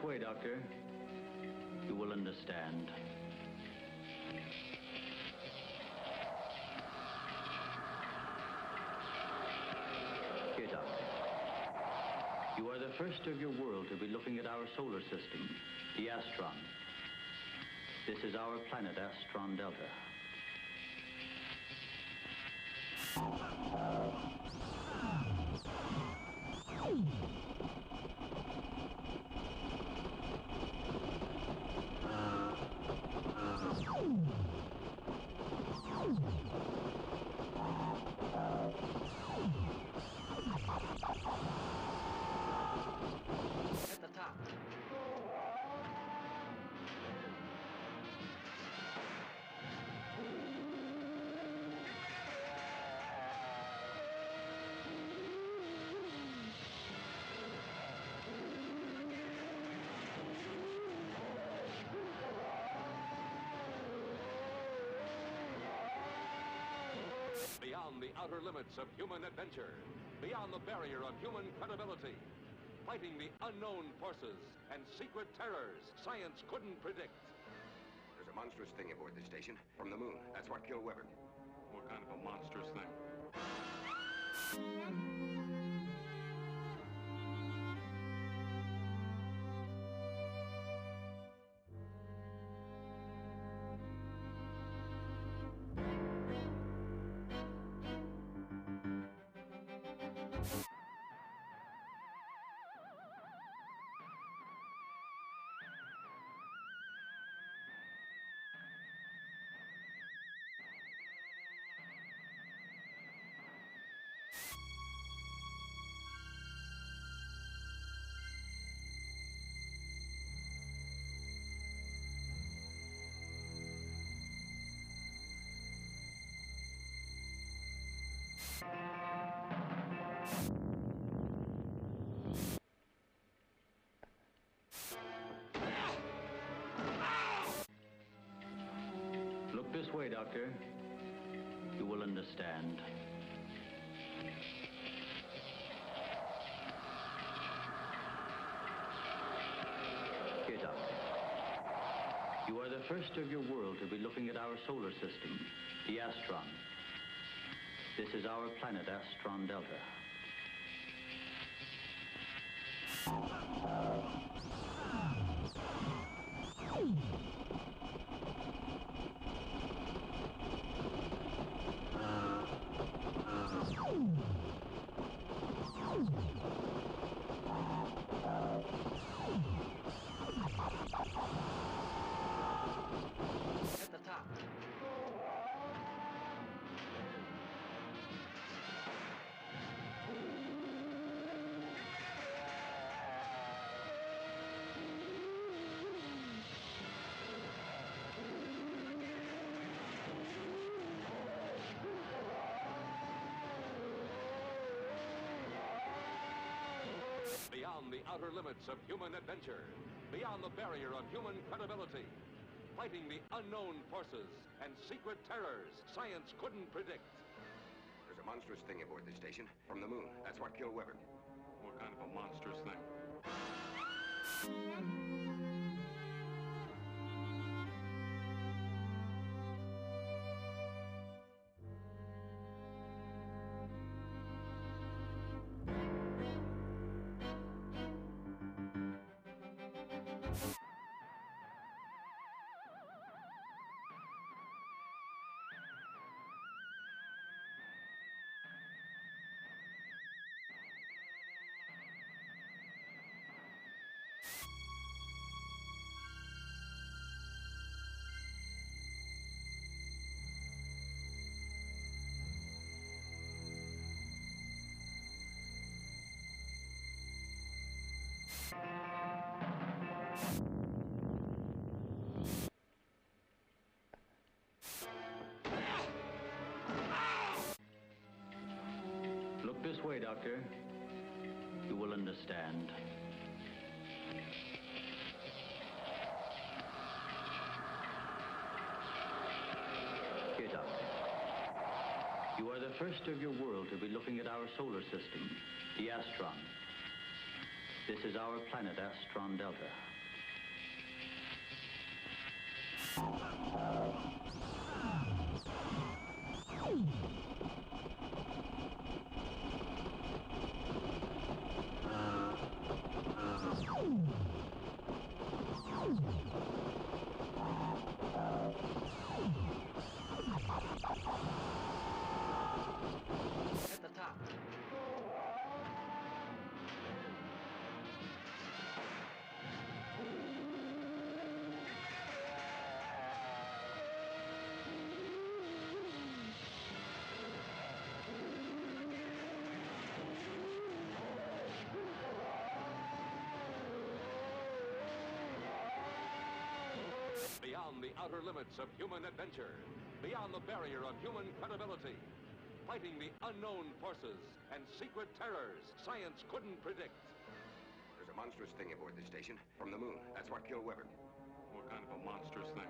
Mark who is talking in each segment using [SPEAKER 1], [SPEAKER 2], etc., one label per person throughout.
[SPEAKER 1] way, Doctor. You will understand. Here, Doctor. You are the first of your world to be looking at our solar system, the Astron. This is our planet, Astron Delta.
[SPEAKER 2] At the top.
[SPEAKER 3] Beyond the outer limits of human adventure, beyond the barrier of human credibility, fighting the unknown forces and secret terrors science couldn't predict.
[SPEAKER 4] There's a monstrous thing aboard this station from the moon. That's what killed Weber.
[SPEAKER 5] What kind of a monstrous thing?
[SPEAKER 1] Look this way, Doctor. You will understand. Here, Doctor. You are the first of your world to be looking at our solar system, the Astron. This is our planet, Astron Delta.
[SPEAKER 2] At the top.
[SPEAKER 3] Beyond the outer limits of human adventure, beyond the barrier of human credibility, fighting the unknown forces and secret terrors science couldn't predict.
[SPEAKER 4] There's a monstrous thing aboard this station from the moon. That's what killed Weber.
[SPEAKER 5] What kind of a monstrous thing?
[SPEAKER 1] Look this way, Doctor. You will understand. Here, Doctor. You are the first of your world to be looking at our solar system, the Astron. This is our planet, Astron Delta.
[SPEAKER 2] At the top.
[SPEAKER 3] Beyond the outer limits of human adventure, beyond the barrier of human credibility, fighting the unknown forces and secret terrors science couldn't predict.
[SPEAKER 4] There's a monstrous thing aboard this station from the moon. That's what killed Weber.
[SPEAKER 5] What kind of a monstrous thing?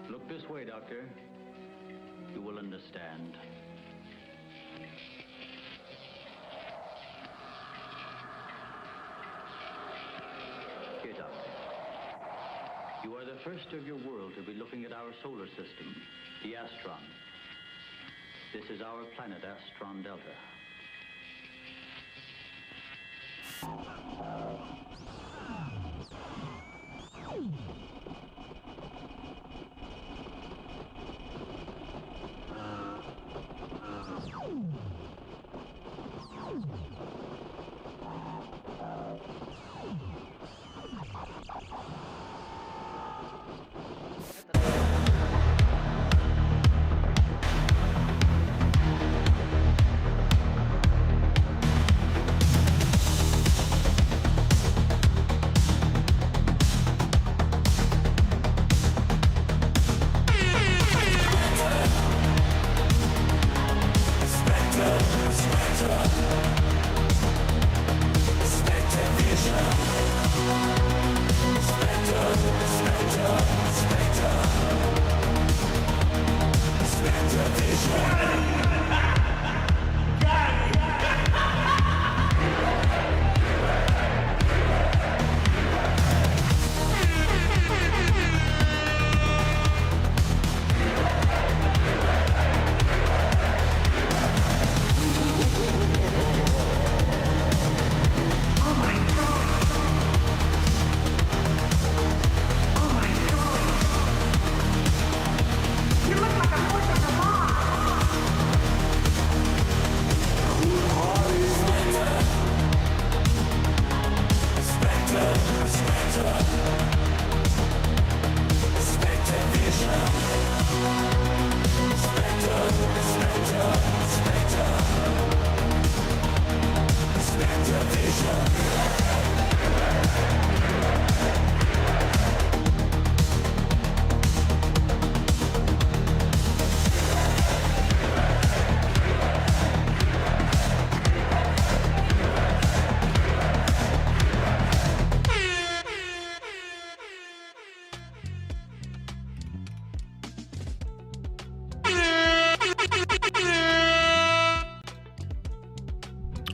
[SPEAKER 1] Look this way, Doctor. You will understand. Here, Doctor. You are the first of your world to be looking at our solar system, the Astron. This is our planet, Astron Delta.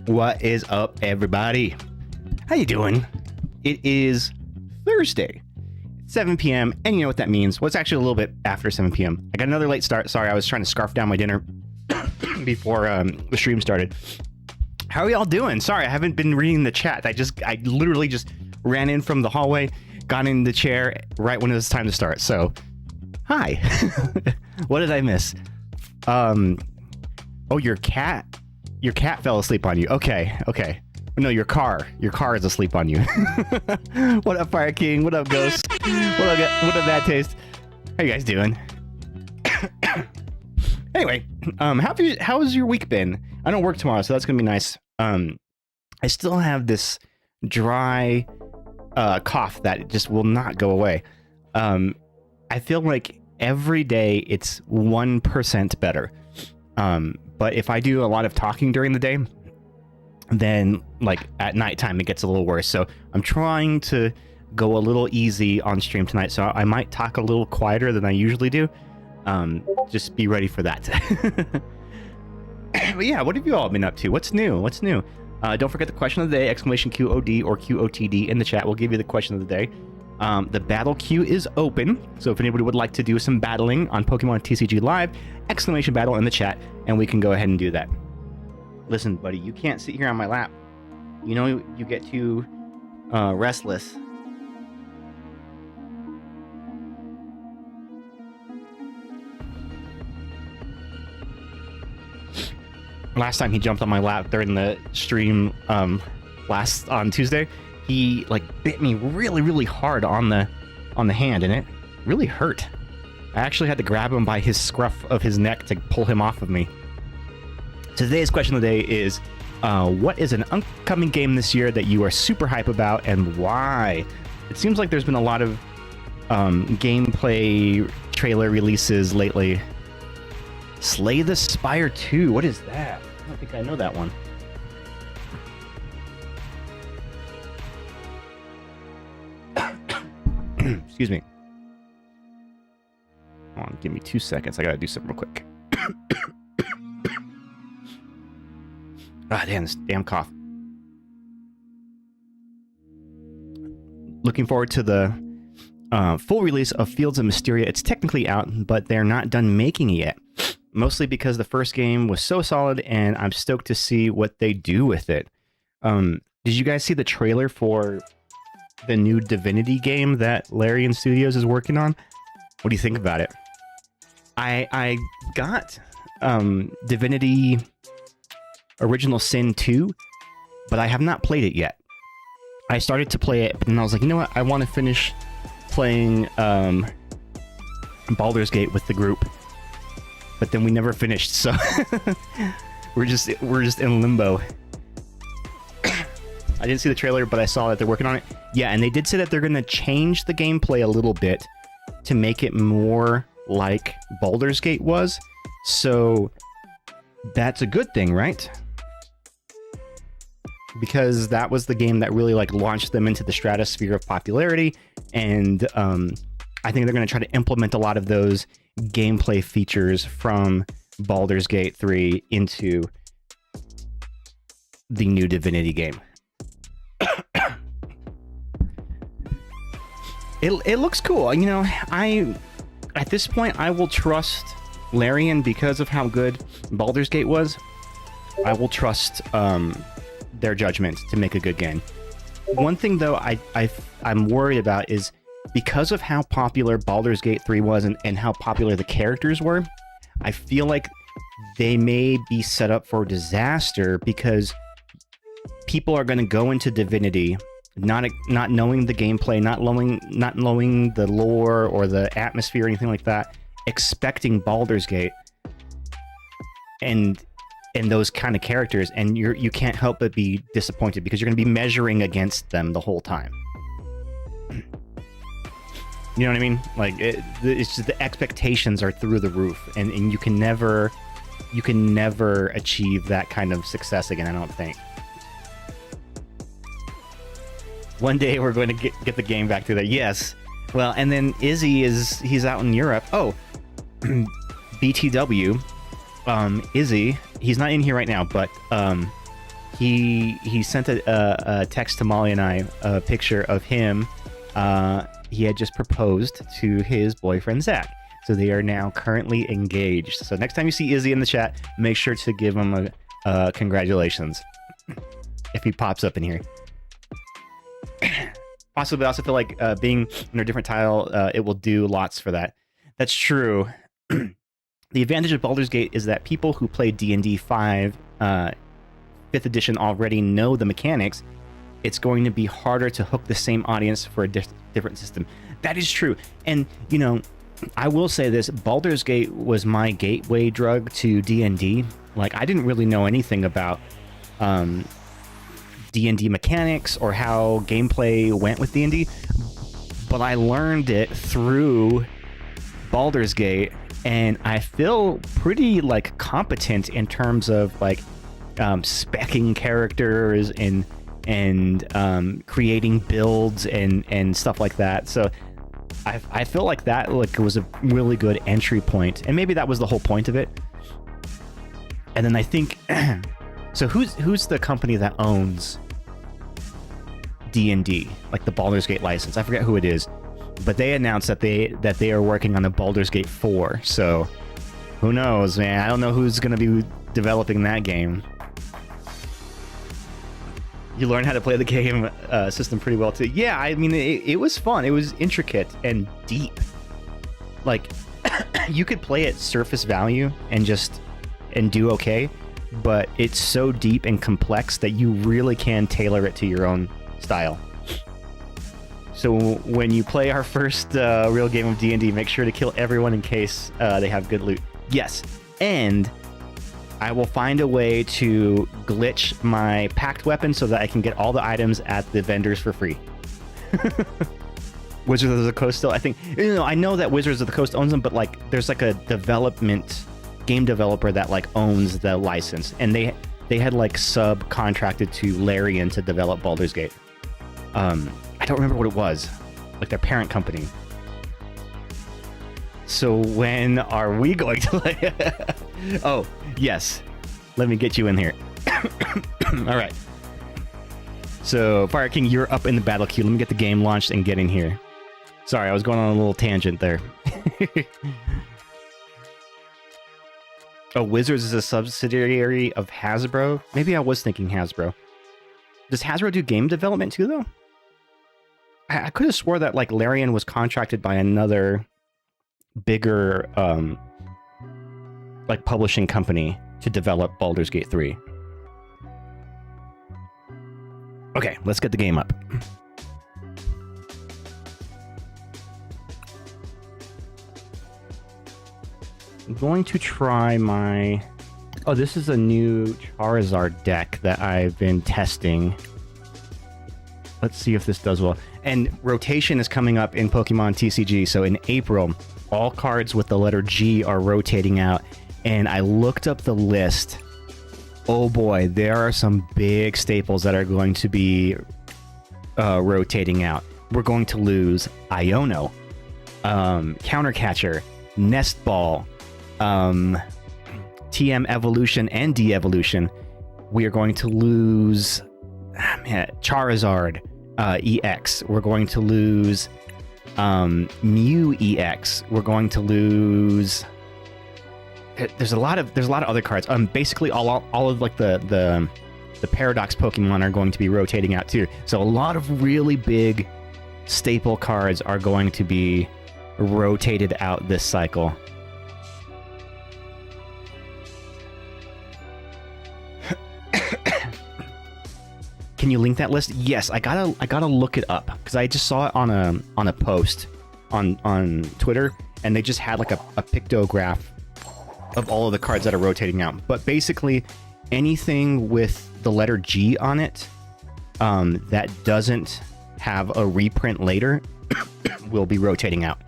[SPEAKER 6] What is up, everybody? How you doing? It is Thursday, 7 p.m., and you know what that means. Well, it's actually a little bit after 7 p.m. I got another late start. Sorry, I was trying to scarf down my dinner before the stream started. How are y'all doing? Sorry, I haven't been reading the chat. I literally just ran in from the hallway, got in the chair right when it was time to start. So, hi. What did I miss? Oh, your cat fell asleep on you. Okay. No, your car is asleep on you. What up, Fire King? What up, Ghost? What up, Bad Taste? How you guys doing? Anyway, how's your week been? I don't work tomorrow, so that's gonna be nice. I still have this dry cough that just will not go away. I feel like every day it's 1% better. But if I do a lot of talking during the day, then like at nighttime it gets a little worse. So I'm trying to go a little easy on stream tonight. So I might talk a little quieter than I usually do. Just be ready for that. But yeah, what have you all been up to? What's new? Don't forget the question of the day, exclamation QOD or QOTD in the chat. We'll give you the question of the day. The battle queue is open, so if anybody would like to do some battling on Pokemon TCG Live, exclamation battle in the chat, and we can go ahead and do that. Listen, buddy, you can't sit here on my lap. You know you get too restless. Last time he jumped on my lap during the stream last on Tuesday, he like bit me really hard on the hand, and it really hurt. I actually had to grab him by his scruff of his neck to pull him off of me. Today's question of the day is, what is an upcoming game this year that you are super hype about, and why? It seems like there's been a lot of gameplay trailer releases lately. Slay the Spire 2, what is that? I don't think I know that one. Excuse me. Hold on, give me 2 seconds. I gotta do something real quick. Ah, damn, this damn cough. Looking forward to the full release of Fields of Mysteria. It's technically out, but they're not done making it yet. Mostly because the first game was so solid, and I'm stoked to see what they do with it. Did you guys see the trailer for the new Divinity game that Larian Studios is working on? What do you think about it? I got Divinity Original Sin 2, but I have not played it yet. I started to play it, and I was like, you know what? I want to finish playing Baldur's Gate with the group. But then we never finished, so we're just in limbo. I didn't see the trailer, but I saw that they're working on it. Yeah, and they did say that they're going to change the gameplay a little bit to make it more like Baldur's Gate was. So that's a good thing, right? Because that was the game that really like launched them into the stratosphere of popularity, and I think they're going to try to implement a lot of those gameplay features from Baldur's Gate 3 into the new Divinity game. It looks cool. You know, at this point I will trust Larian because of how good Baldur's Gate was. I will trust their judgment to make a good game. One thing though I'm worried about is because of how popular Baldur's Gate 3 was and how popular the characters were, I feel like they may be set up for disaster because people are going to go into Divinity not knowing the gameplay, not knowing the lore or the atmosphere or anything like that, expecting Baldur's Gate and those kind of characters, and you can't help but be disappointed because you're going to be measuring against them the whole time. You know what I mean? Like it's just the expectations are through the roof, and you can never achieve that kind of success again, I don't think. One day we're going to get the game back to that. Yes. Well, and then Izzy he's out in Europe. Oh, BTW. Izzy, he's not in here right now, but he sent a text to Molly and I, a picture of him. He had just proposed to his boyfriend Zach, so they are now currently engaged. So next time you see Izzy in the chat, make sure to give him a congratulations if he pops up in here. Possibly, I also feel like being under a different title, it will do lots for that. That's true. The advantage of Baldur's Gate is that people who play D&D 5, 5th edition already know the mechanics. It's going to be harder to hook the same audience for a different system. That is true. And, you know, I will say this, Baldur's Gate was my gateway drug to D&D. Like, I didn't really know anything about D&D mechanics or how gameplay went with D&D, but I learned it through Baldur's Gate, and I feel pretty, like, competent in terms of, like, speccing characters and creating builds and stuff like that. So I feel like that, like, was a really good entry point, and maybe that was the whole point of it. And then I think, so who's the company that owns D&D, like the Baldur's Gate license? I forget who it is, but they announced that they are working on a Baldur's Gate 4. So who knows, man? I don't know who's going to be developing that game. You learn how to play the game system pretty well too. Yeah, I mean, it was fun. It was intricate and deep. Like, you could play at surface value and do okay, but it's so deep and complex that you really can tailor it to your own style. So when you play our first real game of D&D, make sure to kill everyone in case they have good loot. Yes, and I will find a way to glitch my packed weapon so that I can get all the items at the vendors for free. Wizards of the Coast still, I think, you know, I know that Wizards of the Coast owns them, but like there's like a game developer that like owns the license, and they had like subcontracted to Larian to develop Baldur's Gate. I don't remember what it was, like their parent company. So when are we going to play? Oh, yes. Let me get you in here. All right. So, Fire King, you're up in the battle queue. Let me get the game launched and get in here. Sorry, I was going on a little tangent there. Oh, Wizards is a subsidiary of Hasbro? Maybe I was thinking Hasbro. Does Hasbro do game development too, though? I could have swore that, like, Larian was contracted by another bigger like publishing company to develop Baldur's Gate 3. Okay, let's get the game up. I'm going to try my... Oh, this is a new Charizard deck that I've been testing. Let's see if this does well. And rotation is coming up in Pokemon TCG, so in April, all cards with the letter G are rotating out, and I looked up the list. Oh boy, there are some big staples that are going to be rotating out. We're going to lose Iono, Countercatcher, Nest Ball, TM Evolution and De-Evolution. We are going to lose Charizard EX. We're going to lose Mew EX. We're going to lose... There's a lot of other cards. Basically all of like the Paradox Pokemon are going to be rotating out too. So a lot of really big staple cards are going to be rotated out this cycle. Can you link that list? Yes, I gotta look it up because I just saw it on a post on Twitter, and they just had like a pictograph of all of the cards that are rotating out. But basically, anything with the letter G on it that doesn't have a reprint later will be rotating out.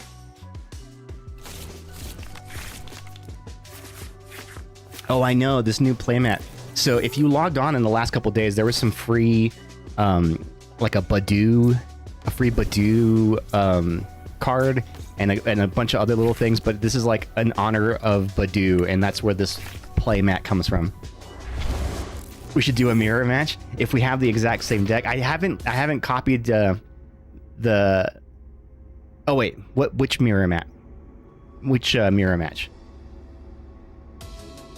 [SPEAKER 6] Oh, I know, this new playmat. So if you logged on in the last couple days, there was some free, like a free Badoo card and a bunch of other little things, but this is like in honor of Badoo, and that's where this playmat comes from. We should do a mirror match if we have the exact same deck. I haven't copied the. Oh wait, which mirror match? Which mirror match?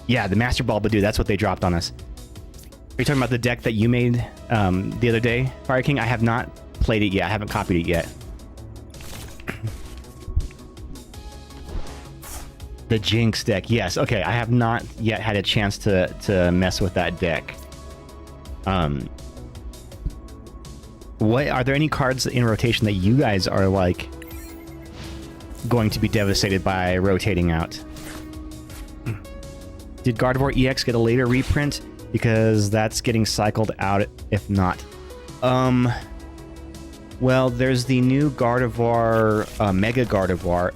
[SPEAKER 6] Yeah, the Master Ball Badoo. That's what they dropped on us. Are you talking about the deck that you made the other day, Fire King? I have not played it yet. I haven't copied it yet. The Jinx deck, yes. Okay, I have not yet had a chance to mess with that deck. What are there any cards in rotation that you guys are like going to be devastated by rotating out? Did Gardevoir EX get a later reprint? Because that's getting cycled out if not. Well, there's the new Gardevoir, Mega Gardevoir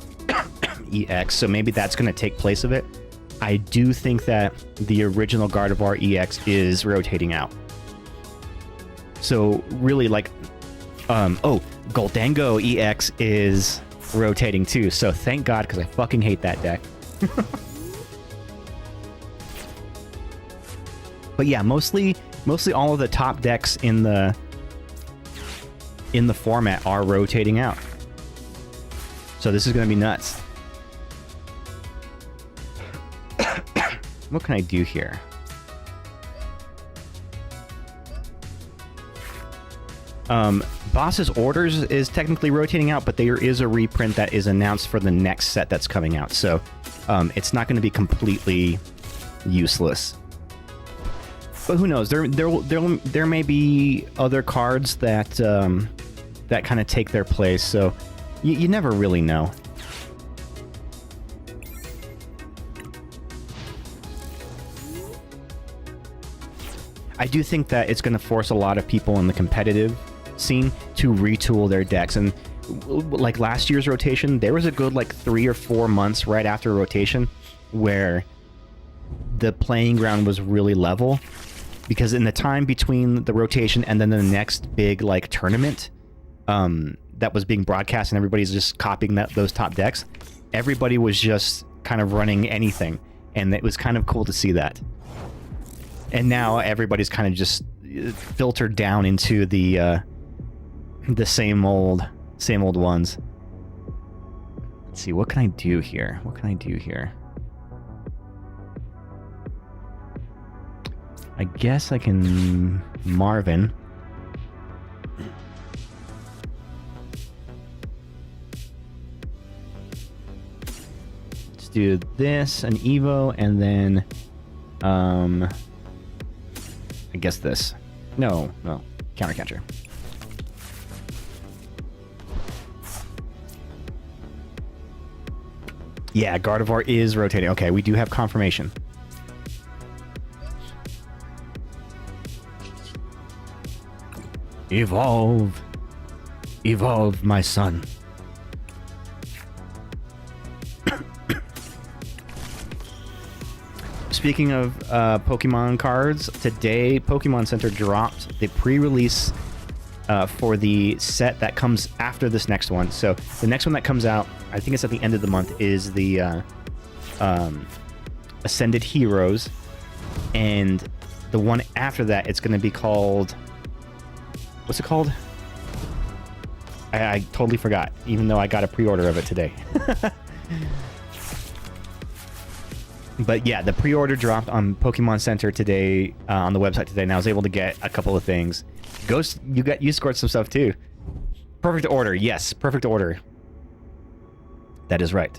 [SPEAKER 6] EX, so maybe that's going to take place of it. I do think that the original Gardevoir EX is rotating out. So really, like, oh, Goldango EX is rotating too. So thank God, because I fucking hate that deck. But yeah, mostly all of the top decks in the format are rotating out. So this is going to be nuts. What can I do here? Boss's Orders is technically rotating out, but there is a reprint that is announced for the next set that's coming out. So it's not going to be completely useless. But who knows? There may be other cards that that kind of take their place. So you never really know. I do think that it's going to force a lot of people in the competitive scene to retool their decks. And like last year's rotation, there was a good like 3 or 4 months right after rotation where the playing ground was really level. Because in the time between the rotation and then the next big like tournament that was being broadcast and everybody's just copying those top decks, everybody was just kind of running anything. And it was kind of cool to see that. And now everybody's kind of just filtered down into the same old ones. Let's see, what can I do here? What can I do here? I guess I can Marvin. Let's do this, an Evo, and then I guess this. No, counter catcher. Yeah, Gardevoir is rotating. Okay, we do have confirmation. Evolve. Evolve, my son. Speaking of Pokemon cards, today Pokemon Center dropped the pre-release for the set that comes after this next one. So the next one that comes out, I think it's at the end of the month, is the Ascended Heroes. And the one after that, it's going to be called... What's it called? I totally forgot, even though I got a pre-order of it today. But yeah, the pre-order dropped on Pokemon Center today, on the website today, and I was able to get a couple of things. Ghost, you scored some stuff too. Perfect order, yes, perfect order. That is right.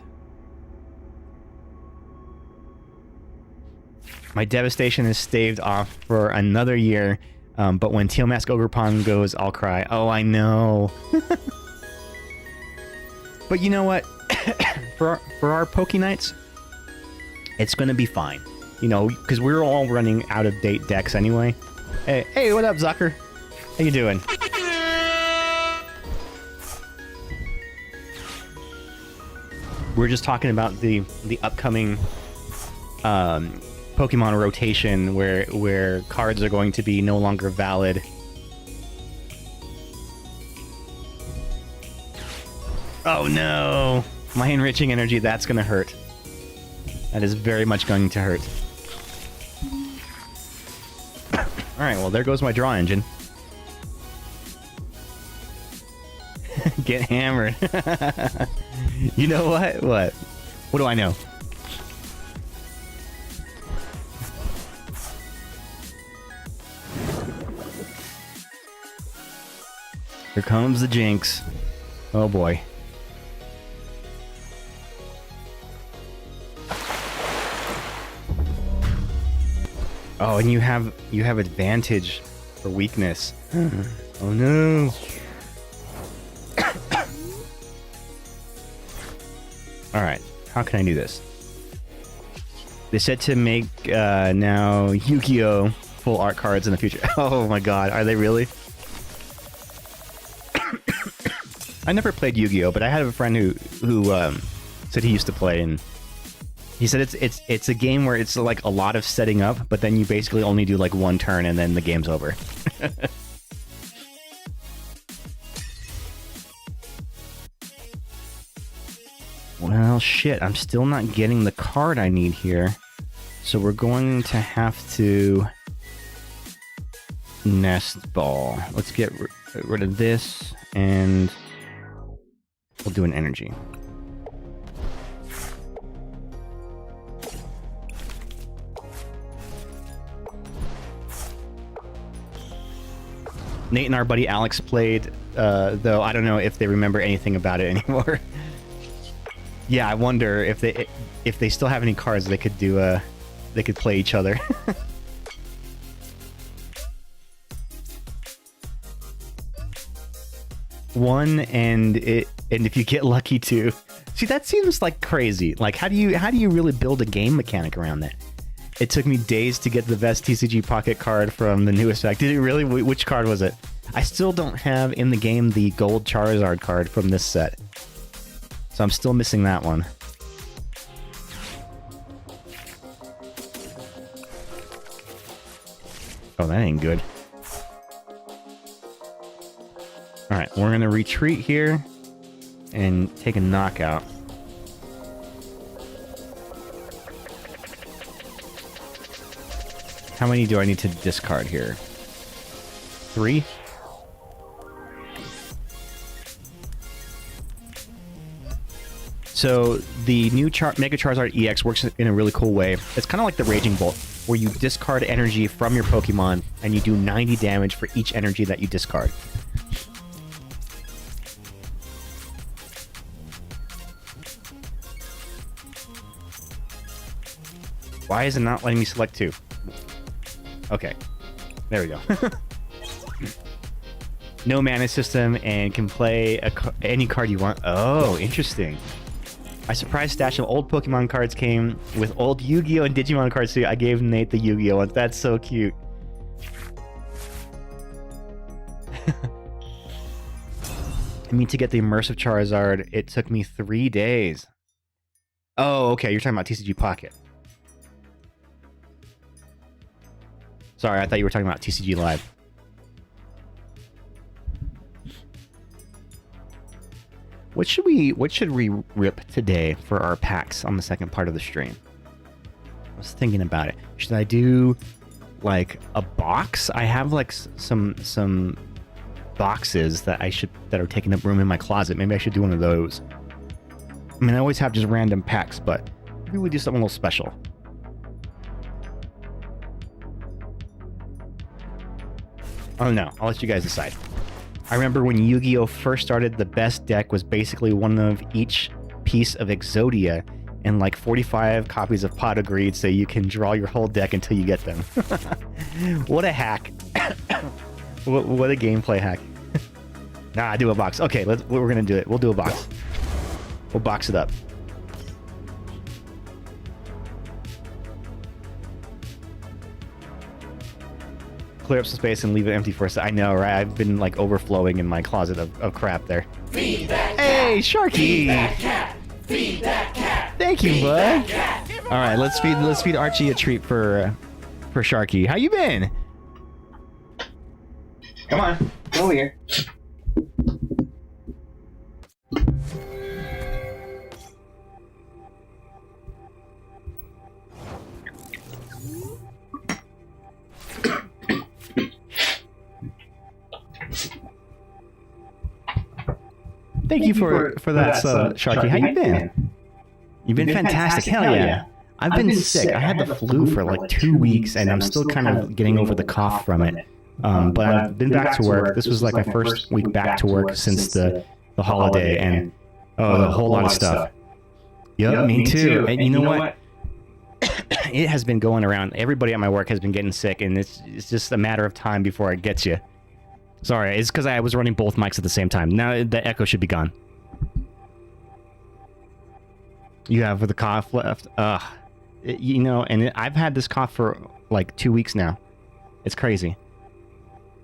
[SPEAKER 6] My devastation is staved off for another year, but when Teal Mask Ogerpon goes, I'll cry. Oh, I know. But you know what? for our Poke Nights, it's going to be fine. You know, because we're all running out-of-date decks anyway. Hey, what up, Zucker? How you doing? We're just talking about the upcoming Pokemon rotation where cards are going to be no longer valid. Oh no! My enriching energy, that's going to hurt. That is very much going to hurt. Alright, well, there goes my draw engine. Get hammered. You know what? What? What do I know? Here comes the Jinx. Oh boy. Oh, and you have advantage for weakness. Oh no. Alright, how can I do this? They said to make now Yu-Gi-Oh! Full art cards in the future. Oh my god, are they really? I never played Yu-Gi-Oh, but I had a friend who said he used to play, and he said it's a game where it's like a lot of setting up, but then you basically only do like one turn and then the game's over. Well, shit, I'm still not getting the card I need here. So we're going to have to nest ball. Let's get rid of this, and we'll do an energy. Nate and our buddy Alex played, though I don't know if they remember anything about it anymore. Yeah, I wonder if they still have any cards they could do. They could play each other. One, and if you get lucky too. See, that seems like crazy. Like, how do you really build a game mechanic around that? It took me days to get the best TCG Pocket card from the newest pack. Did it really? Which card was it? I still don't have in the game the gold Charizard card from this set. So I'm still missing that one. Oh, that ain't good. Alright, we're gonna retreat here and take a knockout. How many do I need to discard here? 3? So the new Mega Charizard EX works in a really cool way. It's kind of like the Raging Bolt, where you discard energy from your Pokemon and you do 90 damage for each energy that you discard. Why is it not letting me select 2? Okay, there we go. No mana system and can play any card you want. Oh, interesting. My surprise stash of old Pokemon cards came with old Yu-Gi-Oh! And Digimon cards too. I gave Nate the Yu-Gi-Oh! Ones. That's so cute. I mean, to get the immersive Charizard, it took me 3 days. Oh, okay, you're talking about TCG Pocket. Sorry, I thought you were talking about TCG Live. What should we rip today for our packs on the second part of the stream? I was thinking about it. Should I do like a box? I have like some boxes that are taking up room in my closet. Maybe I should do one of those. I mean, I always have just random packs, but maybe we do something a little special. Oh no, I'll let you guys decide. I remember when Yu-Gi-Oh! First started, the best deck was basically one of each piece of Exodia and like 45 copies of Pot of Greed, so you can draw your whole deck until you get them. What a hack. What a gameplay hack. Nah, do a box. Okay, we're gonna do it. We'll do a box. We'll box it up. Clear up some space and leave it empty for a second. I know, right? I've been like overflowing in my closet of crap there.
[SPEAKER 7] Feed that cat.
[SPEAKER 6] Hey, Sharky!
[SPEAKER 7] Feed that cat. Feed that cat.
[SPEAKER 6] Thank you, bud. All right, let's feed Archie a treat for Sharky. How you been? Come on, come over here. Thank you for that, Sharky. How you been? You've been fantastic. Hell yeah. I've been sick. I had the flu for like 2 weeks, and I'm still kind of getting over the cough from it. But I've been back to work. This was like my first week back to work since the holiday, and a whole lot of stuff. Yep, me too. And you know what? It has been going around. Everybody at my work has been getting sick, and it's just a matter of time before it gets you. Sorry, it's because I was running both mics at the same time. Now the echo should be gone. You have the cough left. You know, and I've had this cough for like 2 weeks now. It's crazy.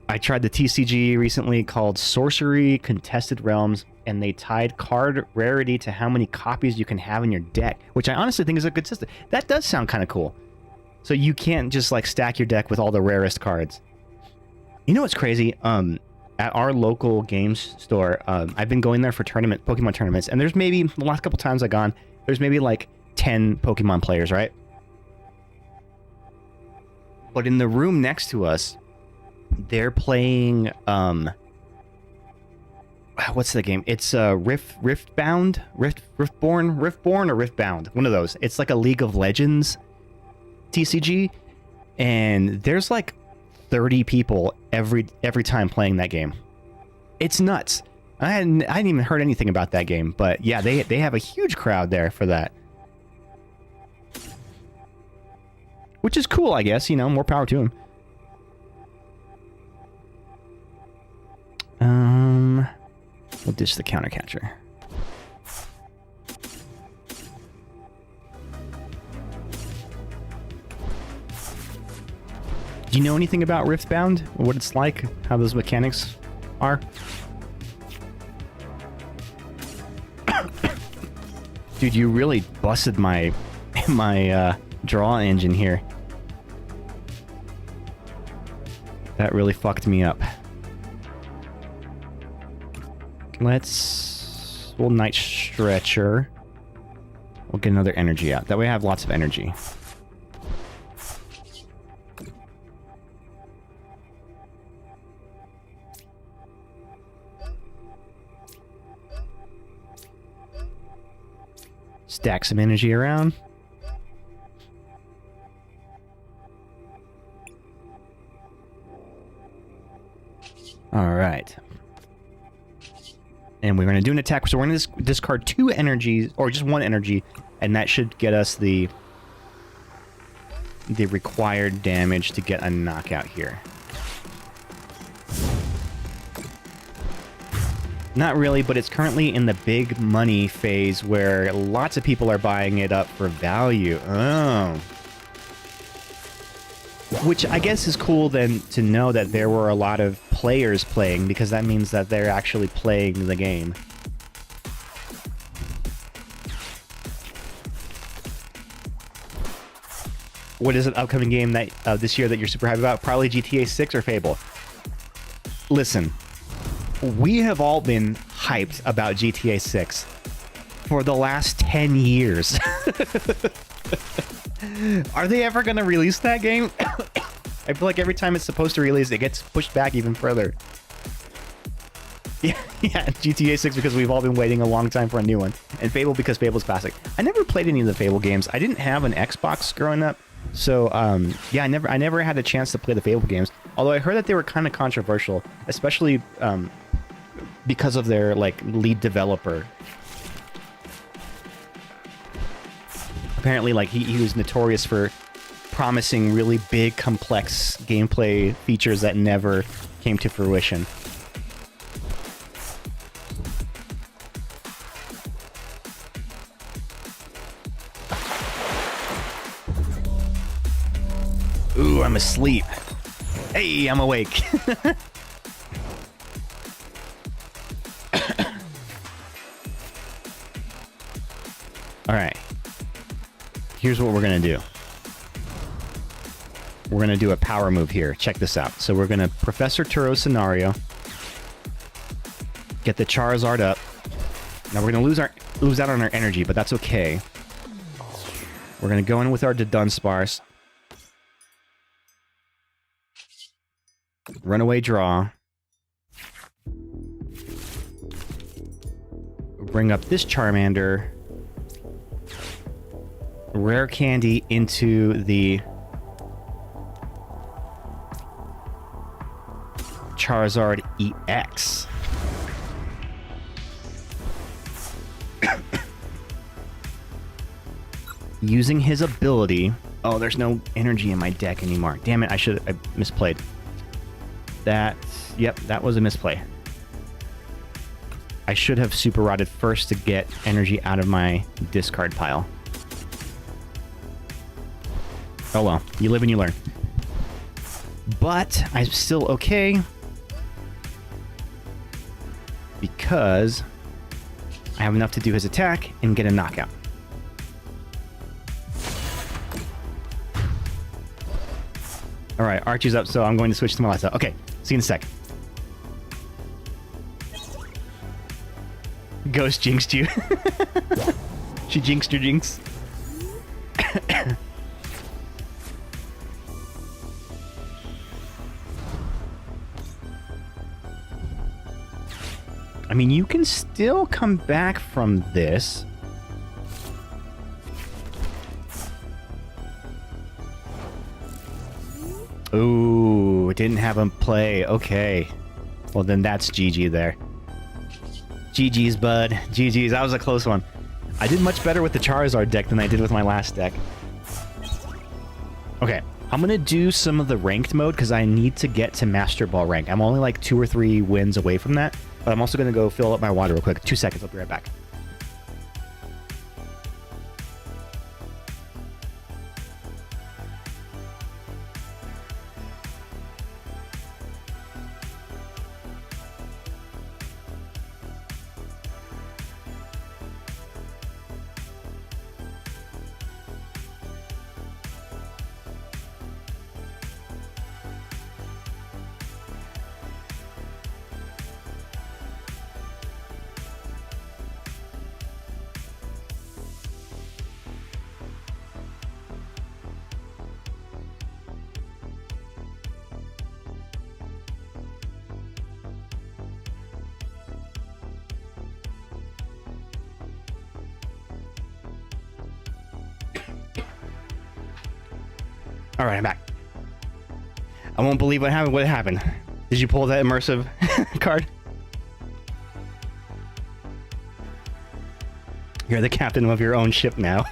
[SPEAKER 6] I tried the TCG recently called Sorcery Contested Realms, and they tied card rarity to how many copies you can have in your deck, which I honestly think is a good system. That does sound kind of cool. So you can't just like stack your deck with all the rarest cards. You know what's crazy? At our local games store, I've been going there for Pokemon tournaments, and there's maybe, the last couple times I've gone, there's maybe like 10 Pokemon players, right? But in the room next to us, they're playing, what's the game? It's Riftbound? Riftborn or Riftbound? One of those. It's like a League of Legends TCG, and there's like 30 people every time playing that game. It's nuts. I hadn't even heard anything about that game, but yeah, they have a huge crowd there for that. Which is cool, I guess, you know, more power to them. We'll ditch the counter catcher. Do you know anything about Riftbound? What it's like? How those mechanics are? Dude, you really busted my draw engine here. That really fucked me up. We'll Night Stretcher. We'll get another energy out. That way I have lots of energy. Stack some energy around. All right. And we're going to do an attack. So we're going to discard 2 energies, or just 1 energy, and that should get us the required damage to get a knockout here. Not really, but it's currently in the big money phase where lots of people are buying it up for value. Oh. Which I guess is cool then to know that there were a lot of players playing, because that means that they're actually playing the game. What is an upcoming game that this year that you're super hyped about? Probably GTA 6 or Fable. Listen, we have all been hyped about GTA 6 for the last 10 years. Are they ever going to release that game? I feel like every time it's supposed to release, it gets pushed back even further. Yeah, GTA 6 because we've all been waiting a long time for a new one. And Fable because Fable's classic. I never played any of the Fable games. I didn't have an Xbox growing up. So, yeah, I never had a chance to play the Fable games. Although I heard that they were kind of controversial, especially because of their, like, lead developer. Apparently, like, he was notorious for promising really big, complex gameplay features that never came to fruition. Ooh, I'm asleep. Hey, I'm awake. All right. Here's what we're going to do. We're going to do a power move here. Check this out. So we're going to Professor Turo's scenario. Get the Charizard up. Now we're going to lose out on our energy, but that's okay. We're going to go in with our Dunsparce. Runaway draw. Bring up this Charmander. Rare candy into the Charizard EX. using his ability. Oh, there's no energy in my deck anymore. Damn it, I misplayed. Yep, that was a misplay. I should have super rotted first to get energy out of my discard pile. Oh well, you live and you learn. But I'm still okay because I have enough to do his attack and get a knockout. All right, Archie's up, so I'm going to switch to Melissa. Okay, see you in a sec. Ghost jinxed you. She jinxed your jinx. I mean, you can still come back from this. Ooh, didn't have him play. Okay. Well, then that's GG there. GG's, bud. GG's. That was a close one. I did much better with the Charizard deck than I did with my last deck. Okay. I'm going to do some of the ranked mode because I need to get to Master Ball rank. I'm only like 2 or 3 wins away from that. But I'm also going to go fill up my water real quick. 2 seconds. I'll be right back. All right, I'm back. I won't believe what happened. What happened? Did you pull that immersive card? You're the captain of your own ship now.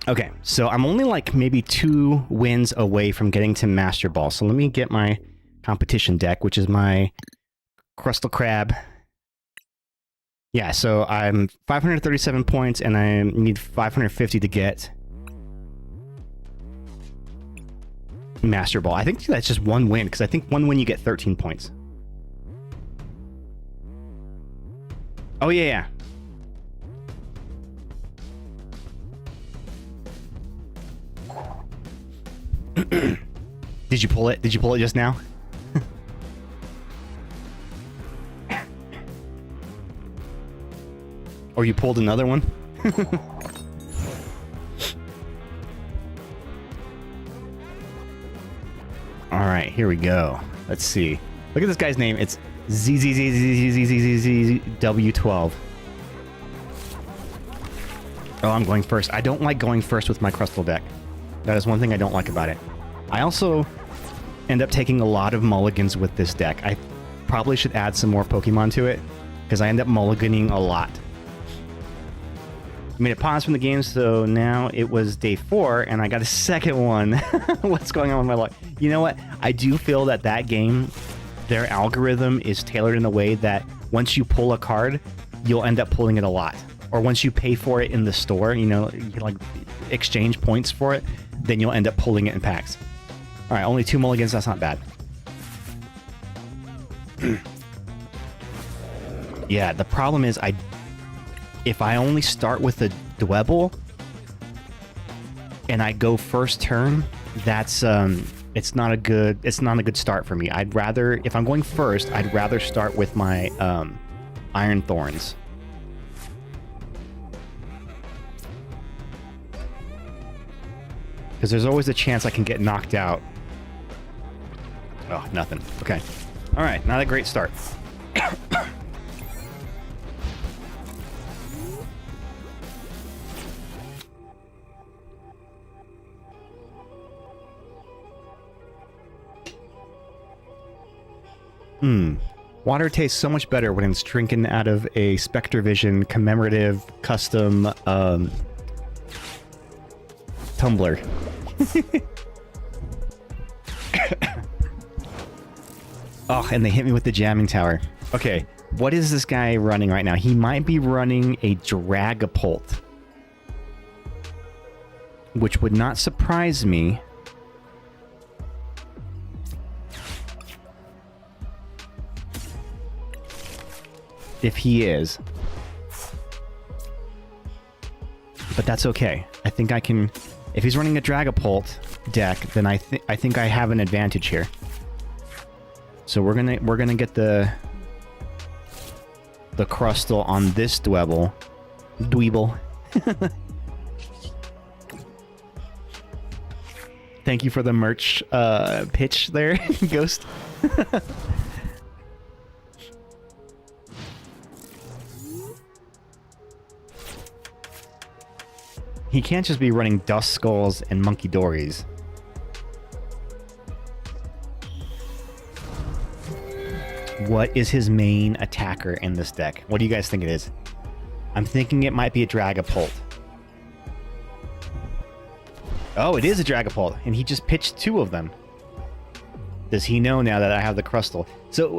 [SPEAKER 6] Okay, so I'm only like maybe 2 wins away from getting to Master Ball. So let me get my competition deck, which is my Crustal Crab. Yeah, so I'm 537 points, and I need 550 to get Master Ball. I think that's just 1 win, because I think 1 win you get 13 points. Oh, yeah. Did you pull it? Did you pull it just now? Or you pulled another one? Alright, here we go. Let's see. Look at this guy's name. It's ZZZZZZZZW12. Oh, I'm going first. I don't like going first with my Crustal deck. That is one thing I don't like about it. I also end up taking a lot of mulligans with this deck. I probably should add some more Pokemon to it, because I end up mulliganing a lot. I made a pause from the game, so now it was day 4, and I got a second one. What's going on with my luck? You know what? I do feel that that game, their algorithm is tailored in a way that once you pull a card, you'll end up pulling it a lot. Or once you pay for it in the store, you know, you can, like, exchange points for it, then you'll end up pulling it in packs. All right, only 2 mulligans. That's not bad. Yeah, the problem is if I only start with a Dwebble and I go first turn, that's it's not a good start for me. I'd rather, if I'm going first, I'd rather start with my Iron Thorns. Because there's always a chance I can get knocked out. Oh, nothing. Okay. All right, not a great start. Water tastes so much better when it's drinking out of a Spectrovision commemorative custom tumbler. Oh, and they hit me with the jamming tower. Okay, what is this guy running right now? He might be running a Dragapult, which would not surprise me. If he is. But that's okay. I think I can... If he's running a Dragapult deck, then I think I have an advantage here. So we're gonna get the Crustle on this Dweeble. Thank you for the merch pitch there, Ghost. He can't just be running Dust Skulls and Monkey Dories. What is his main attacker in this deck? What do you guys think it is? I'm thinking it might be a Dragapult. Oh, it is a Dragapult, and he just pitched 2 of them. Does he know now that I have the Crustle? So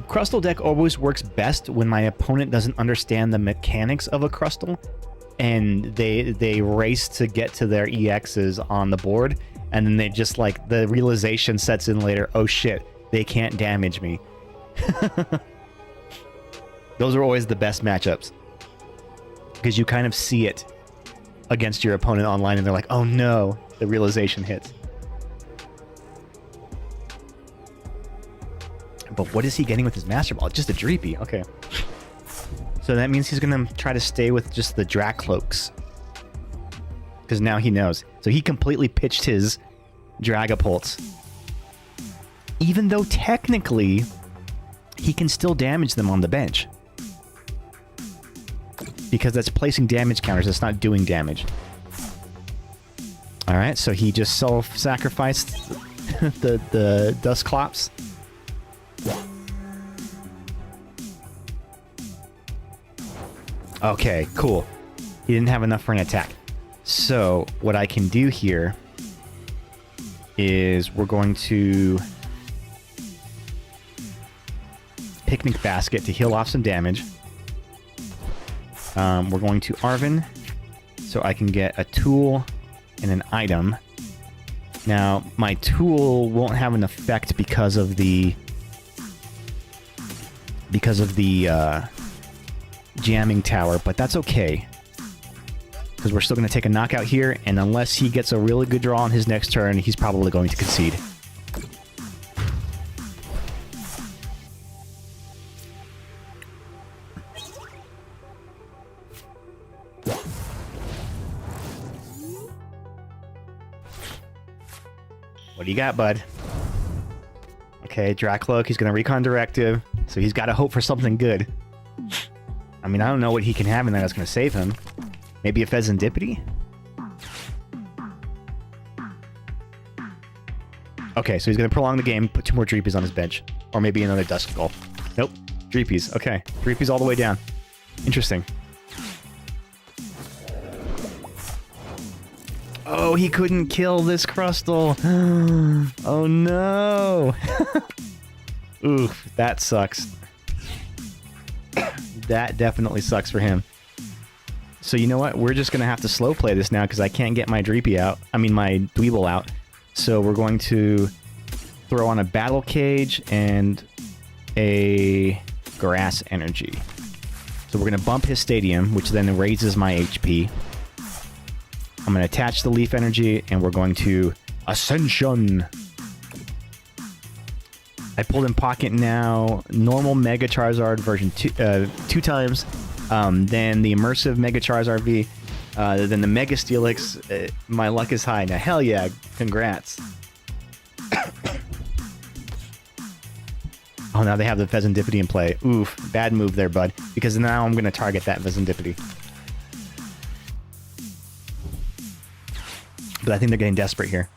[SPEAKER 6] Crustle deck always works best when my opponent doesn't understand the mechanics of a Crustle, and they race to get to their EXs on the board, and then they just like the realization sets in later, oh shit, they can't damage me. Those are always the best matchups, because you kind of see it against your opponent online and they're like, oh no, the realization hits. But what is he getting with his Master Ball? Just a Dreepy, okay. So that means he's gonna try to stay with just the Dracloaks, because now he knows. So he completely pitched his Dragapults, even though technically he can still damage them on the bench, because that's placing damage counters. It's not doing damage. All right, so he just self-sacrificed the Dusclops. Okay, cool. He didn't have enough for an attack. So what I can do here is we're going to Picnic Basket to heal off some damage. We're going to Arven, so I can get a tool and an item. Now, my tool won't have an effect because of the jamming tower, but that's okay, because we're still going to take a knockout here, and unless he gets a really good draw on his next turn, he's probably going to concede. What do you got, bud? Okay, Dracloak, he's going to Recon Directive, so he's got to hope for something good. I mean, I don't know what he can have in there that's going to save him. Maybe a Pheasantipity? Okay, so he's going to prolong the game, put 2 more Dreepies on his bench. Or maybe another Dusk Skull. Nope. Dreepies. Okay. Dreepies all the way down. Interesting. Oh, he couldn't kill this Crustle. Oh, no. Oof, that sucks. That definitely sucks for him. So you know what? We're just going to have to slow play this now, because I can't get my Dreepy out. I mean, my Dweeble out. So we're going to throw on a Battle Cage and a Grass Energy. So we're going to bump his Stadium, which then raises my HP. I'm going to attach the Leaf Energy, and we're going to Ascension. I pulled in Pocket now, normal Mega Charizard version 2 times, then the Immersive Mega Charizard V, then the Mega Steelix. My luck is high. Now, hell yeah, congrats. Oh, now they have the Pheasantipity in play. Oof, bad move there, bud, because now I'm going to target that Pheasantipity. But I think they're getting desperate here.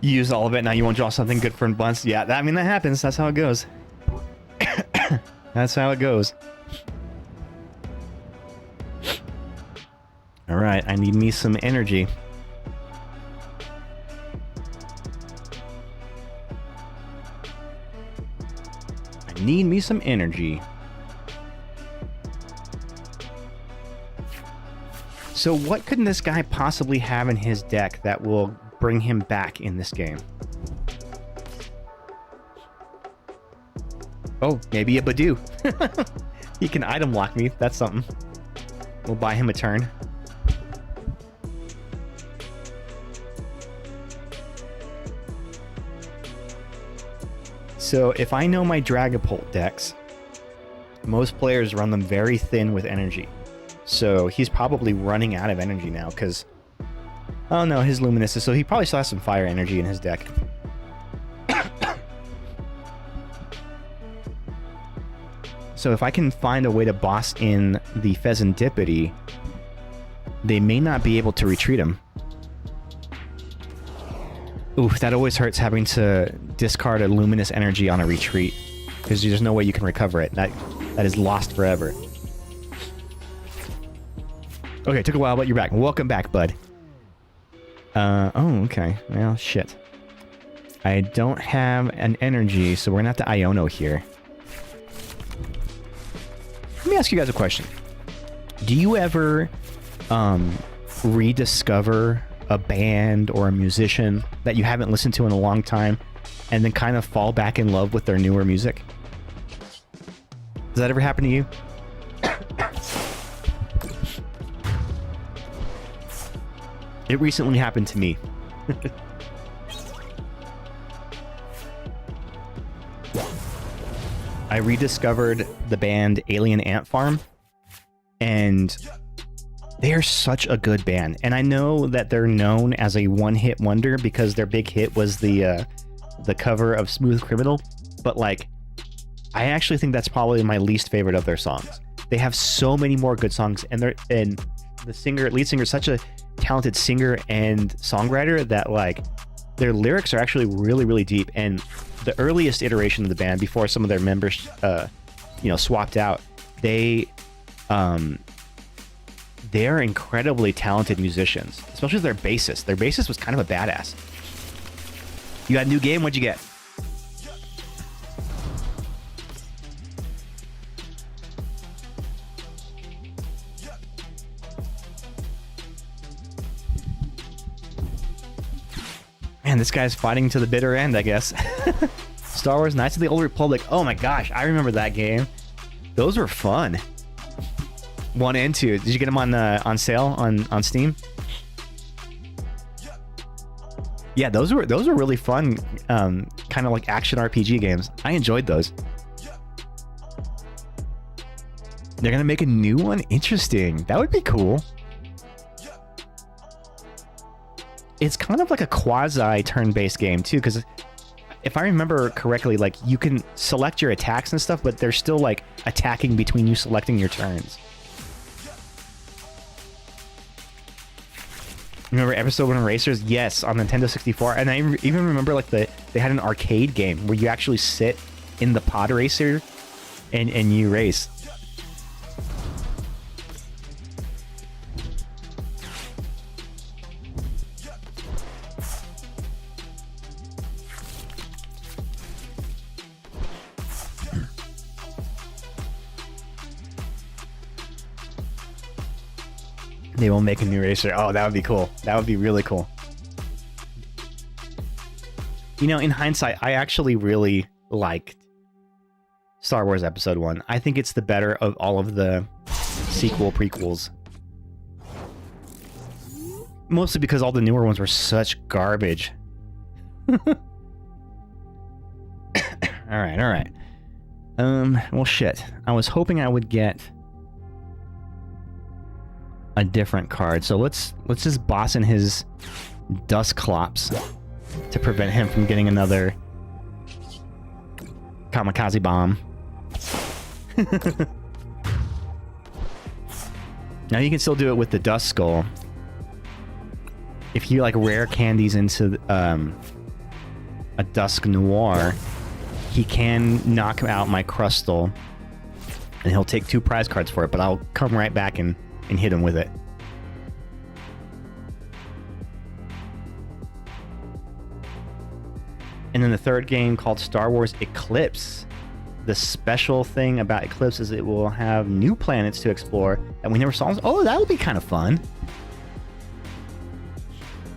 [SPEAKER 6] You used all of it, now you want to draw something good for once. Yeah, I mean, that happens. That's how it goes. That's how it goes. Alright, I need me some energy. I need me some energy. So what could this guy possibly have in his deck that will bring him back in this game? Oh, maybe a Badoo. He can item lock me. That's something. We'll buy him a turn. So if I know my Dragapult decks, most players run them very thin with energy. So he's probably running out of energy now because... Oh no, his Luminous is... So he probably still has some fire energy in his deck. So if I can find a way to boss in the Pheasantipity, they may not be able to retreat him. Oof, that always hurts having to discard a Luminous energy on a retreat, because there's no way you can recover it. That is lost forever. Okay, took a while, but you're back. Welcome back, bud. Oh, okay. Well, shit. I don't have an energy, so we're gonna have to Iono here. Let me ask you guys a question. Do you ever rediscover a band or a musician that you haven't listened to in a long time and then kind of fall back in love with their newer music? Does that ever happen to you? It recently happened to me. I rediscovered the band Alien Ant Farm, and they're such a good band. And I know that they're known as a one-hit wonder because their big hit was the cover of Smooth Criminal, but like, I actually think that's probably my least favorite of their songs. They have so many more good songs, and the lead singer is such a talented singer and songwriter that like their lyrics are actually really, really deep. And the earliest iteration of the band, before some of their members swapped out, they're incredibly talented musicians, especially their bassist. Their bassist was kind of a badass. You got a new game? What'd you get? Man, this guy's fighting to the bitter end, I guess. Star Wars Knights of the Old Republic. Oh my gosh, I remember that game. Those were fun. 1 and 2. Did you get them on sale on Steam? Yeah, those were really fun, kind of like action RPG games. I enjoyed those. They're gonna make a new one? Interesting. That would be cool. It's kind of like a quasi turn-based game too, because if I remember correctly, like you can select your attacks and stuff, but they're still like attacking between you selecting your turns. Remember Episode 1 Racers? Yes, on Nintendo 64. And I even remember like they had an arcade game where you actually sit in the pod racer and you race. They will make a new racer. Oh, that would be cool. That would be really cool. You know, in hindsight, I actually really liked Star Wars Episode 1. I think it's the better of all of the prequels. Mostly because all the newer ones were such garbage. Alright. Well shit. I was hoping I would get a different card. So let's just boss in his Dusclops to prevent him from getting another kamikaze bomb. Now you can still do it with the Dust Skull. If you like rare candies into a Dusk Noir, he can knock out my Crustal, and he'll take 2 prize cards for it, but I'll come right back and hit him with it. And then the third game called Star Wars Eclipse. The special thing about Eclipse is it will have new planets to explore that we never saw. Oh, that would be kind of fun.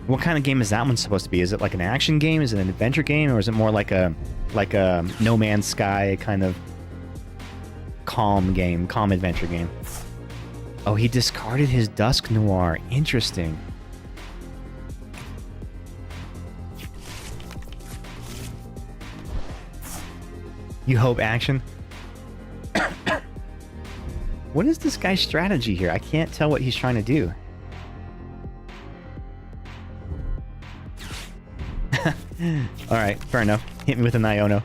[SPEAKER 6] What kind of game is that one supposed to be? Is it like an action game? Is it an adventure game? Or is it more like a No Man's Sky kind of calm adventure game? Oh, he discarded his Dusk Noir. Interesting. You hope action? What is this guy's strategy here? I can't tell what he's trying to do. Alright, fair enough. Hit me with an Iono.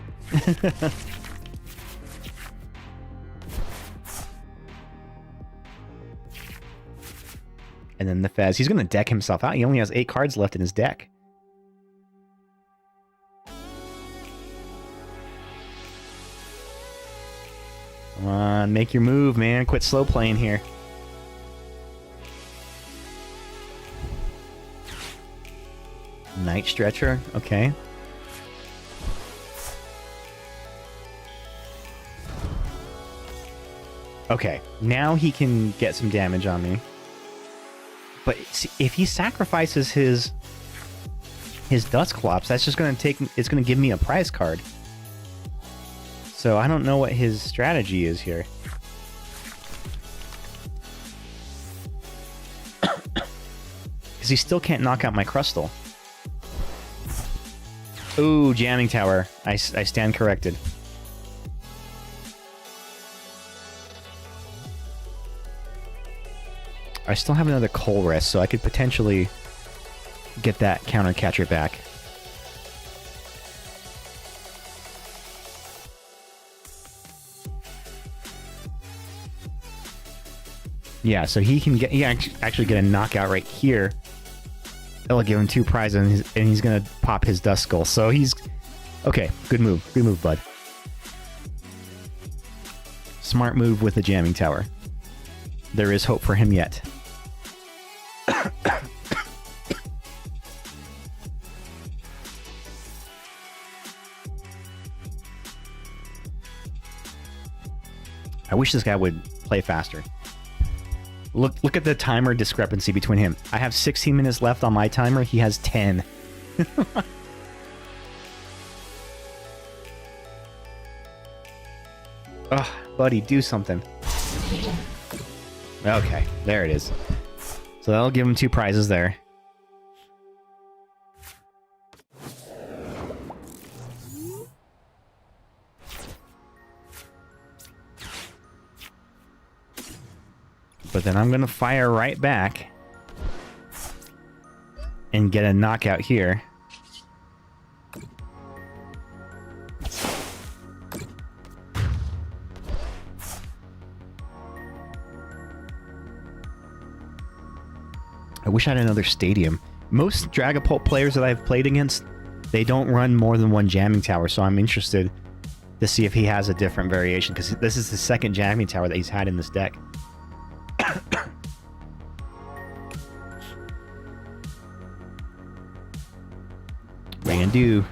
[SPEAKER 6] And then the Fez. He's going to deck himself out. He only has 8 cards left in his deck. Come on, make your move, man. Quit slow playing here. Night Stretcher, okay. Okay, now he can get some damage on me. But see, if he sacrifices his Dusclops, that's just going to it's going to give me a prize card. So I don't know what his strategy is here. Because he still can't knock out my Crustal. Ooh, Jamming Tower. I stand corrected. I still have another Coal Rest, so I could potentially get that Counter Catcher back. Yeah, so he can actually get a knockout right here. It'll give him 2 prizes, and he's gonna pop his Dust Skull. So he's okay. Good move, bud. Smart move with the Jamming Tower. There is hope for him yet. I wish this guy would play faster. Look at the timer discrepancy between him. I have 16 minutes left on my timer. He has 10. Ugh, buddy, do something. Okay, there it is. So that'll give him 2 prizes there. But then I'm going to fire right back and get a knockout here. I wish I had another stadium. Most Dragapult players that I've played against, they don't run more than 1 Jamming Tower, so I'm interested to see if he has a different variation, because this is the second Jamming Tower that he's had in this deck. Randu.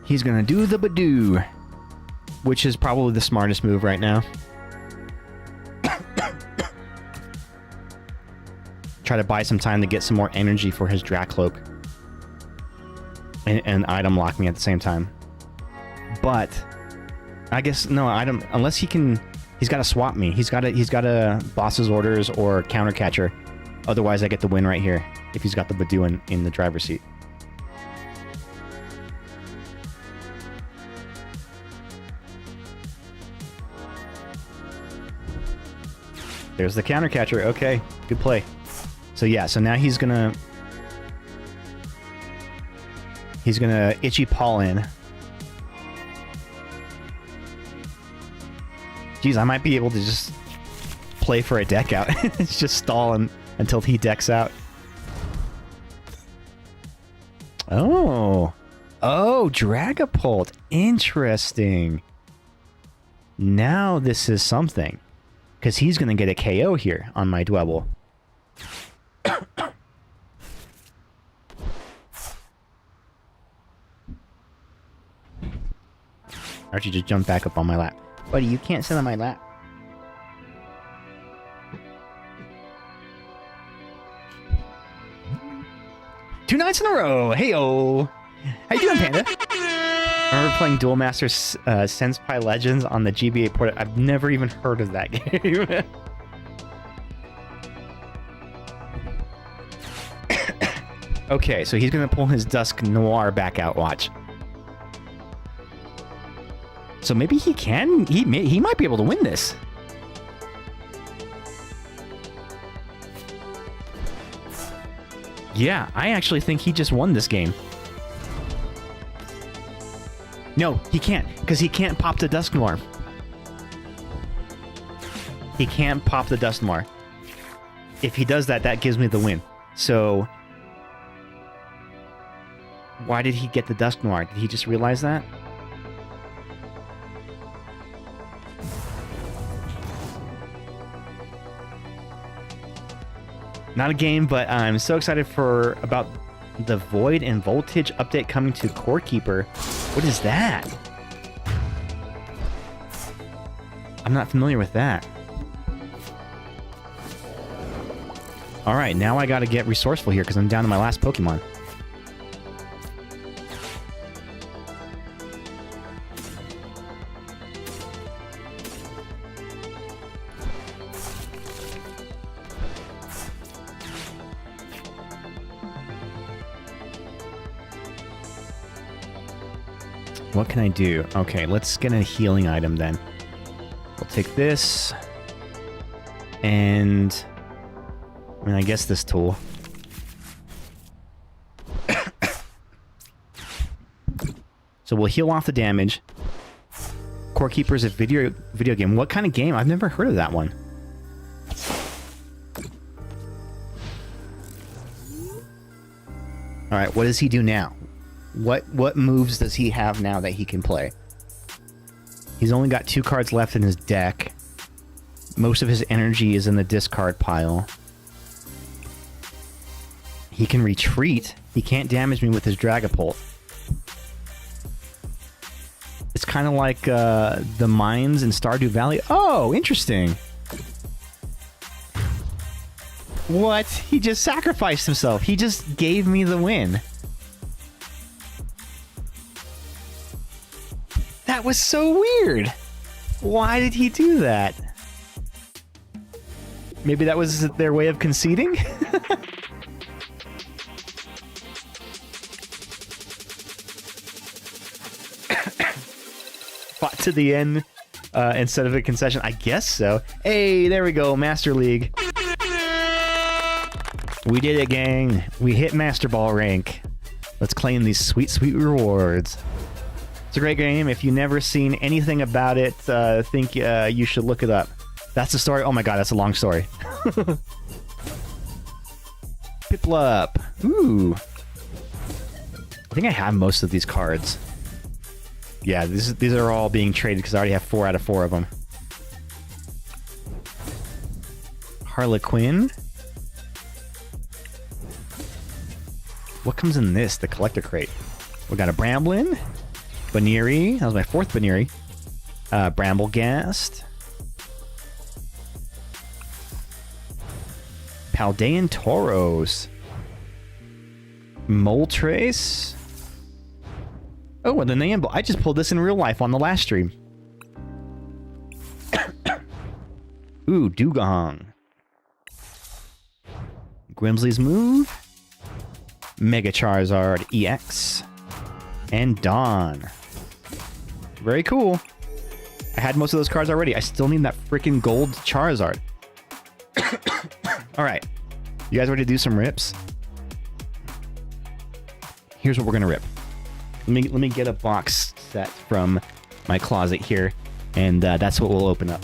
[SPEAKER 6] He's gonna do the Badoo, which is probably the smartest move right now. Try to buy some time to get some more energy for his Dracloak. And item lock me at the same time. But I guess no item unless he can. He's got to swap me. He's got a boss's orders or counter catcher. Otherwise, I get the win right here if he's got the Badoo in the driver's seat. There's the counter catcher. Okay, good play. So yeah, so now he's gonna Itchy Paw in. Geez, I might be able to just play for a deck out. It's just stall until he decks out. Oh. Oh, Dragapult. Interesting. Now this is something. Because he's going to get a KO here on my Dwebble. Archie just jumped back up on my lap. Buddy, you can't sit on my lap. Two nights in a row. Hey-o. How you doing, Panda? I remember playing Duel Master Senpai Legends on the GBA port. I've never even heard of that game. Okay, so he's going to pull his Dusk Noir back out. Watch. So maybe he can. He might be able to win this. Yeah, I actually think he just won this game. No, he can't, because he can't pop the Dusk Noir. He can't pop the Dusk Noir. If he does that, that gives me the win. So, why did he get the Dusk Noir? Did he just realize that? Not a game, but I'm so excited about the Void and Voltage update coming to Core Keeper. What is that? I'm not familiar with that. Alright, now I gotta get resourceful here because I'm down to my last Pokemon. What can I do? Okay, let's get a healing item then. We'll take this. And I mean, I guess this tool. So we'll heal off the damage. Core Keeper is a video game. What kind of game? I've never heard of that one. Alright, what does he do now? What moves does he have now that he can play? He's only got 2 cards left in his deck. Most of his energy is in the discard pile. He can retreat. He can't damage me with his Dragapult. It's kind of like the mines in Stardew Valley. Oh, interesting. What? He just sacrificed himself. He just gave me the win. That was so weird. Why did he do that? Maybe that was their way of conceding? Fought to the end instead of a concession. I guess so. Hey, there we go. Master League. We did it, gang. We hit Master Ball rank. Let's claim these sweet, sweet rewards. It's a great game. If you've never seen anything about it, think you should look it up. That's the story. Oh my god, that's a long story. Piplup. Ooh. I think I have most of these cards. Yeah, these are all being traded because I already have 4 out of 4 of them. Harlequin. What comes in this? The collector crate. We got a Bramblin. Baneri. That was my 4th Baneri. Bramblegast. Paldean Tauros. Moltres. Oh, and the Namble. I just pulled this in real life on the last stream. Ooh, Dugong. Grimsley's Move. Mega Charizard EX. And Dawn. Very cool. I had most of those cards already. I still need that freaking gold Charizard. Alright. You guys ready to do some rips? Here's what we're gonna rip. Let me get a box set from my closet here, and that's what we'll open up.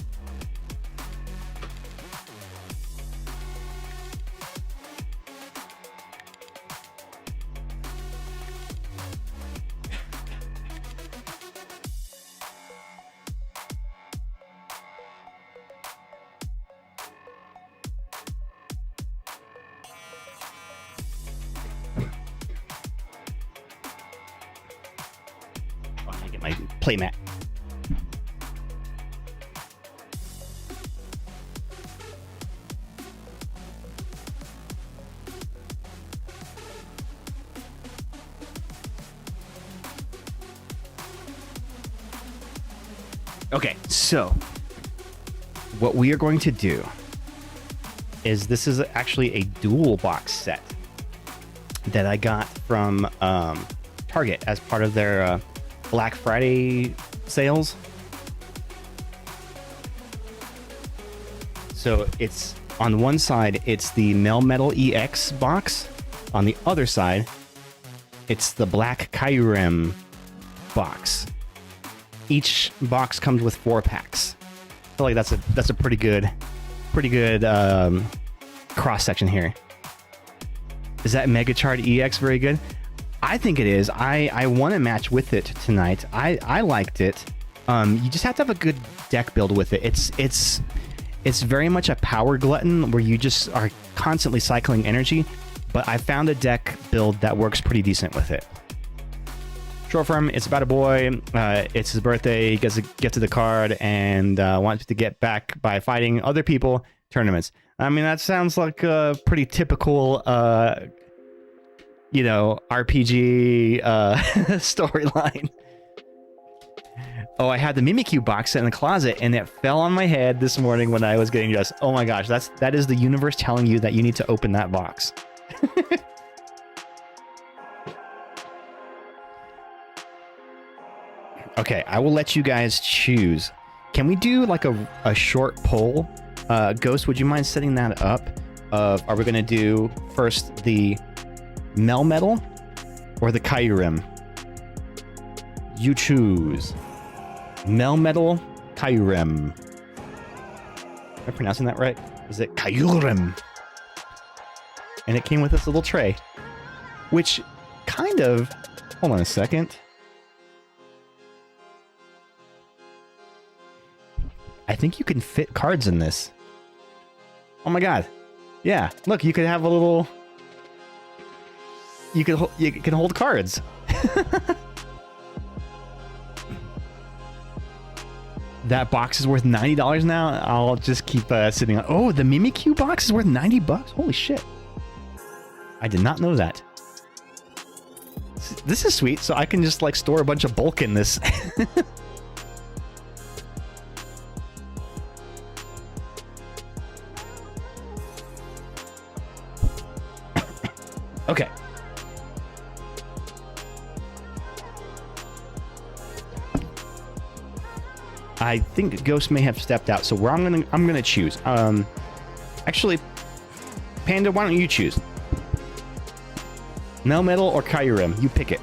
[SPEAKER 6] playmat. Okay, so what we are going to do is this is actually a dual box set that I got from Target as part of their Black Friday sales. So it's on one side, it's the Melmetal EX box. On the other side, it's the Black Kyurem box. Each box comes with 4 packs. I feel like that's a pretty good cross section here. Is that Megachard EX very good? I think it is. I want to match with it tonight. I liked it. You just have to have a good deck build with it. It's very much a power glutton where you just are constantly cycling energy. But I found a deck build that works pretty decent with it. Short form, it's about a boy. It's his birthday. He gets a gift of the card and wants to get back by fighting other people tournaments. I mean, that sounds like a pretty typical, RPG storyline. Oh, I had the Mimikyu box set in the closet, and it fell on my head this morning when I was getting dressed. Oh my gosh, that is the universe telling you that you need to open that box. Okay, I will let you guys choose. Can we do like a short poll? Ghost, would you mind setting that up? Are we going to do first the Melmetal or the Kyurem? You choose. Melmetal, Kyurem. Am I pronouncing that right? Is it Kyurem? And it came with this little tray, which kind of... Hold on a second. I think you can fit cards in this. Oh my god. Yeah, look, you could have a little... You can hold cards. That box is worth $90 now. I'll just keep sitting on... Oh, the Mimikyu box is worth $90? Holy shit. I did not know that. This is sweet, so I can just like store a bunch of bulk in this. Okay. I think Ghost may have stepped out, so I'm gonna choose. Actually, Panda, why don't you choose? Melmetal or Kyurem? You pick it.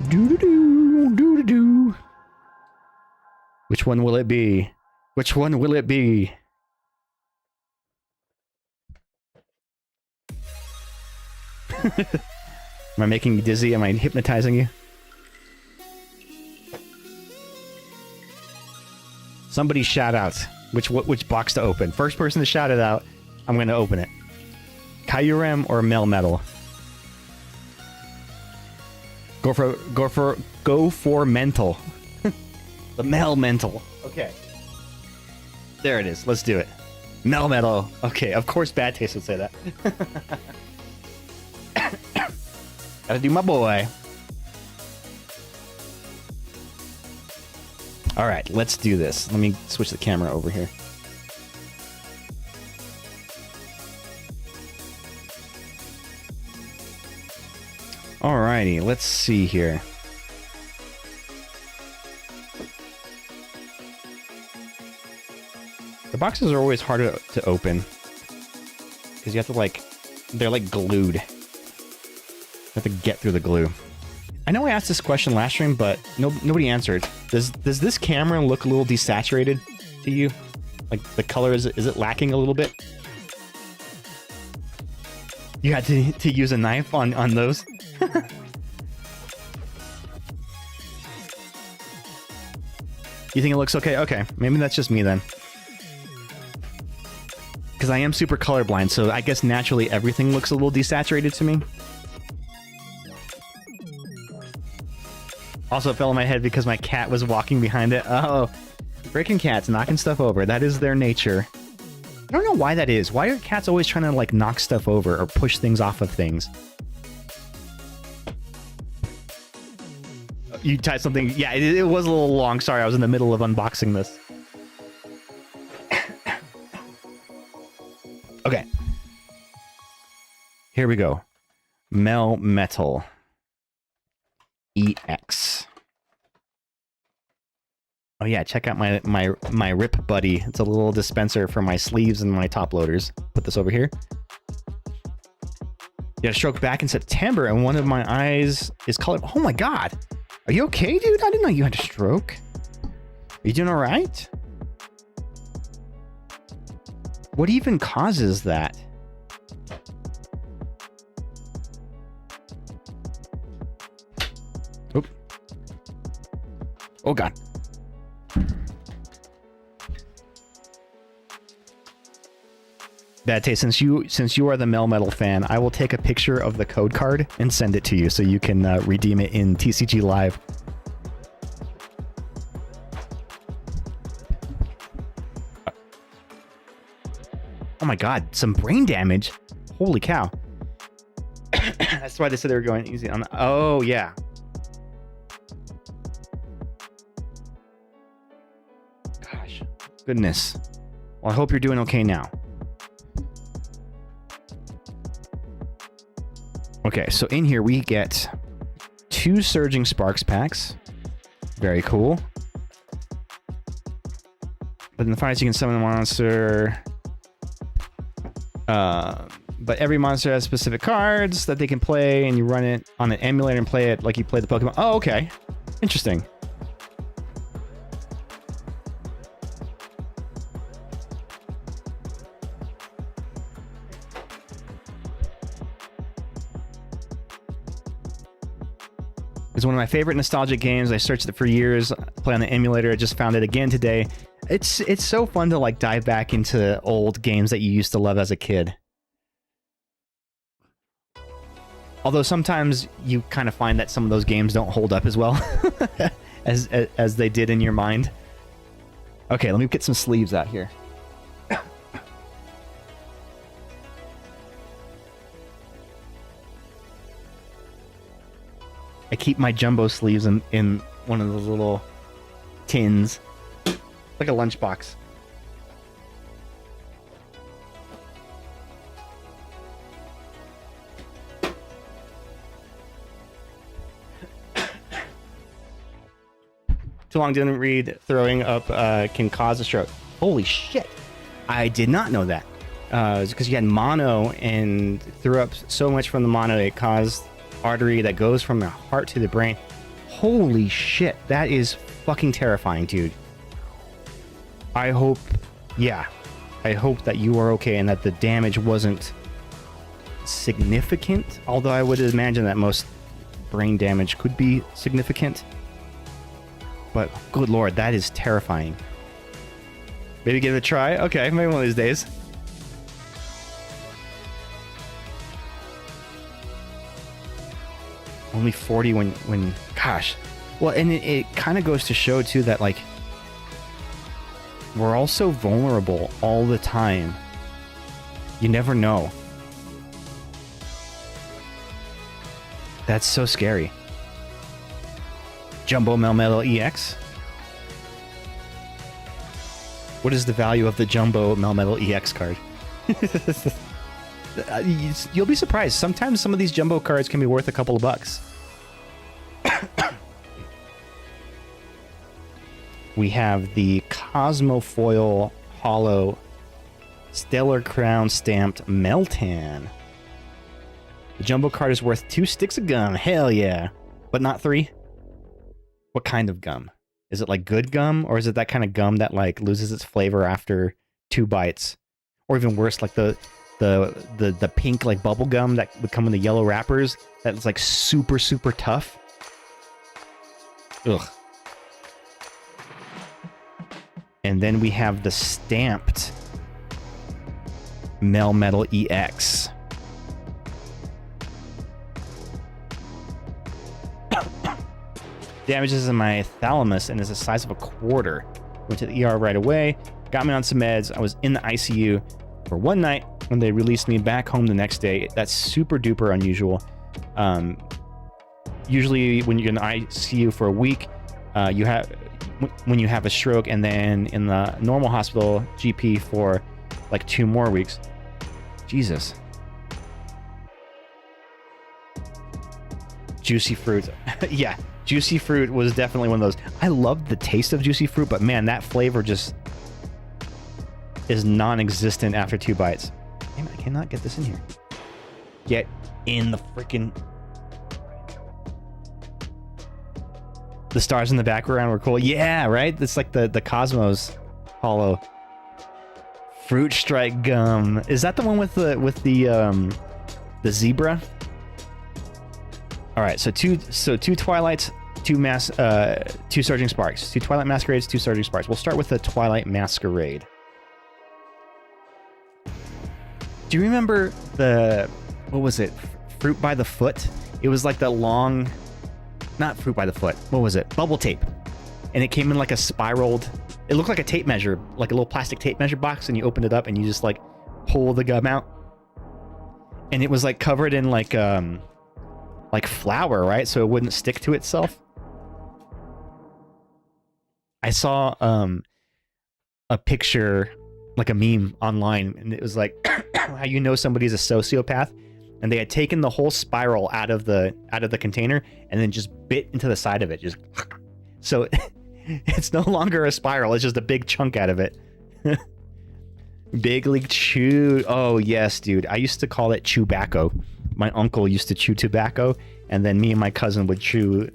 [SPEAKER 6] Do. Which one will it be? Which one will it be? Am I making you dizzy? Am I hypnotizing you? Somebody shout out which box to open. First person to shout it out, I'm going to open it. Kyurem or Melmetal? Go for mental. The Melmental. Okay. There it is. Let's do it. Melmetal. Okay, of course Bad Taste would say that. Gotta do my boy. Alright, let's do this. Let me switch the camera over here. Alrighty, let's see here. The boxes are always harder to open. Because you have to like... They're like glued. You have to get through the glue. I know I asked this question last stream, but nobody answered. Does this camera look a little desaturated to you? Like the color, is it lacking a little bit? You had to use a knife on those? You think it looks okay? Okay, maybe that's just me then. Because I am super colorblind, so I guess naturally everything looks a little desaturated to me. Also fell on my head because my cat was walking behind it. Oh, freaking cats knocking stuff over. That is their nature. I don't know why that is. Why are cats always trying to like knock stuff over or push things off of things? You typed something. Yeah, it was a little long. Sorry, I was in the middle of unboxing this. Okay. Here we go. Melmetal EX. Oh yeah, check out my RIP buddy. It's a little dispenser for my sleeves and my top loaders. Put this over here. You had a stroke back in September and one of my eyes is colored. Oh my god. Are you okay, dude? I didn't know you had a stroke. Are you doing all right? What even causes that? Oop. Oh god. Bad taste. Since you are the Melmetal fan, I will take a picture of the code card and send it to you so you can redeem it in TCG Live. Oh my god, some brain damage. Holy cow. That's why they said they were going easy on the... Oh, yeah. Gosh. Goodness. Well, I hope you're doing okay now. Okay, so in here we get 2 Surging Sparks packs. Very cool. But in the fights you can summon a monster... but every monster has specific cards that they can play, and you run it on an emulator and play it like you play the Pokemon. Oh, okay. Interesting. It's one of my favorite nostalgic games. I searched it for years, play on the emulator. I just found it again today. It's so fun to like dive back into old games that you used to love as a kid. Although sometimes you kind of find that some of those games don't hold up as well as they did in your mind. Okay, let me get some sleeves out here. I keep my jumbo sleeves in one of those little tins, like a lunchbox. Too long didn't read. Throwing up can cause a stroke. Holy shit! I did not know that. It's because you had mono and threw up so much from the mono it caused artery that goes from the heart to the brain. Holy shit, that is fucking terrifying, dude. I hope that you are okay and that the damage wasn't significant, although I would imagine that most brain damage could be significant. But good lord, that is terrifying. Maybe give it a try? Okay, maybe one of these days. Only 40 when gosh. Well, and it kind of goes to show too that like we're all so vulnerable all the time. You never know. That's so scary. Jumbo Melmetal EX. What is the value of the Jumbo Melmetal EX card? You'll be surprised. Sometimes some of these jumbo cards can be worth a couple of bucks. We have the Cosmofoil Hollow Stellar Crown Stamped Meltan. The jumbo card is worth 2 sticks of gum. Hell yeah. But not 3? What kind of gum? Is it like good gum? Or is it that kind of gum that like loses its flavor after 2 bites? Or even worse, like the pink like bubble gum that would come in the yellow wrappers that's like super tough. Ugh. And then we have the stamped Melmetal EX. Damages in my thalamus and is the size of a quarter. Went to the ER right away. Got me on some meds. I was in the ICU for one night when they released me back home the next day. That's super duper unusual. Usually when you're in the ICU for a week, when you have a stroke, and then in the normal hospital GP for like 2 more weeks. Jesus. Juicy fruit. Yeah, juicy fruit was definitely one of those. I loved the taste of juicy fruit, but man, that flavor just is non-existent after 2 bites. Damn, I cannot get this in here. Get in the freaking... The stars in the background were cool. Yeah, right? It's like the Cosmos hollow. Fruit Strike gum. Is that the one with the zebra? All right, so two Twilights, two Surging Sparks, 2 Twilight Masquerades, 2 Surging Sparks. We'll start with the Twilight Masquerade. Do you remember what was it? Fruit by the Foot? It was like the long, not Fruit by the Foot. What was it? Bubble tape. And it came in like a spiraled, it looked like a tape measure, like a little plastic tape measure box, and you opened it up and you just like pull the gum out. And it was like covered in like flour, right? So it wouldn't stick to itself. I saw a picture, like a meme online, and it was like how you know somebody's a sociopath, and they had taken the whole spiral out of the container and then just bit into the side of it, just so it's no longer a spiral, it's just a big chunk out of it. Big League Chew. Oh yes, dude. I used to call it Chewbacco. My uncle used to chew tobacco, and then me and my cousin would chew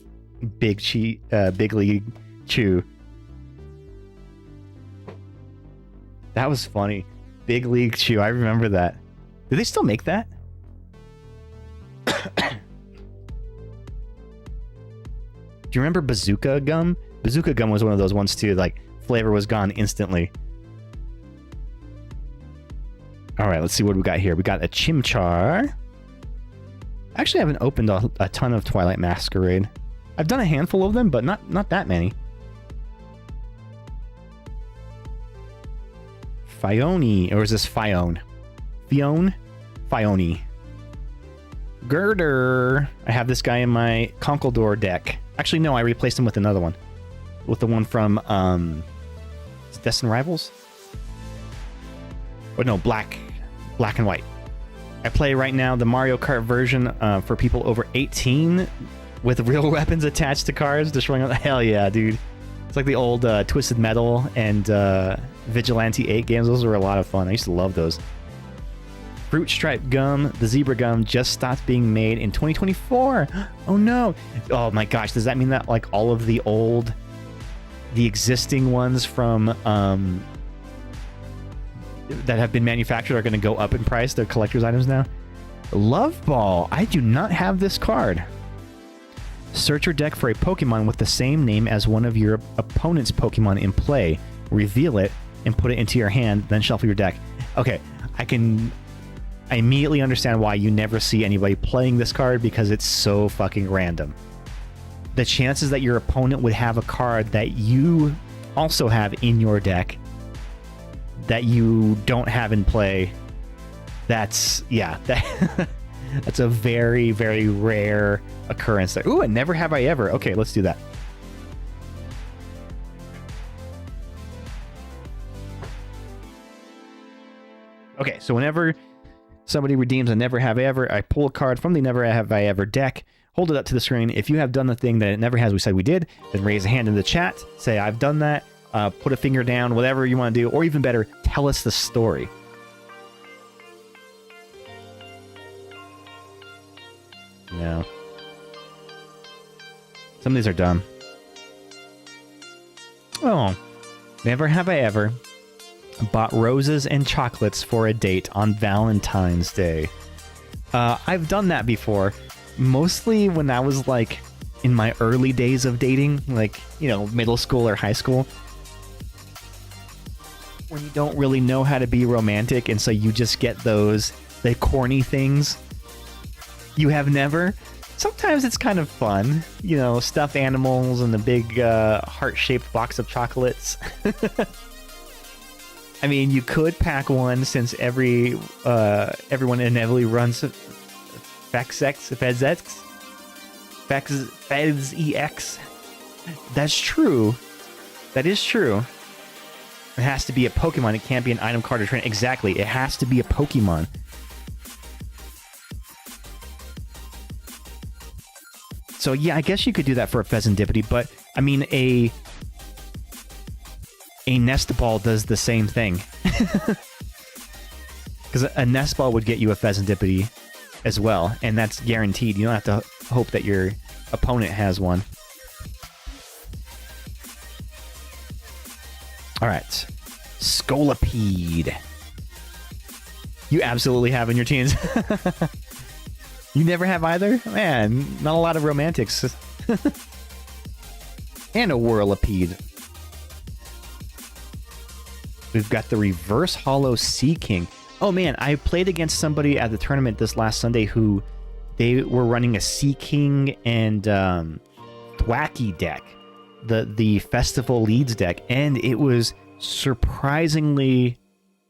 [SPEAKER 6] Big League Chew. That was funny. Big League Chew. I remember that. Do they still make that? Do you remember Bazooka Gum? Bazooka Gum was one of those ones too. Like, flavor was gone instantly. All right, let's see what we got here. We got a Chimchar. Actually, I haven't opened a ton of Twilight Masquerade. I've done a handful of them, but not that many. Fione, or is this Fione? Fione? Fione. Girder. I have this guy in my Conkeldurr deck. Actually, no, I replaced him with another one. With the one from, is it Destined Rivals? Oh no, Black and White. I play right now the Mario Kart version for people over 18 with real weapons attached to cars, destroying... Hell yeah, dude. It's like the old Twisted Metal and Vigilante 8 games. Those were a lot of fun. I used to love those. Fruit Stripe Gum, the Zebra Gum, just stopped being made in 2024. Oh no. Oh my gosh, does that mean that like all of the existing ones from... that have been manufactured are going to go up in price? They're collector's items now. Love Ball. I do not have this card. Search your deck for a Pokemon with the same name as one of your opponent's Pokemon in play. Reveal it and put it into your hand, then shuffle your deck. Okay, I immediately understand why you never see anybody playing this card, because it's so fucking random. The chances that your opponent would have a card that you also have in your deck that you don't have in play, that's a very, very rare occurrence. Ooh, and Never Have I Ever. Okay, let's do that. Okay, so whenever somebody redeems a Never Have I Ever, I pull a card from the Never Have I Ever deck, hold it up to the screen. If you have done the thing that it never has, we said we did, then raise a hand in the chat, say I've done that, put a finger down, whatever you want to do, or even better, tell us the story. No. Some of these are dumb. Oh. Never have I ever bought roses and chocolates for a date on Valentine's Day. I've done that before. Mostly when I was like in my early days of dating, like, you know, middle school or high school. When you don't really know how to be romantic, and so you just get the corny things. You have never? sometimes it's kind of fun. You know, stuffed animals and a big heart-shaped box of chocolates. I mean, you could pack one since everyone inevitably runs FedEx. That's true. That is true. It has to be a Pokemon. It can't be an item card or trainer. Exactly. It has to be a Pokemon. So yeah, I guess you could do that for a Pheasantipity, but I mean a nest ball does the same thing. Because a nest ball would get you a Pheasantipity as well, and that's guaranteed. You don't have to hope that your opponent has one. All right, Scolipede. You absolutely have in your teens. You never have either? Man, not a lot of romantics. And a Whirlipede. We've got the Reverse Hollow Sea King. Oh man, I played against somebody at the tournament this last Sunday who they were running a Sea King and Thwacky deck, the Festival Leads deck, and it was surprisingly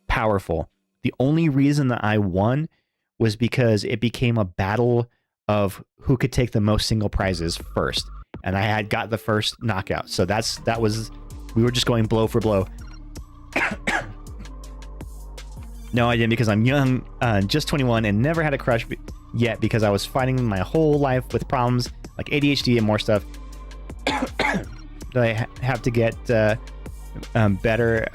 [SPEAKER 6] powerful. The only reason that I won was because it became a battle of who could take the most single prizes first, and I had got the first knockout. So that was we were just going blow for blow. No, I didn't, because I'm young, just 21, and never had a crush yet because I was fighting my whole life with problems like ADHD and more stuff that I have to get better,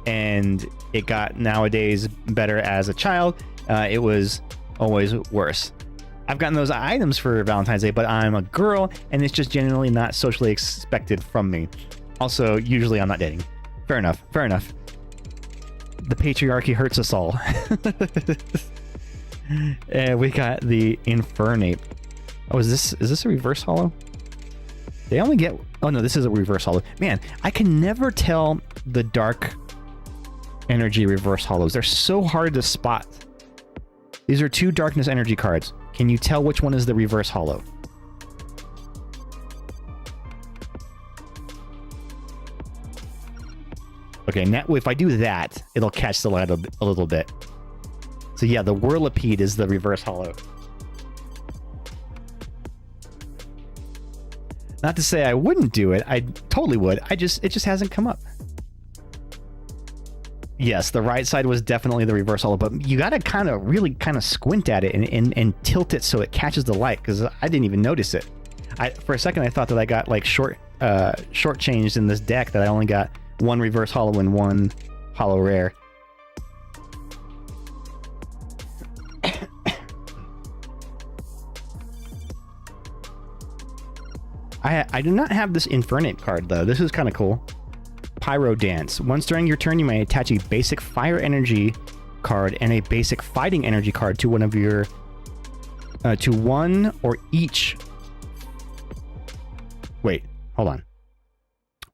[SPEAKER 6] and it got nowadays better as a child. It was always worse. I've gotten those items for Valentine's Day, but I'm a girl, and it's just genuinely not socially expected from me. Also, usually I'm not dating. Fair enough. Fair enough. The patriarchy hurts us all. And we got the Infernape. Oh, is this a reverse hollow? They only get... Oh no, this is a reverse hollow. Man, I can never tell the dark energy reverse hollows. They're so hard to spot. These are two darkness energy cards. Can you tell which one is the reverse hollow? Okay, now if I do that, it'll catch the light a little bit. So yeah, the Whirlipede is the reverse hollow. Not to say I wouldn't do it. I totally would. It just hasn't come up. Yes, the right side was definitely the reverse hollow, but you gotta really squint at it and tilt it so it catches the light, because I didn't even notice it. For a second I thought that I got like shortchanged in this deck, that I only got one reverse hollow and one hollow rare. I do not have this Infernape card though. This is kind of cool. Pyro Dance. Once during your turn, you may attach a basic fire energy card and a basic fighting energy card to one of your to one or each. Wait, hold on.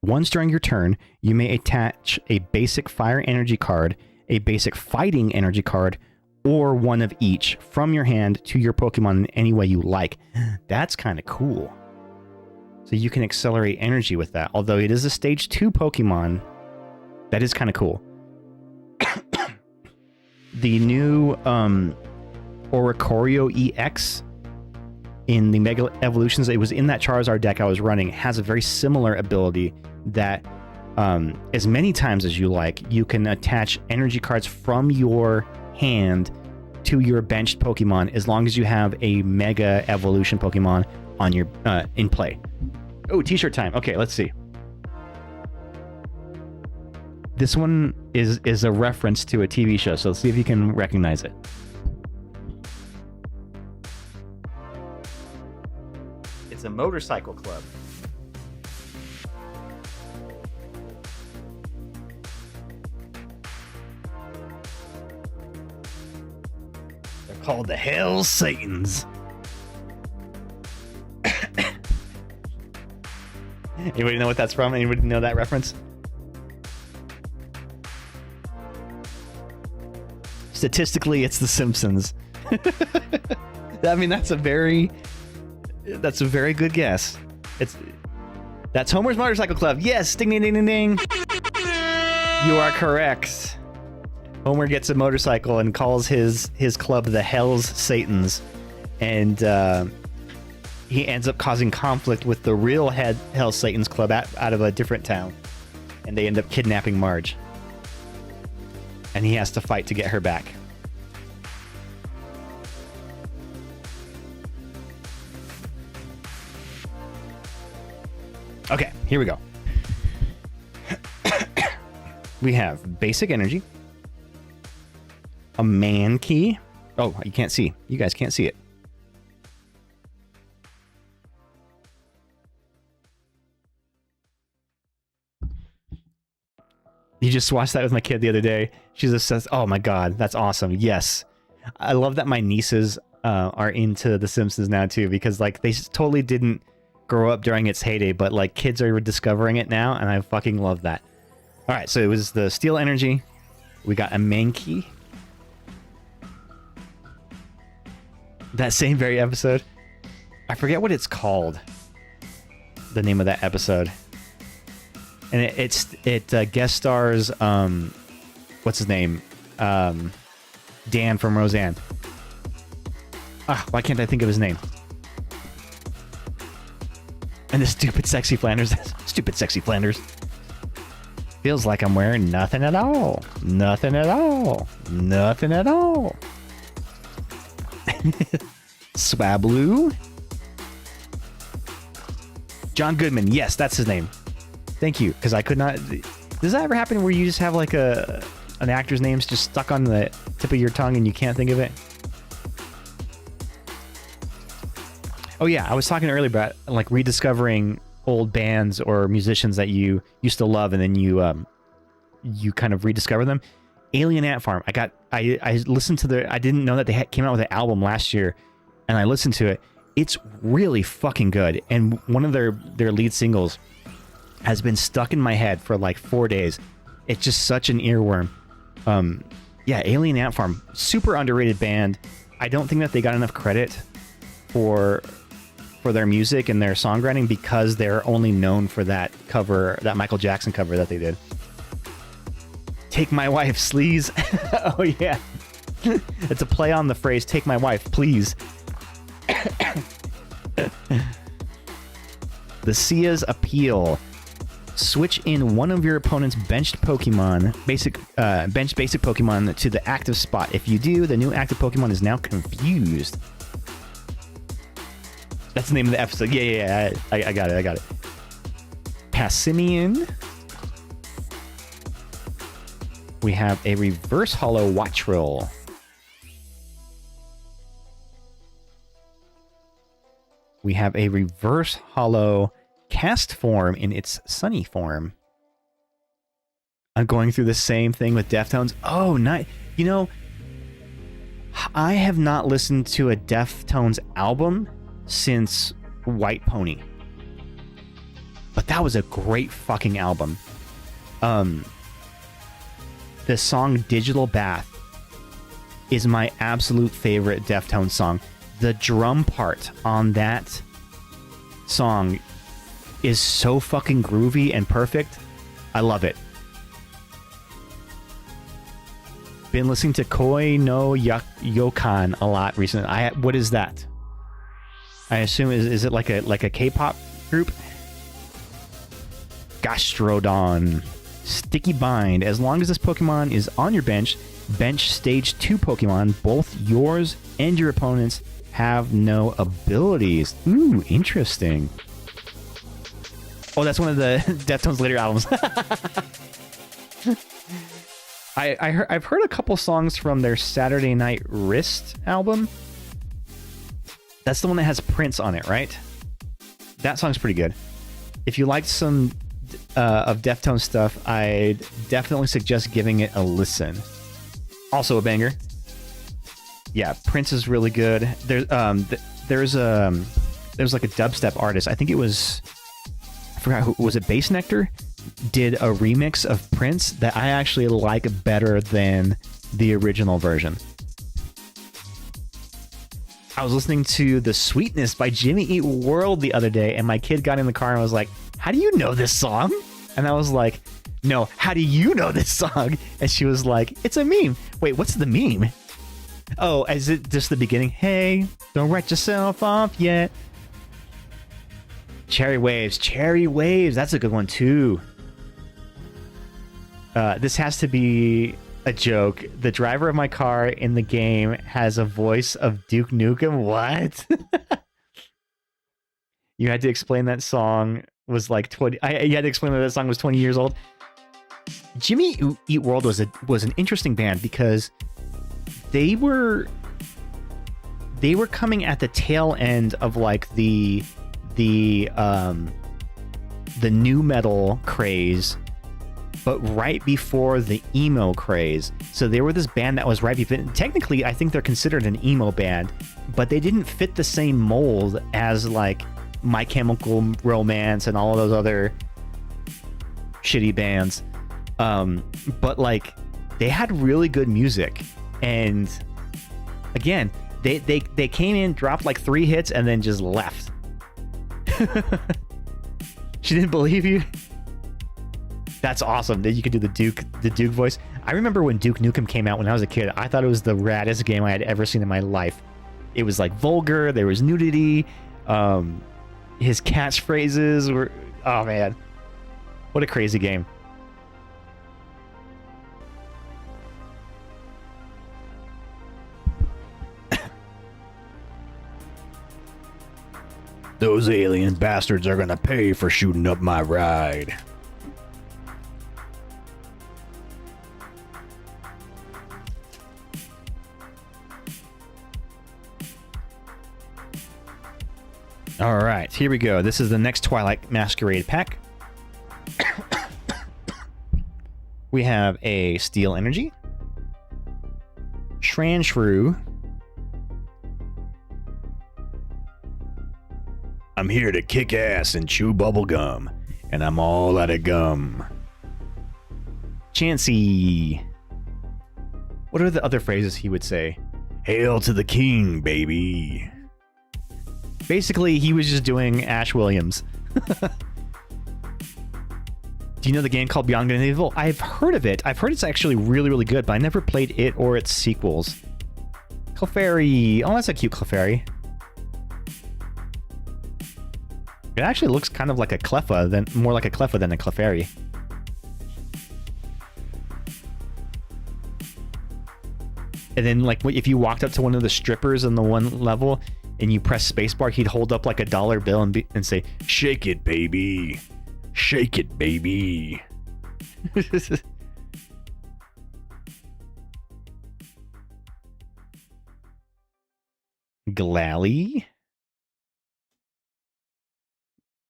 [SPEAKER 6] Once during your turn, you may attach a basic fire energy card, a basic fighting energy card, or one of each from your hand to your Pokemon in any way you like. That's kind of cool. So you can accelerate energy with that. Although it is a stage 2 Pokemon, that is kind of cool. The new Oricorio EX in the Mega Evolutions, it was in that Charizard deck I was running, has a very similar ability that as many times as you like, you can attach energy cards from your hand to your benched Pokemon as long as you have a Mega Evolution Pokemon on your in play. Oh, t-shirt time. Okay, let's see. This one is a reference to a TV show, so let's see if you can recognize it. It's a motorcycle club. They're called the Hell Satans. Anybody know what that's from? Anybody know that reference? Statistically, it's The Simpsons. I mean, that's a very That's a very good guess. That's Homer's Motorcycle Club. Yes, ding ding ding ding ding. You are correct. Homer gets a motorcycle and calls his club the Hell's Satans, and he ends up causing conflict with the real Hell's Satans club out of a different town, and they end up kidnapping Marge, and he has to fight to get her back. Okay, here we go. We have basic energy, a man key. Oh, you can't see. You guys can't see it. You just watched that with my kid the other day. She just says, "Oh my god, that's awesome!" Yes, I love that my nieces are into The Simpsons now too, because like they just totally didn't grow up during its heyday, but like kids are discovering it now, and I fucking love that. All right, so it was the steel energy. We got a main key. That same very episode. I forget what it's called. The name of that episode. And it guest stars what's his name? Dan from Roseanne. Why can't I think of his name? And the stupid sexy Flanders. Stupid sexy Flanders. Feels like I'm wearing nothing at all. Nothing at all. Nothing at all. Swablu. John Goodman. Yes, that's his name. Thank you, because I could not... Does that ever happen where you just have like an actor's name's just stuck on the tip of your tongue and you can't think of it? Oh yeah, I was talking earlier about like rediscovering old bands or musicians that you used to love, and then you kind of rediscover them. Alien Ant Farm. I listened to I didn't know that they came out with an album last year, and I listened to it. It's really fucking good, and one of their lead singles has been stuck in my head for like 4 days. It's just such an earworm. Yeah, Alien Ant Farm, super underrated band. I don't think that they got enough credit for their music and their songwriting because they're only known for that cover, that Michael Jackson cover that they did. Take my wife, sleaze. Oh yeah. It's a play on the phrase, take my wife, please. The Sia's Appeal. Switch in one of your opponent's benched Pokemon, basic Pokemon to the active spot. If you do, the new active Pokemon is now confused. That's the name of the episode. Yeah. I got it. Passimian. We have a reverse hollow Watchrill. We have a reverse hollow Cast Form in its Sunny form. I'm going through the same thing with Deftones. Oh, nice. You know, I have not listened to a Deftones album since White Pony. But that was a great fucking album. The song Digital Bath is my absolute favorite Deftones song. The drum part on that song is so fucking groovy and perfect. I love it. Been listening to Koi no Yokan a lot recently. What is that? I assume is it like a K-pop group? Gastrodon. Sticky Bind. As long as this Pokemon is on your bench stage 2 Pokemon, both yours and your opponents have no abilities. Ooh, interesting. Oh, that's one of the Deftones later albums. I've heard a couple songs from their Saturday Night Wrist album. That's the one that has Prince on it, right? That song's pretty good. If you liked some of Deftones stuff, I'd definitely suggest giving it a listen. Also a banger. Yeah, Prince is really good. There's like a dubstep artist. I think it was, I forgot who was it. Bass Nectar did a remix of Prince that I actually like better than the original version. I was listening to The Sweetness by Jimmy Eat World the other day, and my kid got in the car and was like, how do you know this song? And I was like, no, how do you know this song? And she was like, it's a meme. Wait, what's the meme? Oh, is it just the beginning? Hey, don't write yourself off yet. Cherry Waves. That's a good one too. This has to be a joke. The driver of my car in the game has a voice of Duke Nukem. What? You had to explain that song was like 20. You had to explain that song was 20 years old. Jimmy Eat World was an interesting band because they were coming at the tail end of like the new metal craze, but right before the emo craze. So they were this band that was right before. Technically, I think they're considered an emo band, but they didn't fit the same mold as like My Chemical Romance and all of those other shitty bands. But like they had really good music, and again, they came in, dropped like 3 hits, and then just left. She didn't believe you. That's awesome that you could do the Duke voice. I remember when Duke Nukem came out when I was a kid. I thought it was the raddest game I had ever seen in my life. It was like vulgar. There was nudity. His catchphrases were, oh man, what a crazy game. Those alien bastards are gonna pay for shooting up my ride. All right, here we go. This is the next Twilight Masquerade pack. We have a Steel Energy, Shrew. I'm here to kick ass and chew bubble gum, and I'm all out of gum. Chansey. What are the other phrases he would say? Hail to the king, baby. Basically, he was just doing Ash Williams. Do you know the game called Beyond Good and Evil? I've heard of it. I've heard it's actually really, really good, but I never played it or its sequels. Clefairy. Oh, that's a cute Clefairy. It actually looks kind of like a Cleffa, more like a Cleffa than a Clefairy. And then, like, if you walked up to one of the strippers in the one level and you press spacebar, he'd hold up like a dollar bill and say, "Shake it, baby. Shake it, baby." Glally.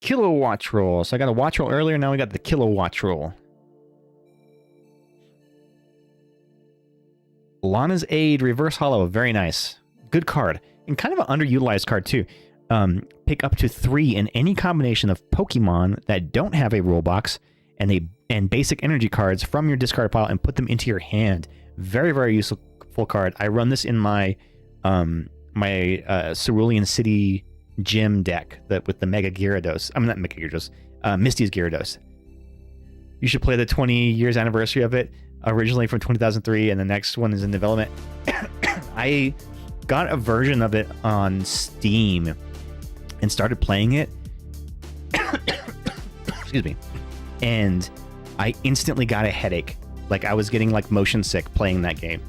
[SPEAKER 6] Kilowatt roll. So I got a watch roll earlier, now we got the kilowatt roll. Lana's Aid, Reverse Hollow, very nice. Good card. And kind of an underutilized card too. Pick up to 3 in any combination of Pokemon that don't have a rule box and basic energy cards from your discard pile and put them into your hand. Very, very useful card. I run this in my Cerulean City Gym deck with the Mega Gyarados. I'm not Mega Gyarados. Misty's Gyarados. You should play the 20 years anniversary of it. Originally from 2003, and the next one is in development. I got a version of it on Steam and started playing it. Excuse me. And I instantly got a headache. Like I was getting like motion sick playing that game.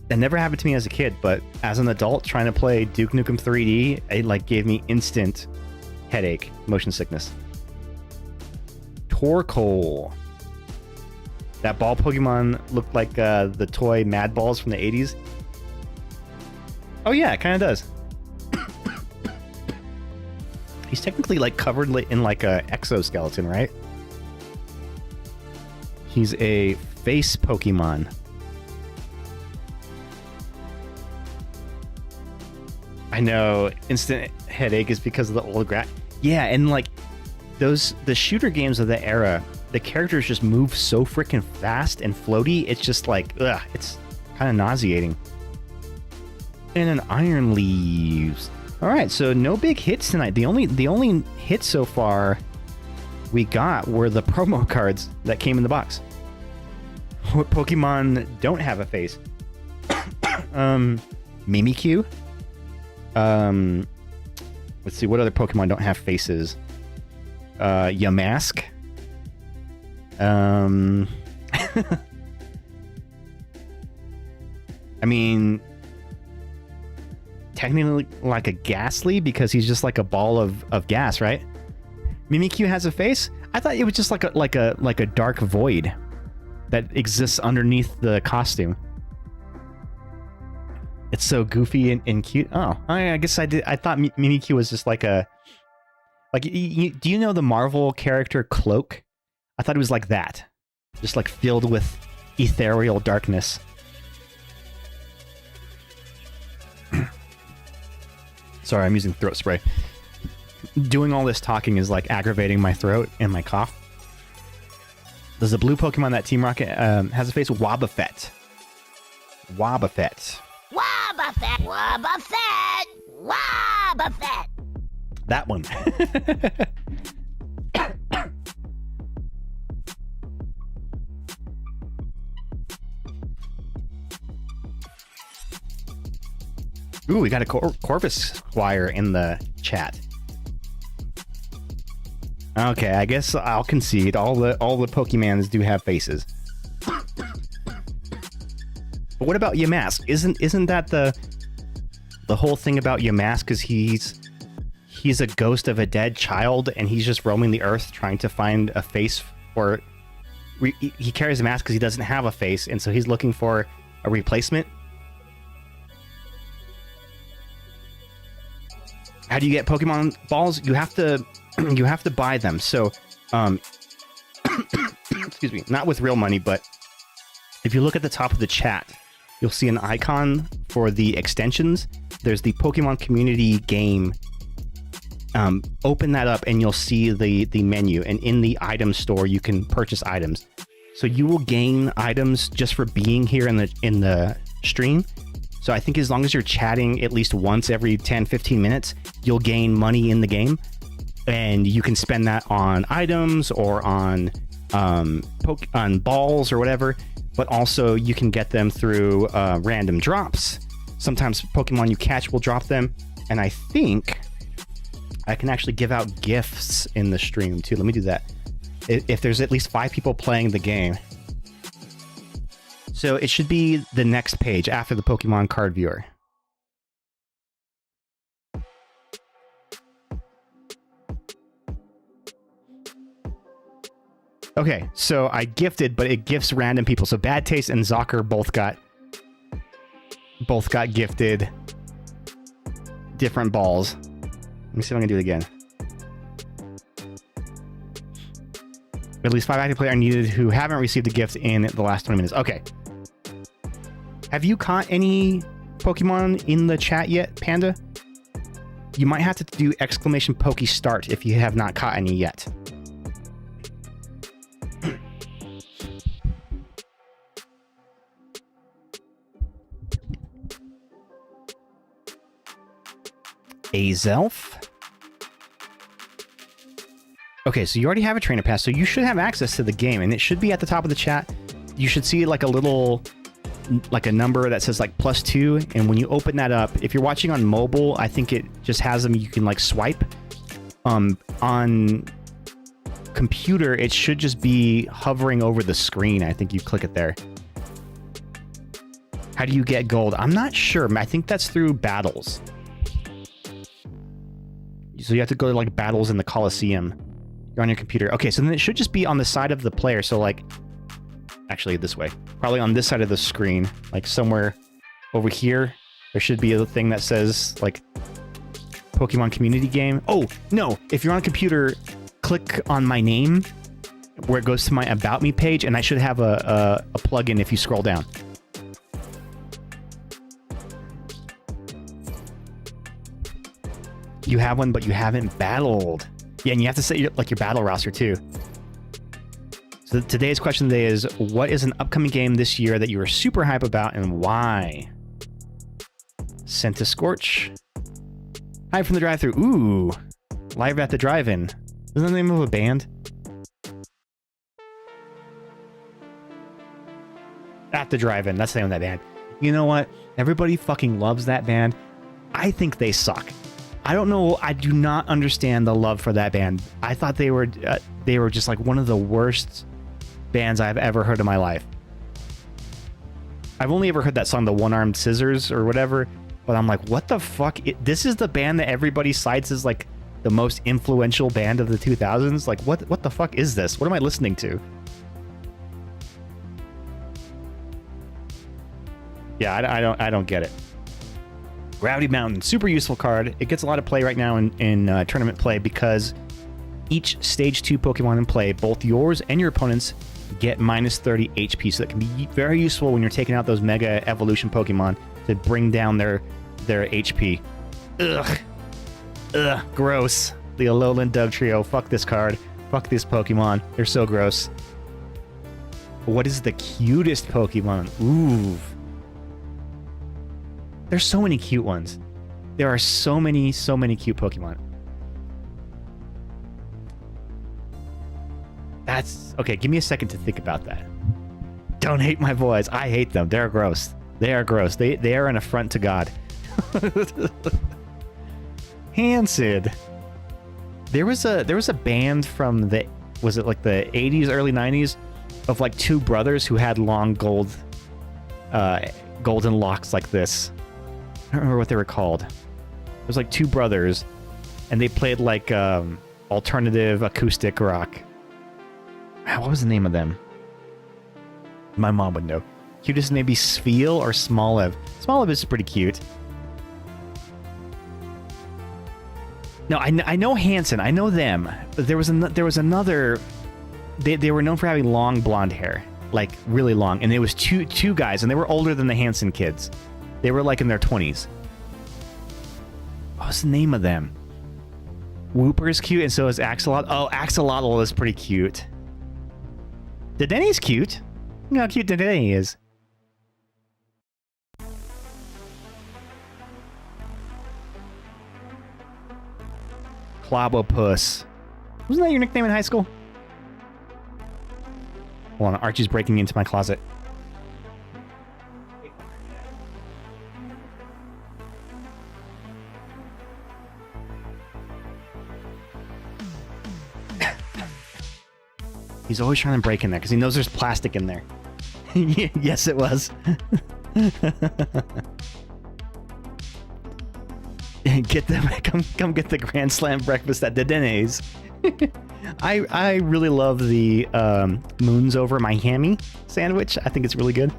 [SPEAKER 6] That never happened to me as a kid, but as an adult trying to play Duke Nukem 3D, it like gave me instant headache, motion sickness. Torkoal. That ball Pokemon looked like the toy Mad Balls from the 80s. Oh yeah, it kind of does. He's technically like covered in like a exoskeleton, right? He's a face Pokemon. I know, instant headache is because of the old Yeah, and like the shooter games of the era, the characters just move so freaking fast and floaty. It's just like, ugh, it's kind of nauseating. And an Iron Leaves. All right, so no big hits tonight. The only hits so far we got were the promo cards that came in the box. What Pokemon don't have a face? Mimikyu. Let's see, what other Pokemon don't have faces? Yamask. I mean, technically like a Ghastly because he's just like a ball of gas, right? Mimikyu has a face? I thought it was just like a dark void that exists underneath the costume. It's so goofy and cute. Oh, I guess I did. I thought Mimikyu was just like a... Like, do you know the Marvel character Cloak? I thought it was like that. Just like filled with ethereal darkness. Sorry, I'm using throat spray. Doing all this talking is like aggravating my throat and my cough. Does the blue Pokemon that Team Rocket has a face? Wobbuffet. Wobbuffet.
[SPEAKER 8] Wobbuffet! Wobbuffet! Wobbuffet!
[SPEAKER 6] That one. Ooh, we got a Corvus Squire in the chat. Okay, I guess I'll concede. All the Pokemons do have faces. But what about Yamask? Isn't that the whole thing about Yamask? Is he's a ghost of a dead child, and he's just roaming the earth trying to find a face for... He carries a mask because he doesn't have a face, and so he's looking for a replacement. How do you get Pokemon balls? You have to buy them. So, excuse me, not with real money, but if you look at the top of the chat, you'll see an icon for the extensions. There's the Pokemon Community game. Open that up and you'll see the menu, and in the item store you can purchase items. So you will gain items just for being here in the stream. So I think as long as you're chatting at least once every 10-15 minutes, you'll gain money in the game, and you can spend that on items or on balls or whatever. But also you can get them through random drops. Sometimes Pokemon you catch will drop them, and I think I can actually give out gifts in the stream too. Let me do that. If there's at least 5 people playing the game. So it should be the next page after the Pokemon card viewer. Okay, so I gifted, but it gifts random people. So Bad Taste and Zocker both got gifted different balls. Let me see if I can do it again. At least 5 active players are needed who haven't received a gift in the last 20 minutes. Okay. Have you caught any Pokemon in the chat yet, Panda? You might have to do exclamation Poke Start if you have not caught any yet. Azelf. Okay, so you already have a trainer pass, so you should have access to the game, and it should be at the top of the chat. You should see like a little, like a number that says like +2, and when you open that up, if you're watching on mobile, I think it just has them, you can like swipe. On computer, it should just be hovering over the screen. I think you click it there. How do you get gold? I'm not sure. I think that's through battles. So you have to go to like battles in the Coliseum. You're on your computer. Okay, so then it should just be on the side of the player. So like, actually this way. Probably on this side of the screen. Like somewhere over here. There should be a thing that says like Pokemon Community Game. Oh, no. If you're on a computer, click on my name where it goes to my About Me page, and I should have a plugin if you scroll down. You have one, but you haven't battled. Yeah, and you have to set your battle roster too. So today's question today is, what is an upcoming game this year that you are super hype about, and why? Scorch. Hi from the drive-thru. Ooh. Live at the drive-in. Isn't that the name of a band? At the drive-in. That's the name of that band. You know what? Everybody fucking loves that band. I think they suck. I don't know. I do not understand the love for that band. I thought they were just like one of the worst bands I've ever heard in my life. I've only ever heard that song, The One-Armed Scissors or whatever, but I'm like, what the fuck? This is the band that everybody cites as like the most influential band of the 2000s? Like, what the fuck is this? What am I listening to? Yeah, I don't get it. Gravity Mountain, super useful card. It gets a lot of play right now in tournament play because each Stage 2 Pokemon in play, both yours and your opponents, get minus 30 HP. So that can be very useful when you're taking out those Mega Evolution Pokemon to bring down their HP. Ugh. Ugh, gross. The Alolan Dugtrio. Fuck this card. Fuck this Pokemon. They're so gross. What is the cutest Pokemon? Ooh. There's so many cute ones. There are so many cute Pokemon. That's... Okay, give me a second to think about that. Don't hate my boys. I hate them. They're gross. They are gross. They are an affront to God. Hansid. There was a band from the... Was it like the 80s, early 90s? Of like two brothers who had long golden locks like this. I don't remember what they were called. It was like two brothers, and they played like alternative acoustic rock. What was the name of them? My mom would know. Cutest maybe Sfeel or Smoliv. Smoliv is pretty cute. No, I know Hanson. I know them. But there was another. They were known for having long blonde hair, like really long, and it was two guys, and they were older than the Hanson kids. They were like in their 20s. What was the name of them? Wooper's cute, and so is Axolotl. Oh, Axolotl is pretty cute. Dedene's cute. Look how cute Dedenne is. Clobopus. Wasn't that your nickname in high school? Hold on, Archie's breaking into my closet. He's always trying to break in there because he knows there's plastic in there. Yes, it was. Get them, come get the Grand Slam breakfast at Dedene's. I really love the Moons Over My Hammy sandwich. I think it's really good.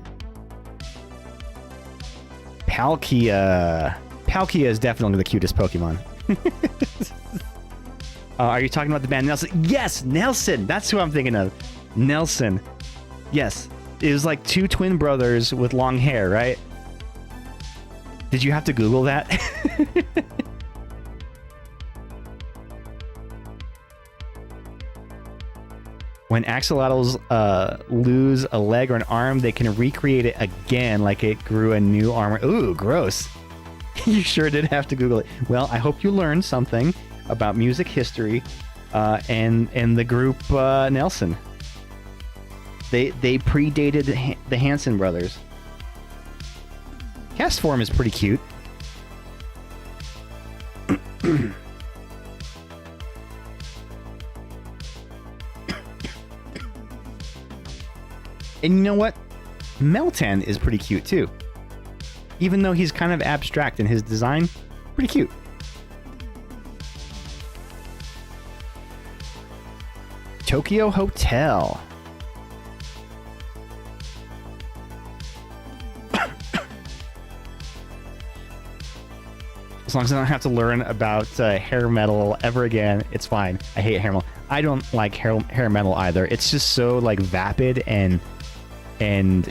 [SPEAKER 6] Palkia. Palkia is definitely the cutest Pokemon. Are you talking about the band Nelson? Yes, Nelson. That's who I'm thinking of. Nelson. Yes. It was like two twin brothers with long hair, right? Did you have to Google that? When axolotls lose a leg or an arm, they can recreate it again like it grew a new arm. Ooh, gross. You sure did have to Google it. Well, I hope you learned something about music history and the group Nelson. They predated the Hanson brothers. Cast form is pretty cute. And you know what? Meltan is pretty cute too. Even though he's kind of abstract in his design, pretty cute. Tokyo Hotel. As long as I don't have to learn about hair metal ever again, it's fine. I hate hair metal. I don't like hair metal either. It's just so like vapid and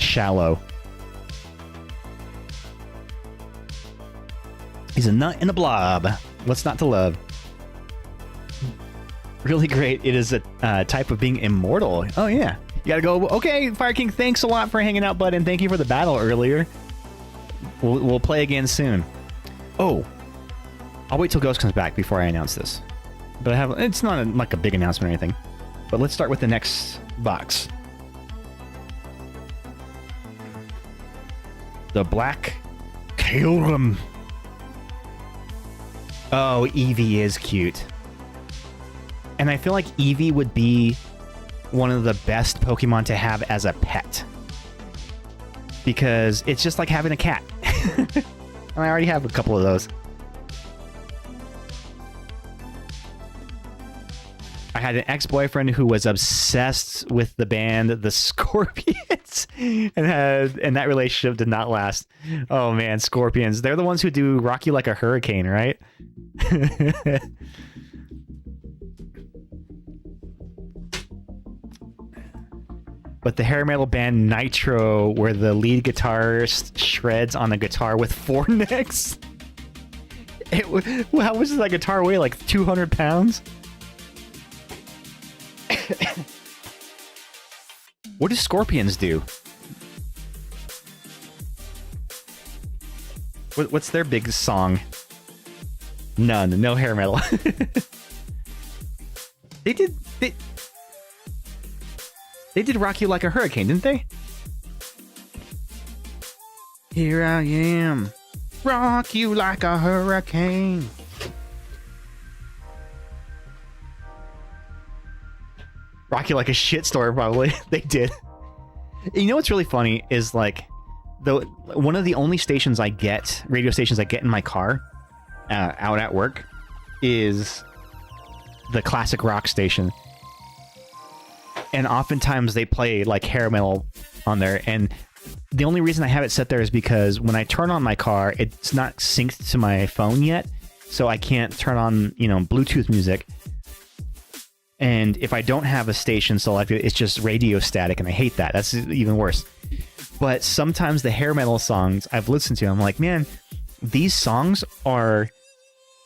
[SPEAKER 6] shallow. He's a nut in a blob. What's not to love? Really great. It is a type of being immortal. Oh yeah. You gotta go. Okay, Fire King. Thanks a lot for hanging out, bud, and thank you for the battle earlier. We'll play again soon. Oh, I'll wait till Ghost comes back before I announce this. But it's not like a big announcement or anything. But let's start with the next box. The Black Kyurem. Oh, Eevee is cute. And I feel like Eevee would be one of the best Pokemon to have as a pet. Because it's just like having a cat. And I already have a couple of those. I had an ex-boyfriend who was obsessed with the band The Scorpions, and that relationship did not last. Oh man, Scorpions. They're the ones who do Rock You Like a Hurricane, right? But the hair metal band Nitro, where the lead guitarist shreds on a guitar with 4 necks. How much does that guitar weigh? Like 200 pounds? What do Scorpions do? What's their big song? None. No hair metal. They did Rock You Like a Hurricane, didn't they? Here I am. Rock you like a hurricane. Rock You Like a Shitstorm, probably. They did. You know what's really funny is like, one of the only stations I get, radio stations I get in my car, out at work, is the classic rock station. And oftentimes they play like hair metal on there. And the only reason I have it set there is because when I turn on my car, it's not synced to my phone yet. So I can't turn on, Bluetooth music. And if I don't have a station selected, it's just radio static, and I hate that. That's even worse. But sometimes the hair metal songs I've listened to, I'm like, man, these songs are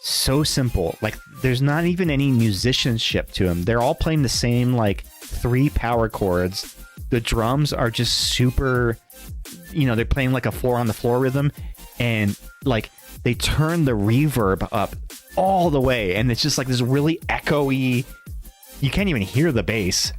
[SPEAKER 6] so simple. Like, there's not even any musicianship to them. They're all playing the same, like, 3 power chords. The drums are just super, they're playing like a 4-on-the-floor rhythm, and, like, they turn the reverb up all the way, and it's just like this really echoey. You can't even hear the bass.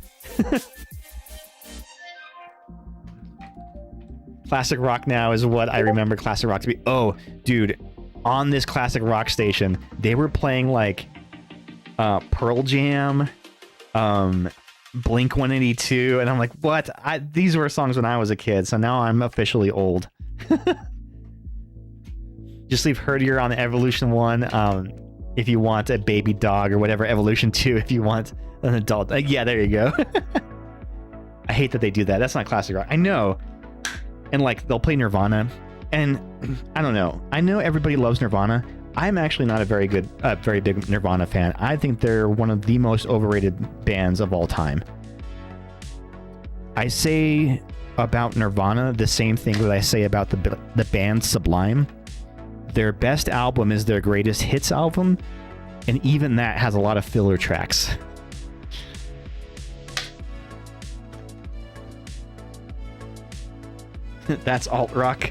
[SPEAKER 6] Classic rock now is what I remember classic rock to be. Oh, dude, on this classic rock station, they were playing like Pearl Jam, Blink 182, and I'm like, what? These were songs when I was a kid, so now I'm officially old. Just leave Herdier on the Evolution 1 if you want a baby dog, or whatever, Evolution 2 if you want an adult. Yeah, there you go. I hate that they do that. That's not classic rock. I know. And like, they'll play Nirvana, and I don't know. I know everybody loves Nirvana. I'm actually not a very big Nirvana fan. I think they're one of the most overrated bands of all time. I say about Nirvana the same thing that I say about the band Sublime. Their best album is their greatest hits album, and even that has a lot of filler tracks. That's alt rock.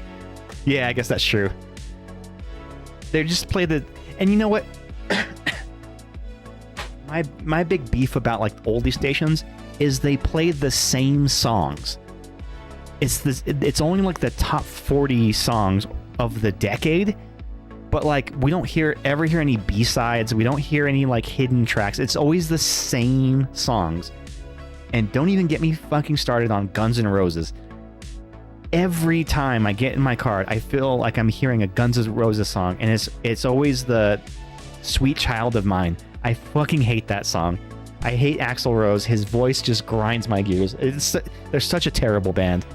[SPEAKER 6] Yeah, I guess that's true. They just play and you know what? my big beef about like oldie stations is they play the same songs. It's only like the top 40 songs of the decade, but like we don't ever hear any B-sides. We don't hear any like hidden tracks. It's always the same songs. And don't even get me fucking started on Guns N' Roses. Every time I get in my car, I feel like I'm hearing a Guns N' Roses song, and it's always the Sweet Child of Mine. I fucking hate that song. I hate Axl Rose. His voice just grinds my gears. They're such a terrible band.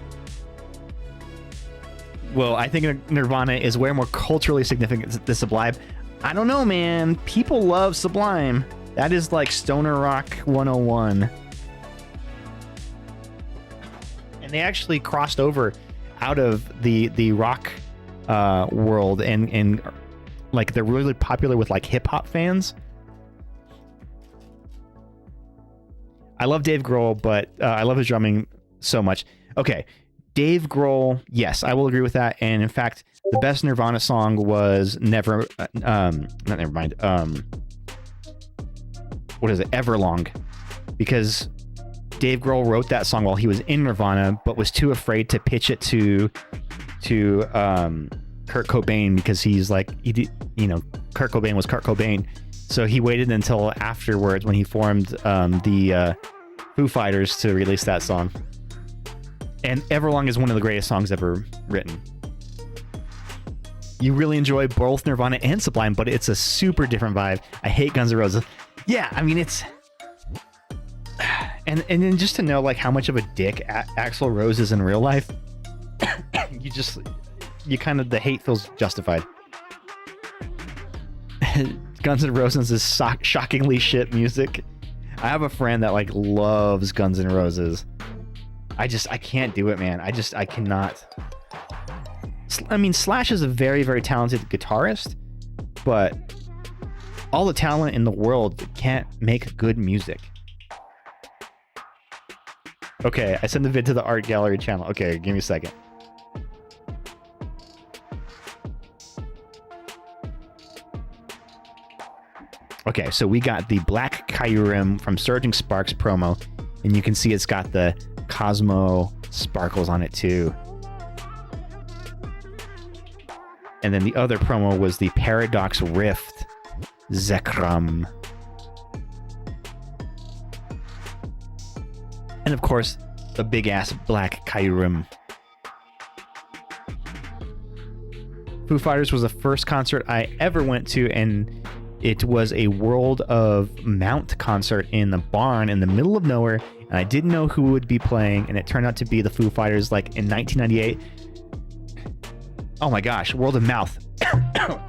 [SPEAKER 6] Well, I think Nirvana is way more culturally significant than Sublime. I don't know, man. People love Sublime. That is like stoner rock 101. And they actually crossed over out of the rock world, and like they're really popular with like hip hop fans. I love Dave Grohl, but I love his drumming so much. Okay, Dave Grohl, yes, I will agree with that. And in fact, the best Nirvana song was not Nevermind. What is it? Everlong. Because Dave Grohl wrote that song while he was in Nirvana, but was too afraid to pitch it to Kurt Cobain, because he's like, Kurt Cobain was Kurt Cobain. So he waited until afterwards when he formed the Foo Fighters to release that song. And Everlong is one of the greatest songs ever written. You really enjoy both Nirvana and Sublime, but it's a super different vibe. I hate Guns N' Roses. Yeah, I mean, it's... And then just to know like how much of a dick Axl Rose is in real life, the hate feels justified. Guns N' Roses is shockingly shit music. I have a friend that like loves Guns N' Roses. I can't do it, man. I cannot. I mean, Slash is a very, very talented guitarist, but all the talent in the world can't make good music. Okay, I sent the vid to the art gallery channel. Okay, give me a second. Okay, so we got the Black Kyurem from Surging Sparks promo, and you can see it's got the Cosmo sparkles on it too. And then the other promo was the Paradox Rift Zekrom. And of course, the big ass Black Kyurem. Foo Fighters was the first concert I ever went to, and it was a World of Mount concert in the barn in the middle of nowhere, and I didn't know who would be playing, and it turned out to be the Foo Fighters like in 1998. Oh my gosh, World of Mouth.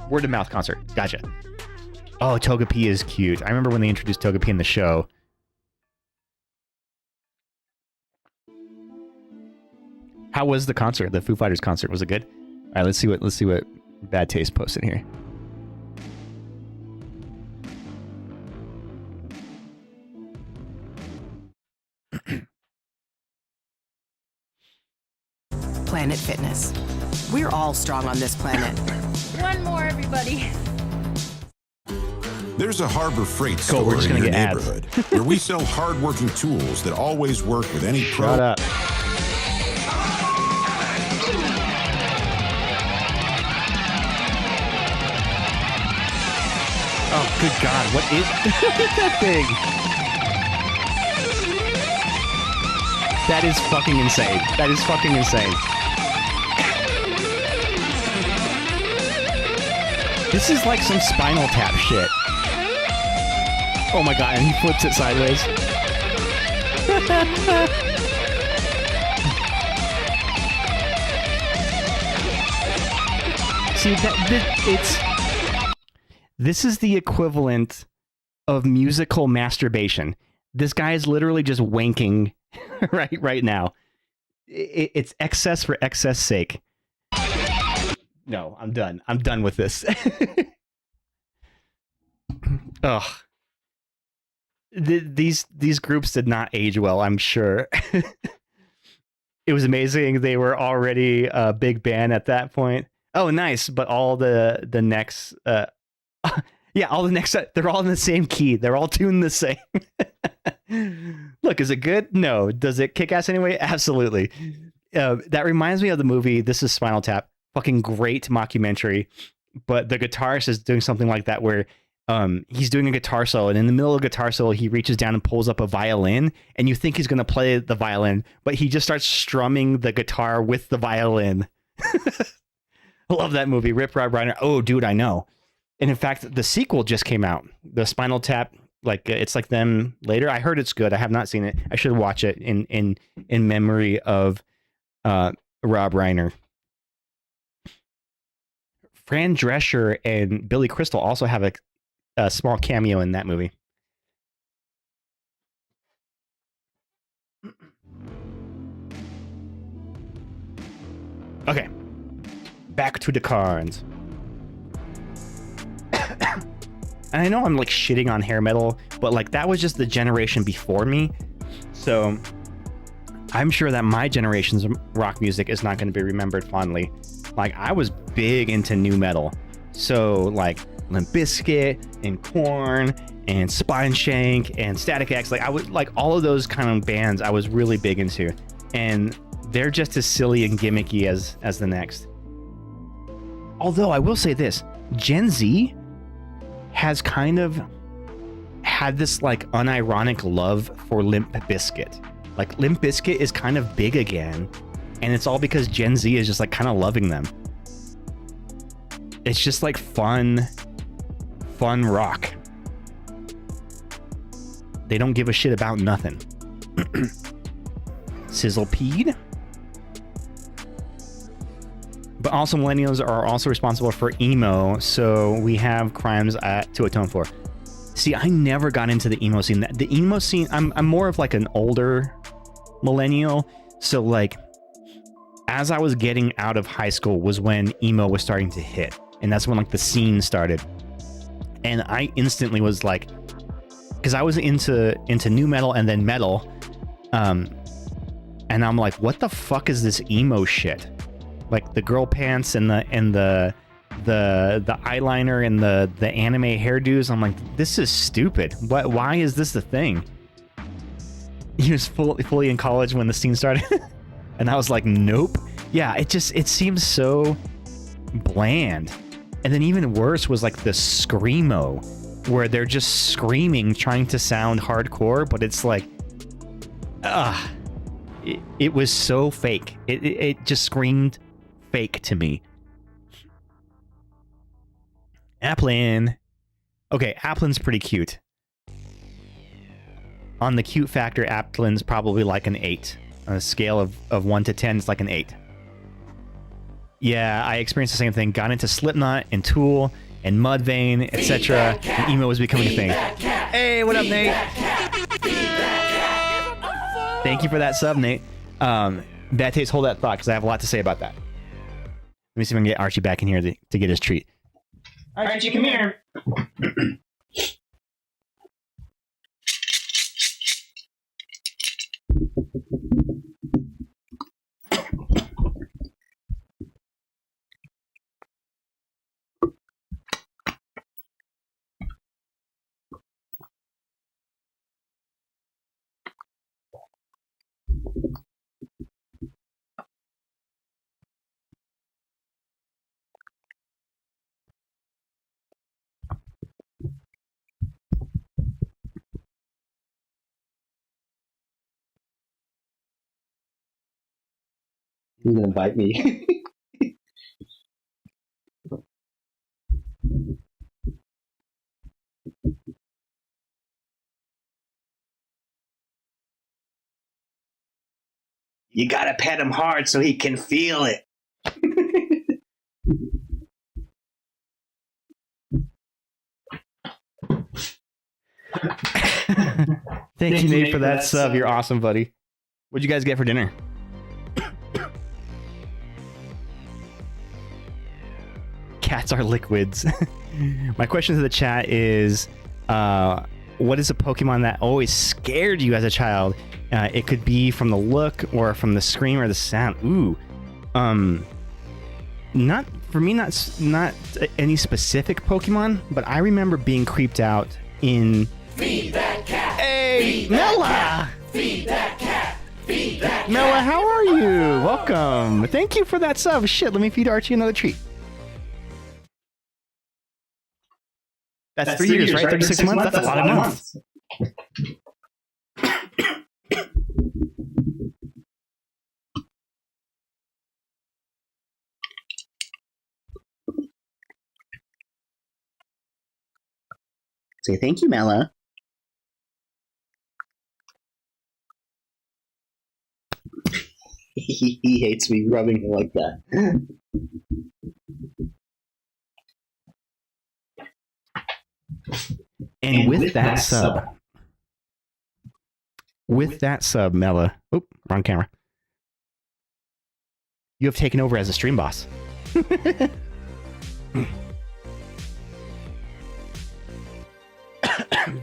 [SPEAKER 6] Word of Mouth concert. Gotcha. Oh, Togepi is cute. I remember when they introduced Togepi in the show. How was the concert? The Foo Fighters concert, was it good? All right, let's see what Bad Taste posted here.
[SPEAKER 9] Planet Fitness. We're all strong on this planet.
[SPEAKER 10] One more, everybody.
[SPEAKER 11] There's a Harbor Freight
[SPEAKER 6] Cool,
[SPEAKER 11] store
[SPEAKER 6] we're just
[SPEAKER 11] in
[SPEAKER 6] gonna
[SPEAKER 11] your
[SPEAKER 6] get
[SPEAKER 11] neighborhood where we sell hard-working tools that always work with any pro.
[SPEAKER 6] Shut up. Oh, good God. What is that thing? That is fucking insane. That is fucking insane. This is like some Spinal Tap shit. Oh my God, and he flips it sideways. See, this is the equivalent of musical masturbation. This guy is literally just wanking right now. It's excess for excess sake. No, I'm done. I'm done with this. Ugh. These groups did not age well, I'm sure. It was amazing. They were already a big band at that point. Oh, nice. But all the next... yeah, all the next... They're all in the same key. They're all tuned the same. Look, is it good? No. Does it kick ass anyway? Absolutely. That reminds me of the movie This Is Spinal Tap. Fucking great mockumentary. But the guitarist is doing something like that where he's doing a guitar solo, and in the middle of a guitar solo, he reaches down and pulls up a violin, and you think he's going to play the violin, but he just starts strumming the guitar with the violin. I love that movie. Rip Rob Reiner. Oh, dude, I know. And in fact, the sequel just came out. The Spinal Tap, like it's like them later. I heard it's good. I have not seen it. I should watch it in memory of Rob Reiner. Fran Drescher and Billy Crystal also have a small cameo in that movie. Okay. Back to the cards. And I know I'm like shitting on hair metal, but like that was just the generation before me. So I'm sure that my generation's rock music is not going to be remembered fondly. Like, I was big into nu metal. So, like, Limp Bizkit and Korn and Spine Shank and Static X. Like, I would like all of those kind of bands I was really big into. And they're just as silly and gimmicky as the next. Although, I will say this. Gen Z has kind of had this, like, unironic love for Limp Bizkit. Like, Limp Bizkit is kind of big again, and it's all because Gen Z is just, like, kind of loving them. It's just, like, fun rock. They don't give a shit about nothing. Sizzlepede. But also, millennials are also responsible for emo, so we have crimes to atone for. See, I never got into the emo scene. The emo scene, I'm more of like an older millennial. So like, as I was getting out of high school was when emo was starting to hit. And that's when like the scene started. And I instantly was like, because I was into nu metal and then metal. And I'm like, what the fuck is this emo shit? Like the girl pants and the eyeliner and the anime hairdos. I'm like, this is stupid. Why is this the thing? He was fully in college when the scene started. And I was like, nope. Yeah, it seems so bland. And then even worse was like the screamo, where they're just screaming, trying to sound hardcore, but it's like, it was so fake. It just screamed fake to me. Applin. Okay, Applin's pretty cute. On the cute factor, Applin's probably like an 8. On a scale of 1 to 10, it's like an 8. Yeah, I experienced the same thing. Got into Slipknot and Tool and Mudvayne, etc. And emo was becoming a thing. Hey, what up, Nate? Thank you for that sub, Nate. Bad Taste, hold that thought, because I have a lot to say about that. Let me see if I can get Archie back in here to get his treat.
[SPEAKER 7] Archie, come here.
[SPEAKER 6] He's gonna bite me. You gotta pet him hard so he can feel it. Thank you, Nate, for that sub. You're awesome, buddy. What'd you guys get for dinner? Cats are liquids. My question to the chat is, what is a Pokemon that always scared you as a child? It could be from the look or from the scream or the sound. Ooh. Not for me, not any specific Pokemon, but I remember being creeped out in...
[SPEAKER 7] Feed that cat!
[SPEAKER 6] Hey, Mela!
[SPEAKER 7] Feed that cat! Feed that cat!
[SPEAKER 6] Mela, how are you? Welcome. Thank you for that sub. Shit, let me feed Archie another treat. That's 3 years, right? 36 months? That's a lot of months. Say thank you, Mela. He hates me rubbing him like that. And with that sub, Mela. Oop, wrong camera. You have taken over as a stream boss.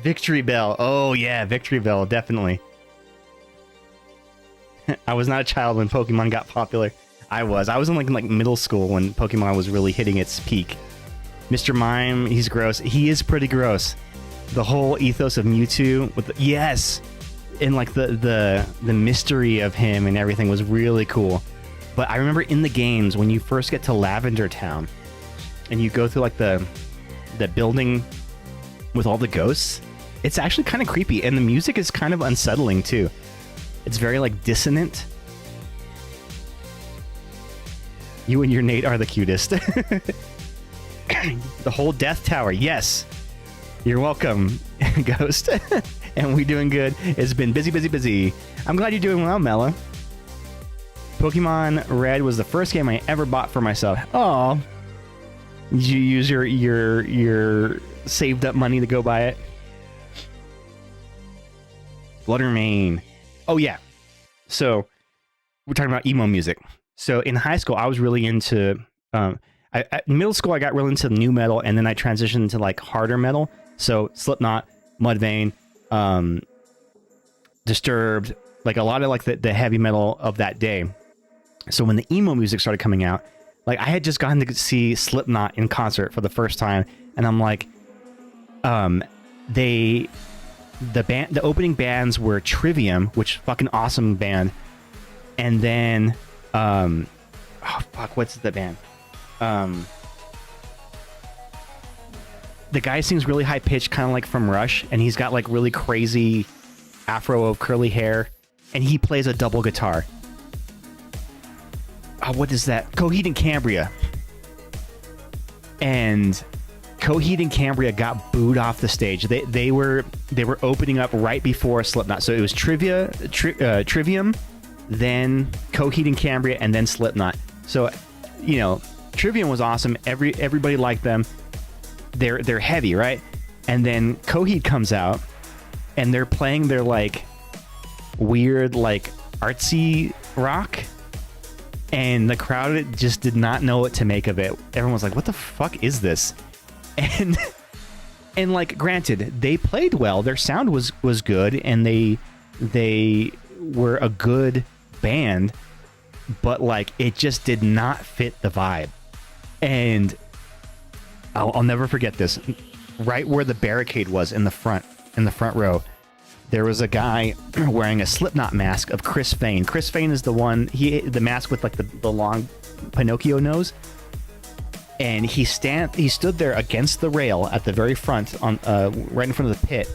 [SPEAKER 6] Victory Bell. Oh yeah, Victory Bell, definitely. I was not a child when Pokemon got popular. I was in like middle school when Pokemon was really hitting its peak. Mr. Mime, he's gross. He is pretty gross. The whole ethos of Mewtwo with yes, and like the mystery of him and everything was really cool. But I remember in the games when you first get to Lavender Town and you go through like the building with all the ghosts, it's actually kind of creepy, and the music is kind of unsettling too. It's very like dissonant. You and your Nate are the cutest. The whole Death Tower, yes. You're welcome, Ghost. And we doing good. It's been busy. I'm glad you're doing well, Mela. Pokemon Red was the first game I ever bought for myself. Oh, did you use your saved up money to go buy it? Blood or Mane. Oh yeah. So we're talking about emo music. So in high school, I was really into. At middle school, I got really into new metal, and then I transitioned into like harder metal. So Slipknot, Mudvayne, Disturbed, like a lot of like the heavy metal of that day. So when the emo music started coming out, like I had just gotten to see Slipknot in concert for the first time, and I'm like, the opening bands were Trivium, which fucking awesome band, and then oh fuck, what's the band? The guy sings really high pitched, kind of like from Rush, and he's got like really crazy afro of curly hair, and he plays a double guitar. Oh, what is that? Coheed and Cambria. And Coheed and Cambria got booed off the stage. They were opening up right before Slipknot, so it was Trivium, then Coheed and Cambria, and then Slipknot. So, you know, Trivium was awesome. Everybody liked them. They're heavy, right? And then Coheed comes out, and they're playing their like weird like artsy rock, and the crowd just did not know what to make of it. Everyone was like, "What the fuck is this?" And like, granted, they played well. Their sound was good, and they were a good band, but like it just did not fit the vibe. And I'll never forget this. Right where the barricade was in the front row, there was a guy wearing a Slipknot mask of Chris Fane. Chris Fane is the mask with like the long Pinocchio nose. And he stood there against the rail at the very front, on right in front of the pit,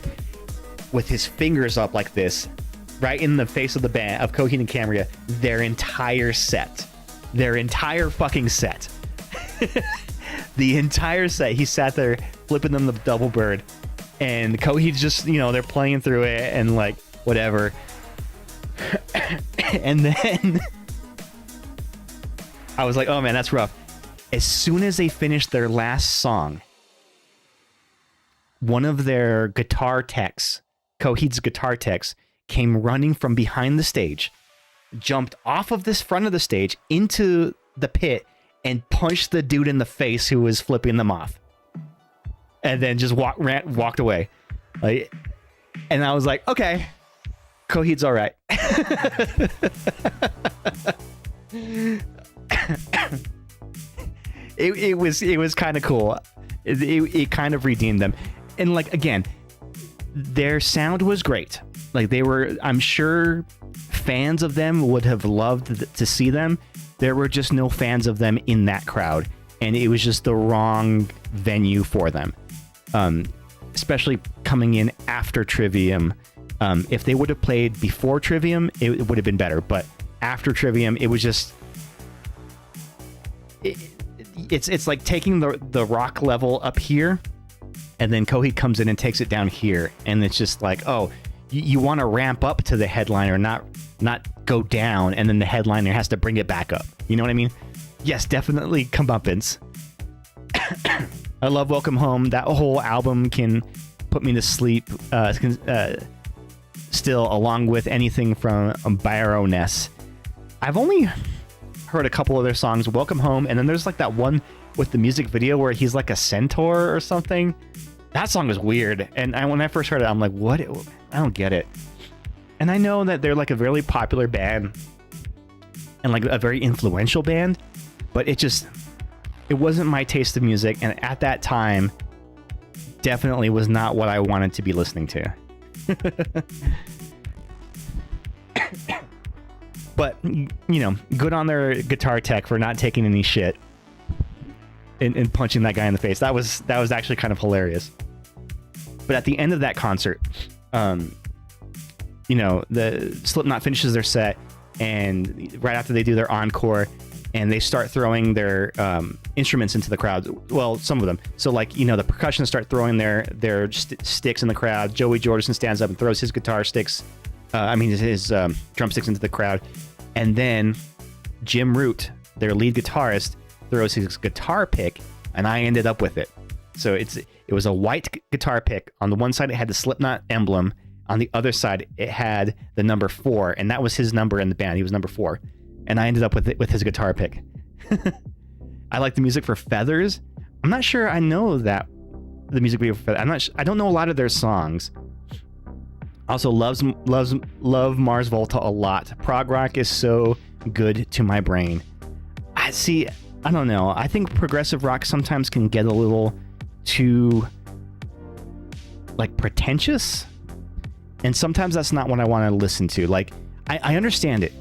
[SPEAKER 6] with his fingers up like this, right in the face of the band of Coheed and Cambria. Their entire fucking set. The entire set, he sat there flipping them the double bird, and Coheed's just, you know, they're playing through it and like whatever. And then I was like, oh man, that's rough. As soon as they finished their last song, one of their guitar techs, Coheed's guitar techs, came running from behind the stage, jumped off of this front of the stage into the pit, and punched the dude in the face who was flipping them off, and then just walked away. Like, and I was like, okay, Coheed's all right. It was kind of cool. It kind of redeemed them, and like again, their sound was great. Like they were, I'm sure fans of them would have loved to see them. There were just no fans of them in that crowd, and it was just the wrong venue for them. Especially coming in after Trivium. If they would have played before Trivium, it would have been better. But after Trivium, it was just it's like taking the rock level up here, and then Coheed comes in and takes it down here, and it's just like, oh, you want to ramp up to the headliner, not go down, and then the headliner has to bring it back up. You know what I mean? Yes, definitely comeuppance. I love Welcome Home. That whole album can put me to sleep still, along with anything from Baroness. I've only heard a couple of their songs, Welcome Home, and then there's like that one with the music video where he's like a centaur or something. That song is weird, and when I first heard it, I'm like, what? I don't get it. And I know that they're like a really popular band and like a very influential band, but it wasn't my taste of music, and at that time definitely was not what I wanted to be listening to. But, you know, good on their guitar tech for not taking any shit and punching that guy in the face. That was actually kind of hilarious. But at the end of that concert, you know, the Slipknot finishes their set, and right after they do their encore, and they start throwing their instruments into the crowd. Well, some of them. So, like, you know, the percussionists start throwing their sticks in the crowd. Joey Jordison stands up and throws his guitar sticks. His drumsticks into the crowd. And then Jim Root, their lead guitarist, throws his guitar pick, and I ended up with it. So it was a white guitar pick. On the one side, it had the Slipknot emblem. On the other side, it had the number 4, and that was his number in the band. He was number 4. And I ended up with it with his guitar pick. I like the music for Feathers. I'm not sure I know that the music video for Feathers. I don't know a lot of their songs. Also love Mars Volta a lot. Prog rock is so good to my brain. I don't know. I think progressive rock sometimes can get a little too like pretentious, and sometimes that's not what I want to listen to. Like, I understand it,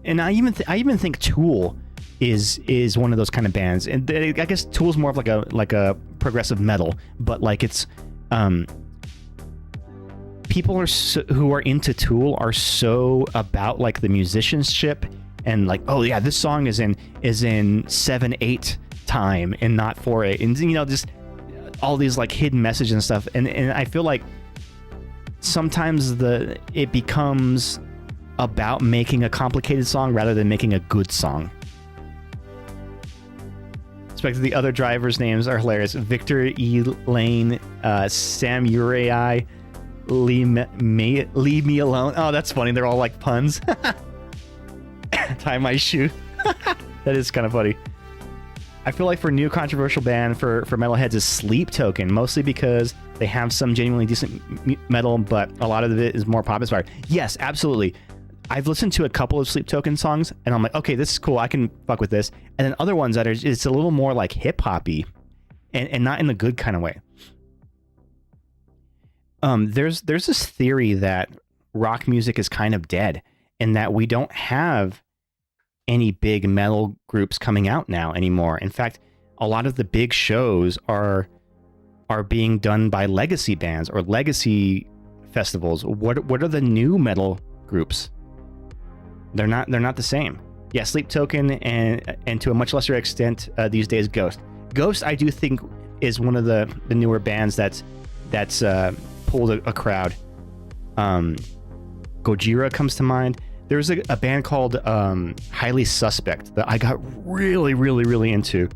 [SPEAKER 6] and I even think Tool is one of those kind of bands, and I guess Tool's more of like a progressive metal, but like it's people who are into Tool are so about like the musicianship and like, oh yeah, this song is in 7/8 time and not 4/8, and you know, just all these like hidden messages and stuff, and I feel like sometimes it becomes about making a complicated song rather than making a good song. The other drivers' names are hilarious. Victor E. Lane, Sam Uriai, Leave Me Alone. Oh, that's funny. They're all like puns. Tie My Shoe. That is kind of funny. I feel like for new controversial band for metalheads is Sleep Token, mostly because they have some genuinely decent metal, but a lot of it is more pop inspired. Yes, absolutely. I've listened to a couple of Sleep Token songs, and I'm like, okay, this is cool. I can fuck with this. And then other ones that it's a little more like hip hoppy, and not in the good kind of way. There's this theory that rock music is kind of dead, and that we don't have any big metal groups coming out now anymore. In fact, a lot of the big shows are being done by legacy bands or legacy festivals. What are the new metal groups? They're not the same. Yeah, Sleep Token and to a much lesser extent these days Ghost. Ghost, I do think, is one of the newer bands that's pulled a crowd. Gojira comes to mind. There's a band called Highly Suspect that I got really, really, really into.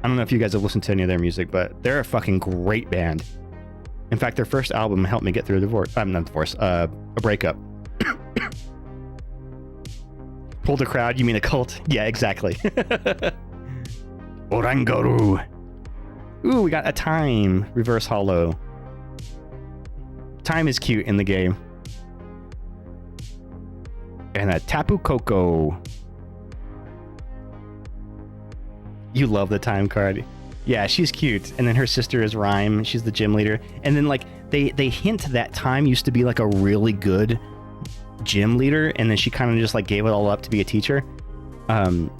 [SPEAKER 6] I don't know if you guys have listened to any of their music, but they're a fucking great band. In fact, their first album helped me get through a divorce. Not divorce, a breakup. Pulled a crowd, you mean a cult? Yeah, exactly. Oranguru. Ooh, we got a Time reverse hollow. Time is cute in the game. And a Tapu Koko. You love the Time card. Yeah, she's cute. And then her sister is Rhyme. She's the gym leader. And then like they hint that Time used to be like a really good gym leader, and then she kind of just like gave it all up to be a teacher. And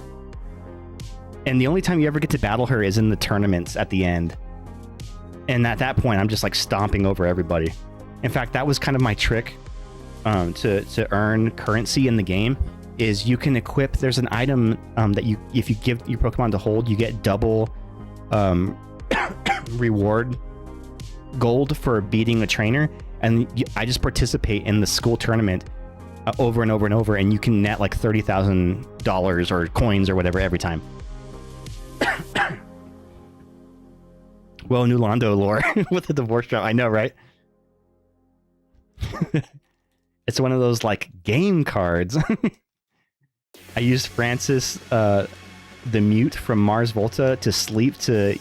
[SPEAKER 6] the only time you ever get to battle her is in the tournaments at the end. And at that point, I'm just like stomping over everybody. In fact, that was kind of my trick to earn currency in the game. Is you can equip. There's an item that if you give your Pokemon to hold, you get double reward gold for beating a trainer. And I just participate in the school tournament over and over and over, and you can net like $30,000 or coins or whatever every time. Well, New Londo lore with the divorce drop. I know, right? It's one of those like game cards. I used Francis, the mute from Mars Volta, to sleep to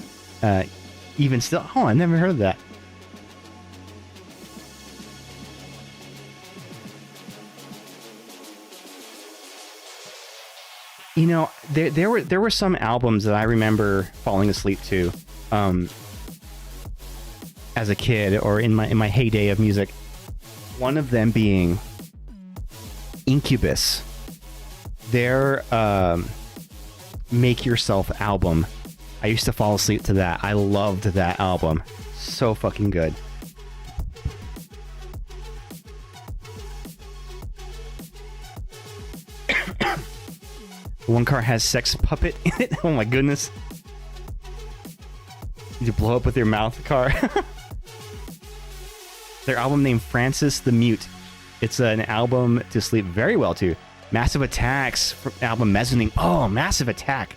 [SPEAKER 6] even still. Oh, I never heard of that. You know, there were some albums that I remember falling asleep to as a kid or in my heyday of music. One of them being Incubus. Their Make Yourself album. I used to fall asleep to that. I loved that album. So fucking good. One car has Sex Puppet in it. Oh my goodness. You blow up with your mouth, car. Their album named Francis the Mute. It's an album to sleep very well to. Massive Attack's album Mezzanine. Oh, Massive Attack.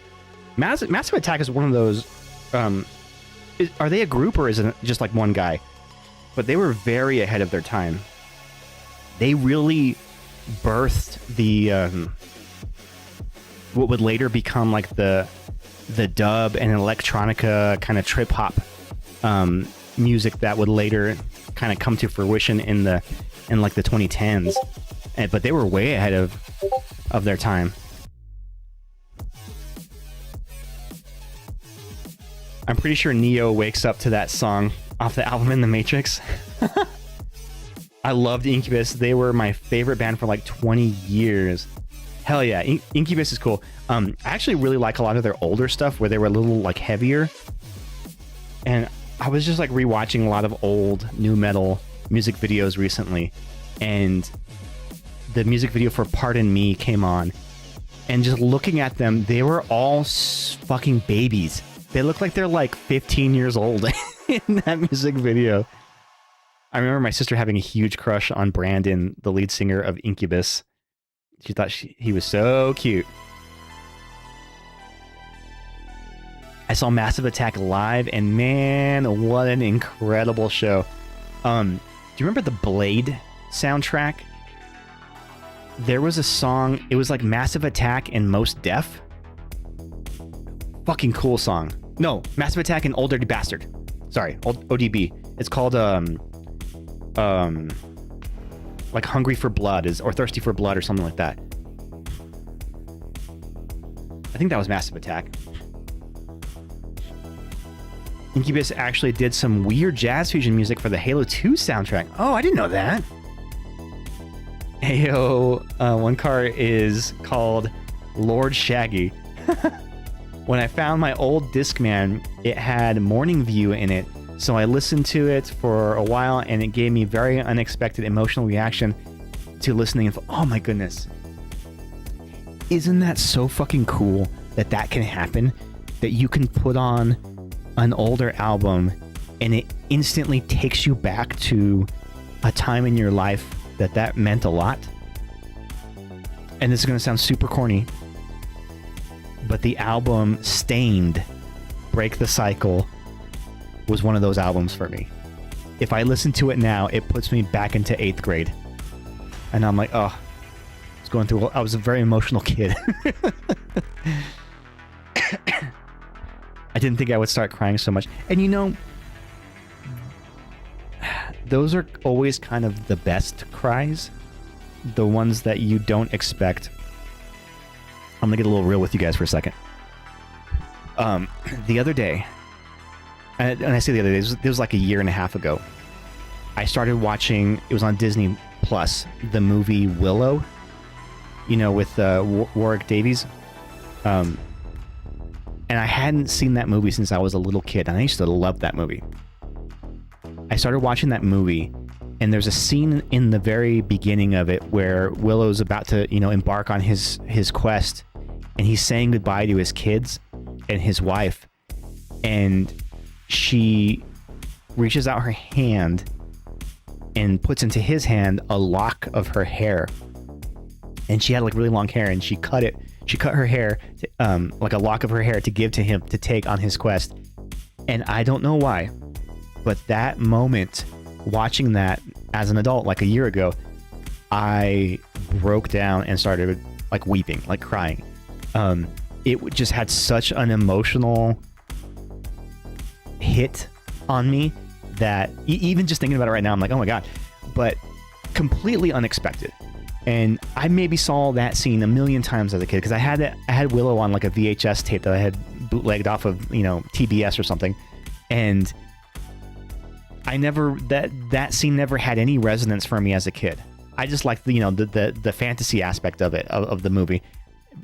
[SPEAKER 6] Massive Attack is one of those... are they a group or is it just like one guy? But they were very ahead of their time. They really birthed the... what would later become like the dub and electronica kind of trip hop music that would later kind of come to fruition in like the 2010s. But they were way ahead of their time. I'm pretty sure Neo wakes up to that song off the album in the Matrix. I loved Incubus. They were my favorite band for like 20 years. Hell yeah, Incubus is cool. I actually really like a lot of their older stuff where they were a little like heavier. And I was just like rewatching a lot of old new metal music videos recently. And the music video for Pardon Me came on. And just looking at them, they were all fucking babies. They look like they're like 15 years old in that music video. I remember my sister having a huge crush on Brandon, the lead singer of Incubus. She thought he was so cute. I saw Massive Attack live, and man, what an incredible show. Do you remember the Blade soundtrack? There was a song, it was like Massive Attack and Most Def. Fucking cool song. No, Massive Attack and Old Dirty Bastard. Sorry, ODB. It's called, like Hungry for Blood or Thirsty for Blood or something like that. I think that was Massive Attack. Incubus actually did some weird jazz fusion music for the Halo 2 soundtrack. Oh, I didn't know that. Heyo, one car is called Lord Shaggy. When I found my old Discman, it had Morning View in it. So I listened to it for a while, and it gave me very unexpected emotional reaction to listening. Oh my goodness. Isn't that so fucking cool that that can happen? That you can put on an older album, and it instantly takes you back to a time in your life that meant a lot? And this is going to sound super corny, but the album Stained, Break the Cycle, was one of those albums for me. If I listen to it now, it puts me back into 8th grade. And I'm like, oh, I was a very emotional kid. I didn't think I would start crying so much. And you know, those are always kind of the best cries. The ones that you don't expect. I'm gonna get a little real with you guys for a second. The other day, and I say the other day, this was like a year and a half ago, I started watching, it was on Disney Plus, the movie Willow, you know, with Warwick Davies. And I hadn't seen that movie since I was a little kid, and I used to love that movie. I started watching that movie, and there's a scene in the very beginning of it where Willow's about to, you know, embark on his quest, and he's saying goodbye to his kids and his wife, and she reaches out her hand and puts into his hand a lock of her hair. And she had like really long hair, and she cut her hair, like a lock of her hair, to give to him to take on his quest. And I don't know why, but that moment, watching that as an adult, like a year ago, I broke down and started like weeping, like crying. It just had such an emotional hit on me that even just thinking about it right now, I'm like, oh my God, but completely unexpected. And I maybe saw that scene a million times as a kid because I had Willow on like a VHS tape that I had bootlegged off of, you know, TBS or something, and I never that scene never had any resonance for me as a kid. I just liked the fantasy aspect of it of the movie,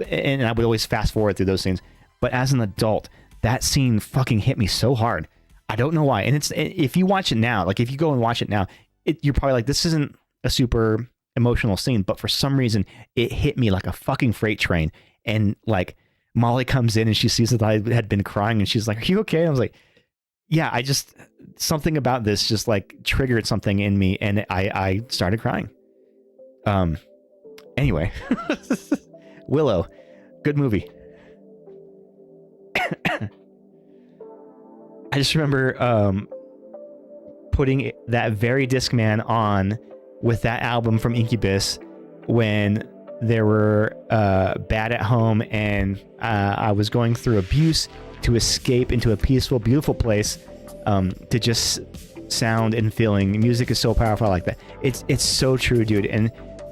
[SPEAKER 6] and I would always fast forward through those scenes. But as an adult, that scene fucking hit me so hard. I don't know why. And if you watch it now, like if you go and watch it now, you're probably like, this isn't a super emotional scene, but for some reason it hit me like a fucking freight train. And like Molly comes in and she sees that I had been crying and she's like, "Are you okay?" And I was like, yeah, something about this just like triggered something in me and I started crying. Anyway, Willow, good movie. I just remember putting that very Discman on with that album from Incubus when they were bad at home and I was going through abuse, to escape into a peaceful, beautiful place, to just sound and feeling. Music is so powerful like that. It's so true, dude. And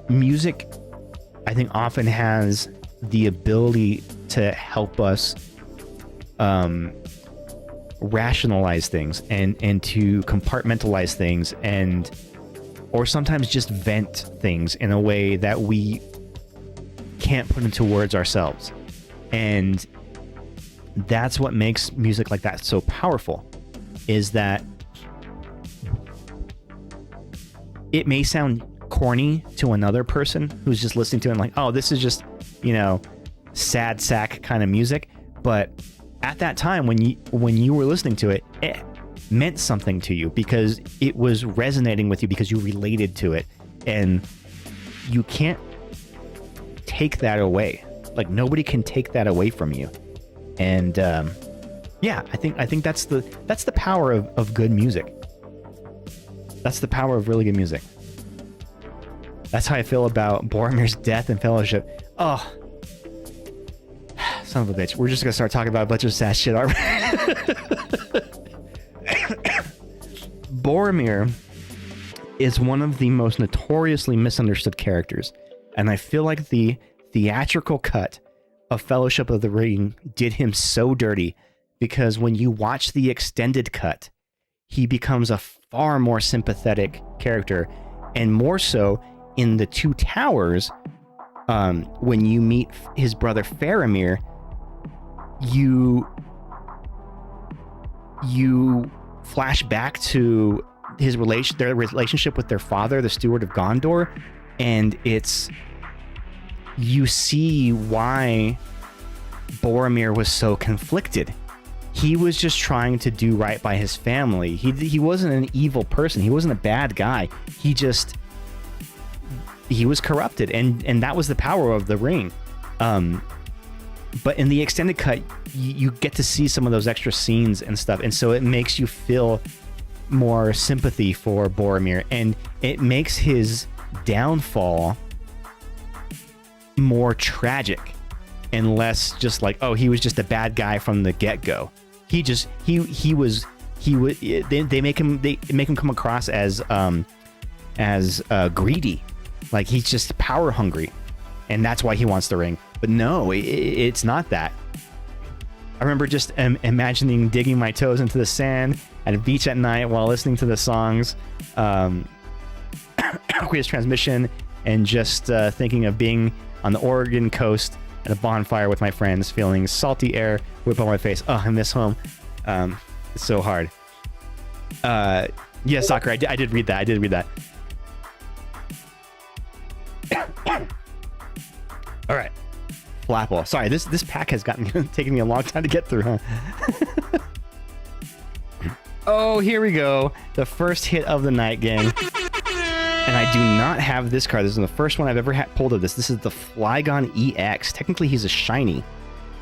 [SPEAKER 6] music, I think, often has the ability to help us rationalize things and to compartmentalize things or sometimes just vent things in a way that we can't put into words ourselves. And that's what makes music like that so powerful, is that it may sound corny to another person who's just listening to it and like, oh, this is just, you know, sad sack kind of music. But at that time when you were listening to it, it meant something to you because it was resonating with you because you related to it, and you can't take that away. Like nobody can take that away from you. And yeah, I think that's the power of good music. That's the power of really good music. That's how I feel about Boromir's death and Fellowship. Oh, son of a bitch. We're just gonna start talking about a bunch of sad shit, aren't we? Boromir is one of the most notoriously misunderstood characters, and I feel like the theatrical cut of Fellowship of the Ring did him so dirty, because when you watch the extended cut, he becomes a far more sympathetic character, and more so in the Two Towers. When you meet his brother Faramir, you flash back to their relationship with their father, the Steward of Gondor, and you see why Boromir was so conflicted. He was just trying to do right by his family. He wasn't an evil person. He wasn't a bad guy. He was corrupted, and that was the power of the ring. But in the extended cut, you get to see some of those extra scenes and stuff, and so it makes you feel more sympathy for Boromir, and it makes his downfall more tragic and less just like, oh, he was just a bad guy from the get-go. They make him come across as greedy, like he's just power hungry, and that's why he wants the ring. But no, it's not that. I remember just imagining digging my toes into the sand at a beach at night while listening to the songs, Aqueous Transmission, and just thinking of being on the Oregon coast at a bonfire with my friends, feeling salty air whip on my face. Oh, I miss home. It's so hard. Yeah, Soccer, I did read that. All right. Flapple. Sorry, this pack has taken me a long time to get through, huh? Oh, here we go. The first hit of the night, gang. And I do not have this card. This is the first one I've ever pulled of this. This is the Flygon EX. Technically, he's a shiny.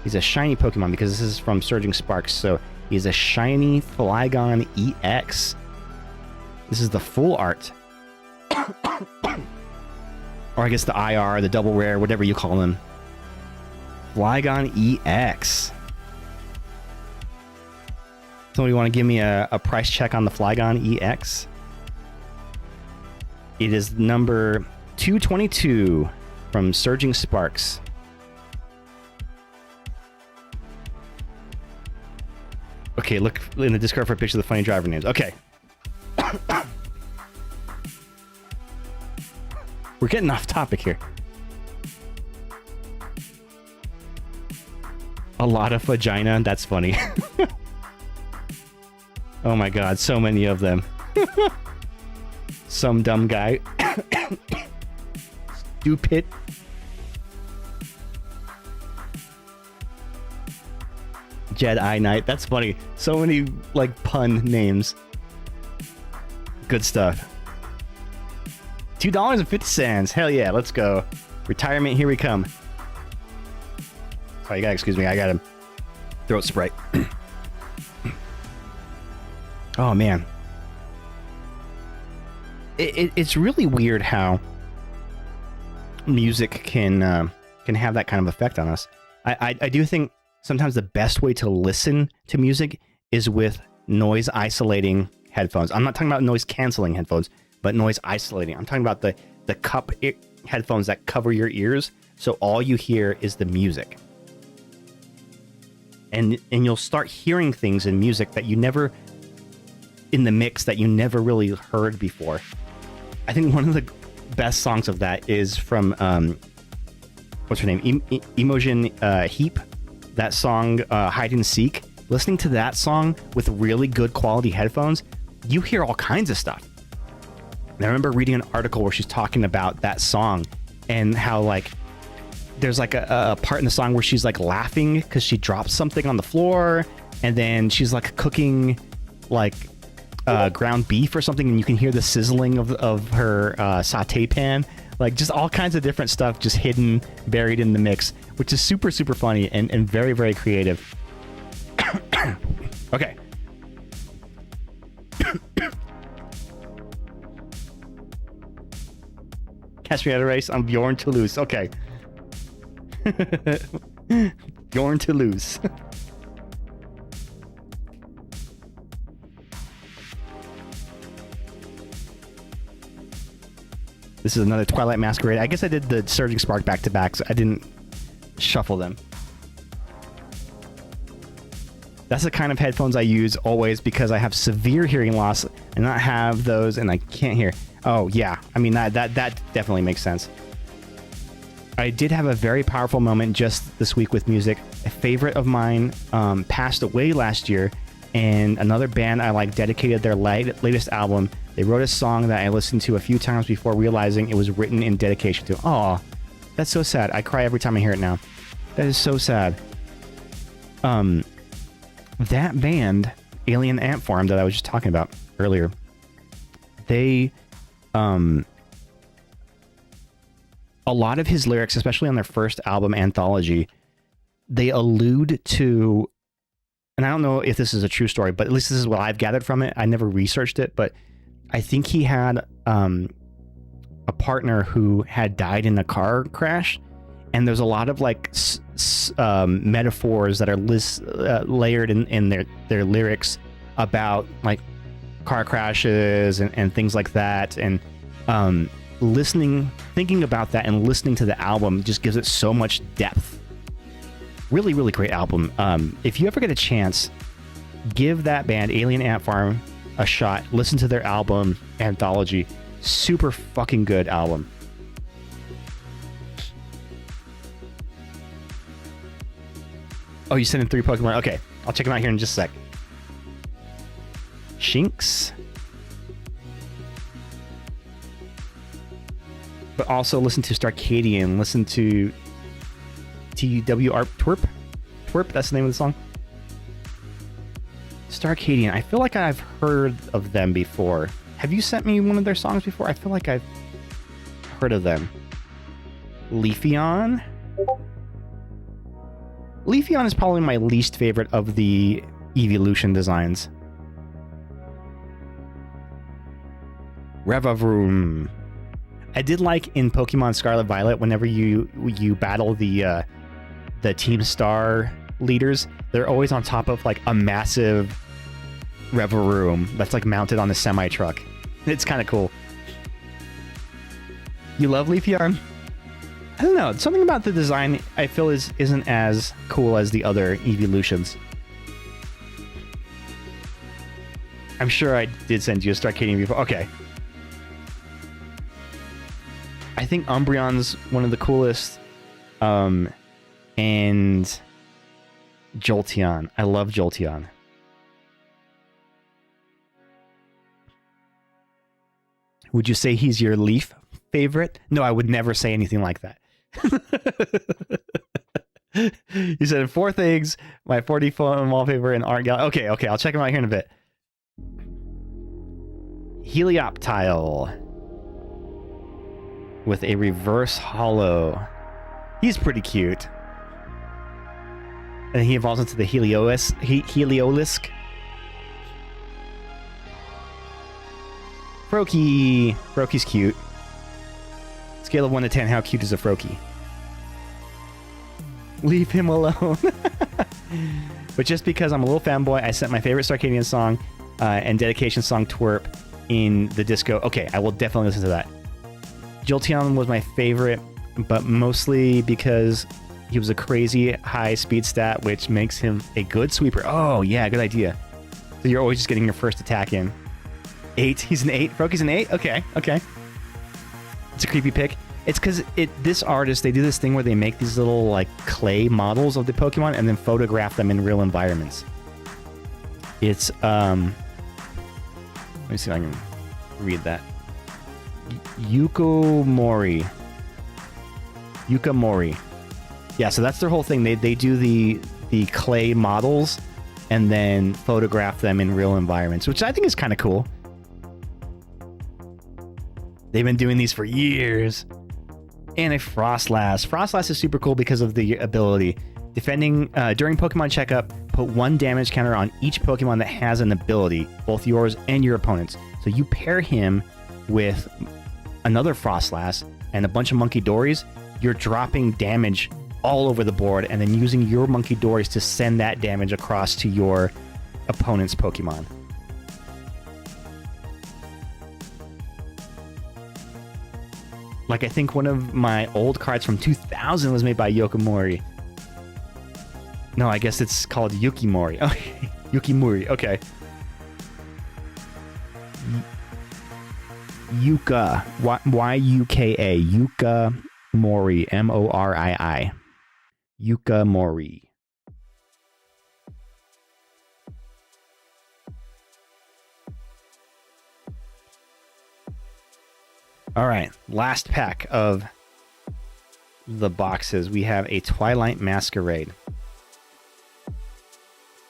[SPEAKER 6] He's a shiny Pokemon because this is from Surging Sparks. So he's a shiny Flygon EX. This is the full art. Or I guess the IR, the double rare, whatever you call them. Flygon EX. Somebody want to give me a price check on the Flygon EX? It is number 222 from Surging Sparks. Okay, look in the Discord for a picture of the funny driver names. Okay. We're getting off topic here. A lot of vagina. That's funny. Oh my god, so many of them. Some dumb guy. Stupid. Jedi Knight. That's funny. So many, like, pun names. Good stuff. $2.50. Hell yeah, let's go. Retirement, here we come. Oh, you gotta excuse me. I got a throat sprite. Oh, man. It's really weird how music can have that kind of effect on us. I do think sometimes the best way to listen to music is with noise isolating headphones. I'm not talking about noise canceling headphones, but noise isolating. I'm talking about the cup headphones that cover your ears, so all you hear is the music. And you'll start hearing things in music that you never, in the mix, that you never really heard before. I think one of the best songs of that is from what's her name, Imogen Heap. That song, Hide and Seek. Listening to that song with really good quality headphones, you hear all kinds of stuff. And I remember reading an article where she's talking about that song and how, like, there's like a part in the song where she's like laughing because she drops something on the floor, and then she's like cooking like ground beef or something, and you can hear the sizzling of her saute pan. Like, just all kinds of different stuff just hidden, buried in the mix, which is super, super funny and very, very creative. Okay. Catch me at a race. I'm Bjorn Toulouse. Okay. Bjorn Toulouse. This is another Twilight Masquerade. I guess I did the Surging Spark back-to-back, so I didn't shuffle them. That's the kind of headphones I use always because I have severe hearing loss and not have those and I can't hear. Oh, yeah. I mean, that definitely makes sense. I did have a very powerful moment just this week with music. A favorite of mine passed away last year, and another band I like dedicated their latest album. They wrote a song that I listened to a few times before realizing it was written in dedication to. Aw, that's so sad. I cry every time I hear it now. That is so sad. That band, Alien Ant Farm, that I was just talking about earlier, they, a lot of his lyrics, especially on their first album, Anthology, they allude to, and I don't know if this is a true story, but at least this is what I've gathered from it. I never researched it, but I think he had a partner who had died in a car crash, and there's a lot of like metaphors that are layered in their lyrics about like car crashes and things like that, and thinking about that and listening to the album just gives it so much depth. Really, really great album. If you ever get a chance, give that band, Alien Ant Farm, a shot. Listen to their album, Anthology. Super fucking good album. Oh, you sent in 3 Pokemon. Okay, I'll check them out here in just a sec. Shinx. But also listen to Starcadian. Listen to TWR Twerp. Twerp, that's the name of the song. Starcadian. I feel like I've heard of them before. Have you sent me one of their songs before? I feel like I've heard of them. Leafeon. Leafeon is probably my least favorite of the evolution designs. Revavroom. I did like in Pokemon Scarlet Violet, whenever you battle the Team Star leaders, they're always on top of like a massive Revavroom that's like mounted on a semi truck. It's kind of cool. You love Leafeon? I don't know. Something about the design I feel isn't as cool as the other evolutions. I'm sure I did send you a Starcadian before. Okay. I think Umbreon's one of the coolest. And Jolteon. I love Jolteon. Would you say he's your Leaf favorite? No, I would never say anything like that. You said 4 things, my 40 phone wallpaper and art gallery. Okay, I'll check him out here in a bit. Helioptile with a reverse hollow. He's pretty cute. And he evolves into the Heliolisk. Froakie. Froakie's cute. Scale of 1 to 10, how cute is a Froakie? Leave him alone. But just because I'm a little fanboy, I sent my favorite Starcadian song and dedication song, Twerp, in the disco. Okay, I will definitely listen to that. Jolteon was my favorite, but mostly because he was a crazy high speed stat, which makes him a good sweeper. Oh, yeah, good idea. So you're always just getting your first attack in. 8. He's an 8. Froakie's an 8? Okay. It's a creepy pick. It's because this artist, they do this thing where they make these little, like, clay models of the Pokemon and then photograph them in real environments. It's, let me see if I can read that. Yukamori. Yeah, so that's their whole thing. They do the clay models and then photograph them in real environments, which I think is kind of cool. They've been doing these for years. And a Frostlass. Frostlass is super cool because of the ability. Defending during Pokemon Checkup, put 1 damage counter on each Pokemon that has an ability, both yours and your opponent's. So you pair him with another Frostlass and a bunch of Monkey Dories, you're dropping damage all over the board and then using your Monkey Dories to send that damage across to your opponent's Pokemon. Like, I think one of my old cards from 2000 was made by Yokomori. No, I guess it's called Yukimori. Okay. Yukimori, okay. Yuka. Y-U-K-A. Yuka Mori. M-O-R-I-I. Yuka Mori. All right, last pack of the boxes. We have a Twilight Masquerade.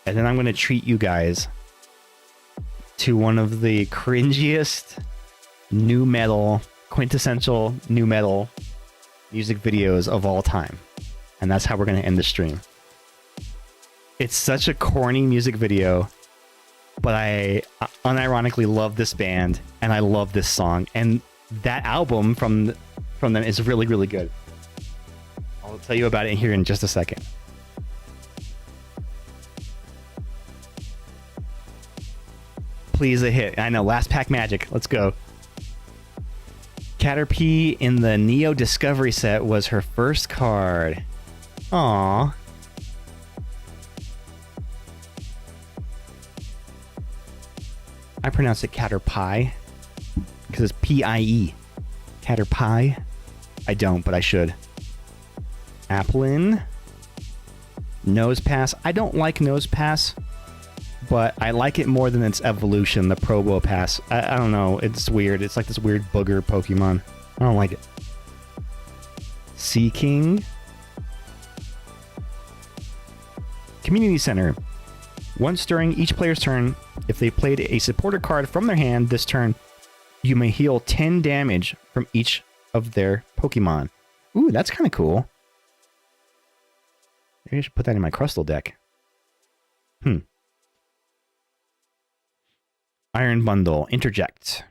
[SPEAKER 6] And then I'm going to treat you guys to one of the cringiest nu metal, quintessential nu metal music videos of all time. And that's how we're going to end the stream. It's such a corny music video, but I unironically love this band and I love this song. And that album from them is really, really good. I'll tell you about it here in just a second. Please, a hit. I know, last pack magic. Let's go. Caterpie in the Neo Discovery set was her first card. Aww. I pronounce it Caterpie because it's P-I-E. Caterpie. I don't, but I should. Applin. Nosepass. I don't like Nosepass, but I like it more than its evolution, the Probopass. I don't know. It's weird. It's like this weird booger Pokemon. I don't like it. Seaking. Community Center. Once during each player's turn, if they played a supporter card from their hand this turn, you may heal 10 damage from each of their Pokemon. Ooh, that's kind of cool. Maybe I should put that in my Crustle deck. Iron Bundle. Interject.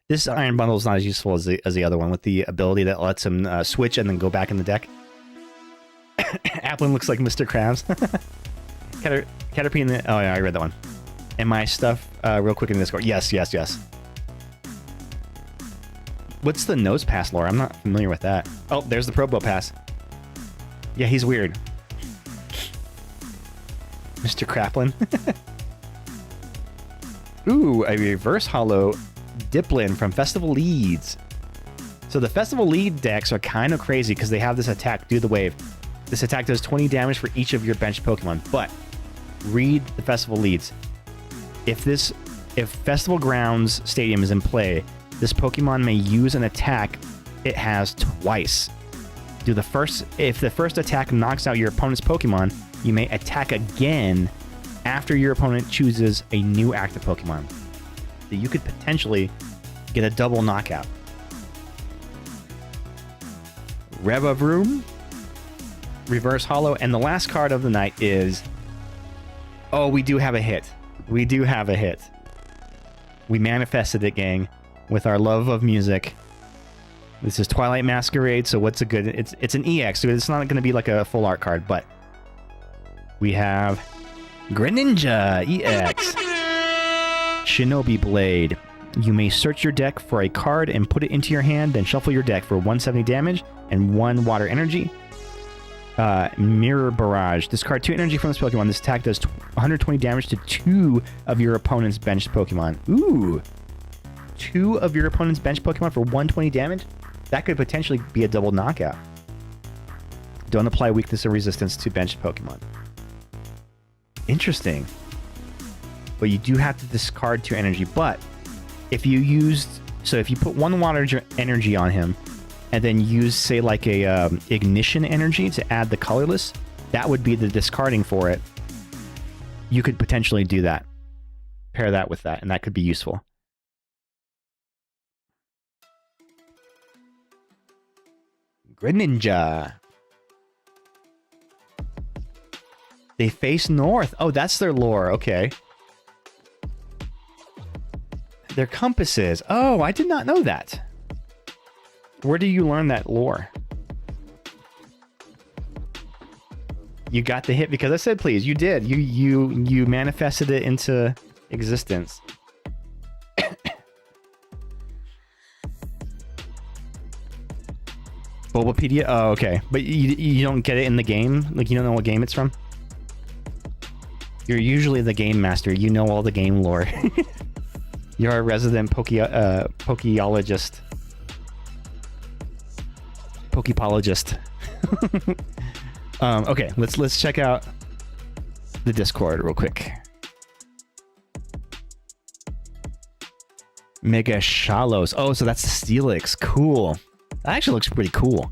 [SPEAKER 6] This Iron Bundle is not as useful as the other one with the ability that lets him switch and then go back in the deck. Applin looks like Mr. Krabs. Caterpie in the... Oh, yeah, I read that one. And my stuff real quick in Discord. Yes. What's the nose pass lore? I'm not familiar with that. Oh, there's the Probo pass. Yeah, he's weird. Mr. Kraplin. Ooh, a reverse hollow Diplin from Festival Leads. So the Festival Lead decks are kind of crazy because they have this attack, Do the Wave. This attack does 20 damage for each of your benched Pokemon, but read the Festival Leads. If Festival Grounds Stadium is in play, this Pokemon may use an attack it has twice. If the first attack knocks out your opponent's Pokemon, you may attack again after your opponent chooses a new active Pokemon. So you could potentially get a double knockout. Revavroom, reverse hollow, and the last card of the night is... Oh, we do have a hit. We do have a hit. We manifested it, gang, with our love of music. This is Twilight Masquerade, so what's a good... It's an EX, so it's not going to be like a full art card, but... We have... Greninja EX. Shinobi Blade. You may search your deck for a card and put it into your hand, then shuffle your deck for 170 damage and 1 water energy. Mirror Barrage. Discard 2 energy from this Pokemon. This attack does 120 damage to 2 of your opponent's benched Pokemon. Ooh. 2 of your opponent's benched Pokemon for 120 damage? That could potentially be a double knockout. Don't apply weakness or resistance to benched Pokemon. Interesting. But you do have to discard 2 energy. But if you used... So if you put 1 water energy on him, and then use, say, like a ignition energy to add the colorless, that would be the discarding for it. You could potentially do that. Pair that with that, and that could be useful. Greninja. They face north. Oh, that's their lore. Okay. Their compasses. Oh, I did not know that. Where do you learn that lore? You got the hit because I said please. You did. You manifested it into existence. Bulbapedia? Oh, okay. But you don't get it in the game? Like, you don't know what game it's from? You're usually the game master. You know all the game lore. You're a resident Pokeologist. Pokepologist. Okay, let's check out the Discord real quick. Mega Shallows. Oh, so that's the Steelix. Cool. That actually looks pretty cool.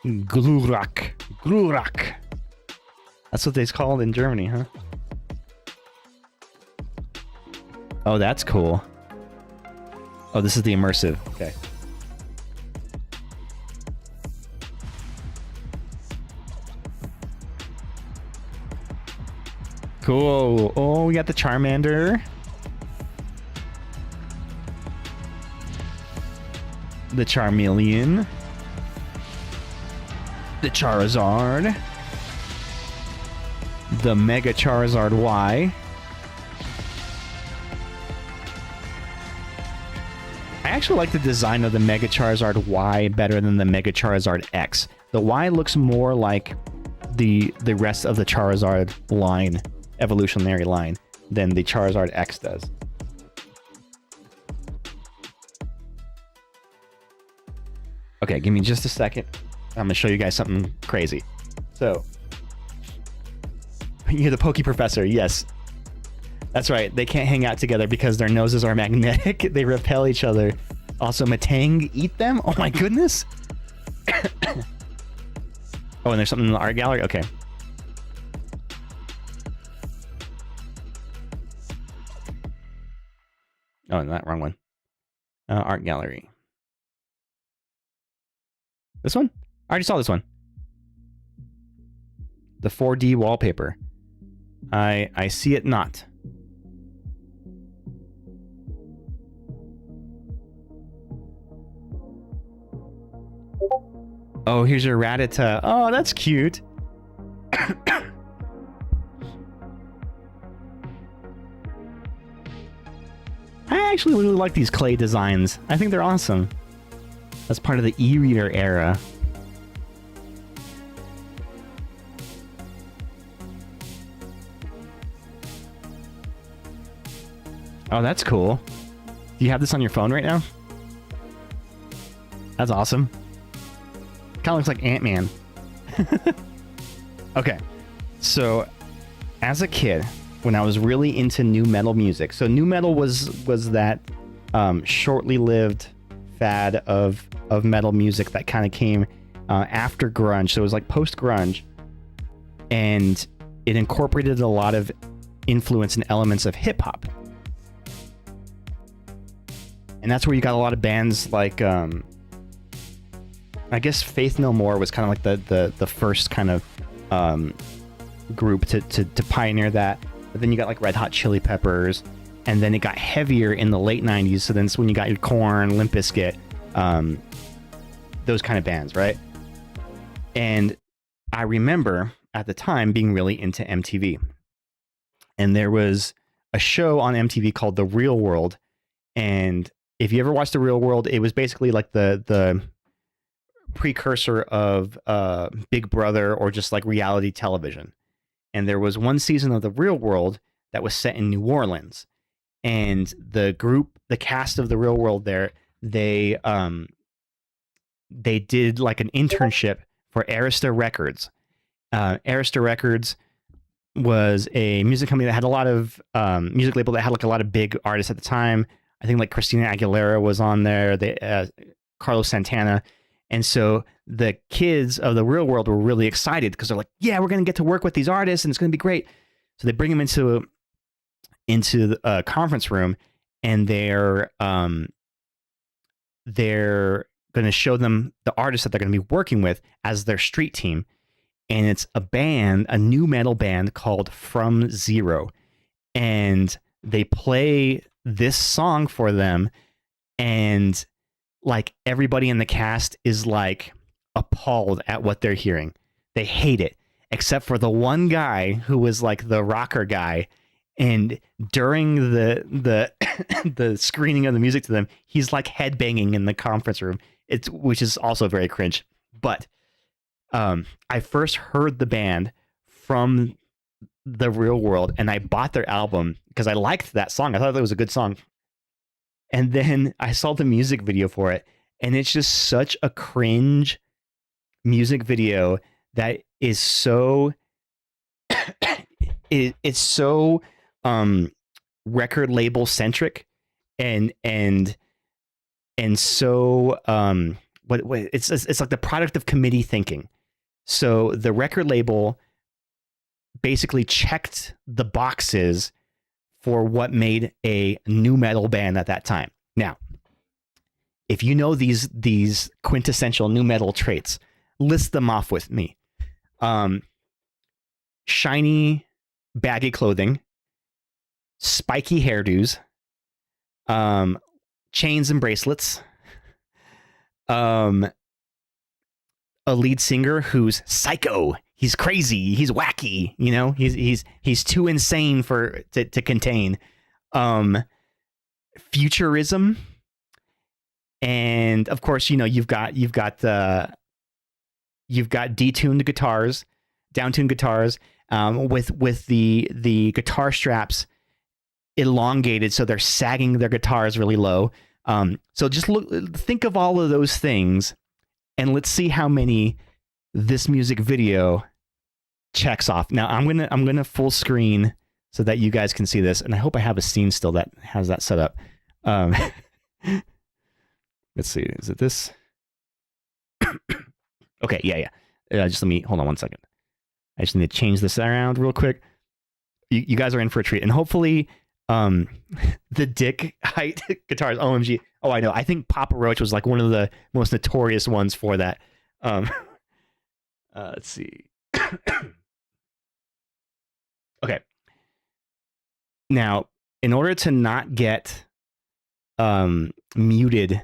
[SPEAKER 6] Glurak. Glurak. That's what they's called in Germany, huh? Oh, that's cool. Oh, this is the immersive. Okay. Cool. Oh, we got the Charmander. The Charmeleon. The Charizard. The Mega Charizard Y. I actually like the design of the Mega Charizard Y better than the Mega Charizard X. The Y looks more like the rest of the Charizard line, evolutionary line, than the Charizard X does. Okay, give me just a second. I'm gonna show you guys something crazy. So, you're the Poke Professor, yes. That's right, they can't hang out together because their noses are magnetic. They repel each other. Also, Matang eat them? Oh my goodness! Oh, and there's something in the art gallery? Okay. Oh, not wrong one. Art gallery. This one? I already saw this one. The 4D wallpaper. I see it not. Oh, here's your Rattata. Oh, that's cute. I actually really like these clay designs. I think they're awesome. That's part of the e-reader era. Oh, that's cool. Do you have this on your phone right now? That's awesome. Kind of looks like Ant-Man. Okay, so as a kid, when I was really into nu metal music, so nu metal was that shortly lived fad of metal music that kind of came after grunge. So it was like post grunge, and it incorporated a lot of influence and elements of hip hop. And that's where you got a lot of bands like, I guess Faith No More was kind of like the first kind of group to pioneer that. But then you got like Red Hot Chili Peppers, and then it got heavier in the late 90s. So then it's when you got your Korn, Limp Bizkit, those kind of bands, right? And I remember at the time being really into MTV. And there was a show on MTV called The Real World. And if you ever watched The Real World, it was basically like the precursor of Big Brother or just like reality television. And there was one season of The Real World that was set in New Orleans. And the cast of The Real World there, they did like an internship for Arista Records. Arista Records was a music company that had a lot of music label that had like a lot of big artists at the time. I think like Christina Aguilera was on there, Carlos Santana. And so the kids of The Real World were really excited because they're like, yeah, we're going to get to work with these artists and it's going to be great. So they bring them into the conference room, and they're going to show them the artists that they're going to be working with as their street team. And it's a band, a nu metal band called From Zero. And they play this song for them, and like everybody in the cast is like appalled at what they're hearing. They hate it, except for the one guy who was like the rocker guy. And during the the screening of the music to them, he's like headbanging in the conference room. Which is also very cringe. But I first heard the band from The Real World, and I bought their album because I liked that song. I thought that was a good song. And then I saw the music video for it, and it's just such a cringe music video that is so it's so record label centric and so it's like the product of committee thinking. So the record label basically checked the boxes for what made a nu metal band at that time. Now, if you know these quintessential nu metal traits, list them off with me. Shiny, baggy clothing, spiky hairdos, chains and bracelets, a lead singer who's psycho. He's crazy. He's wacky. You know, he's too insane to contain. Futurism, and of course, you know, you've got detuned guitars, downtuned guitars, with the guitar straps elongated, so they're sagging their guitars really low. So just think of all of those things, and let's see how many this music video checks off. Now I'm gonna full screen so that you guys can see this, and I hope I have a scene still that has that set up. Let's see, is it this? Okay, yeah. Just let me hold on one second. I just need to change this around real quick. You guys are in for a treat, and hopefully, the dick height guitars. OMG! Oh, I know. I think Papa Roach was like one of the most notorious ones for that. Let's see. Okay. Now, in order to not get muted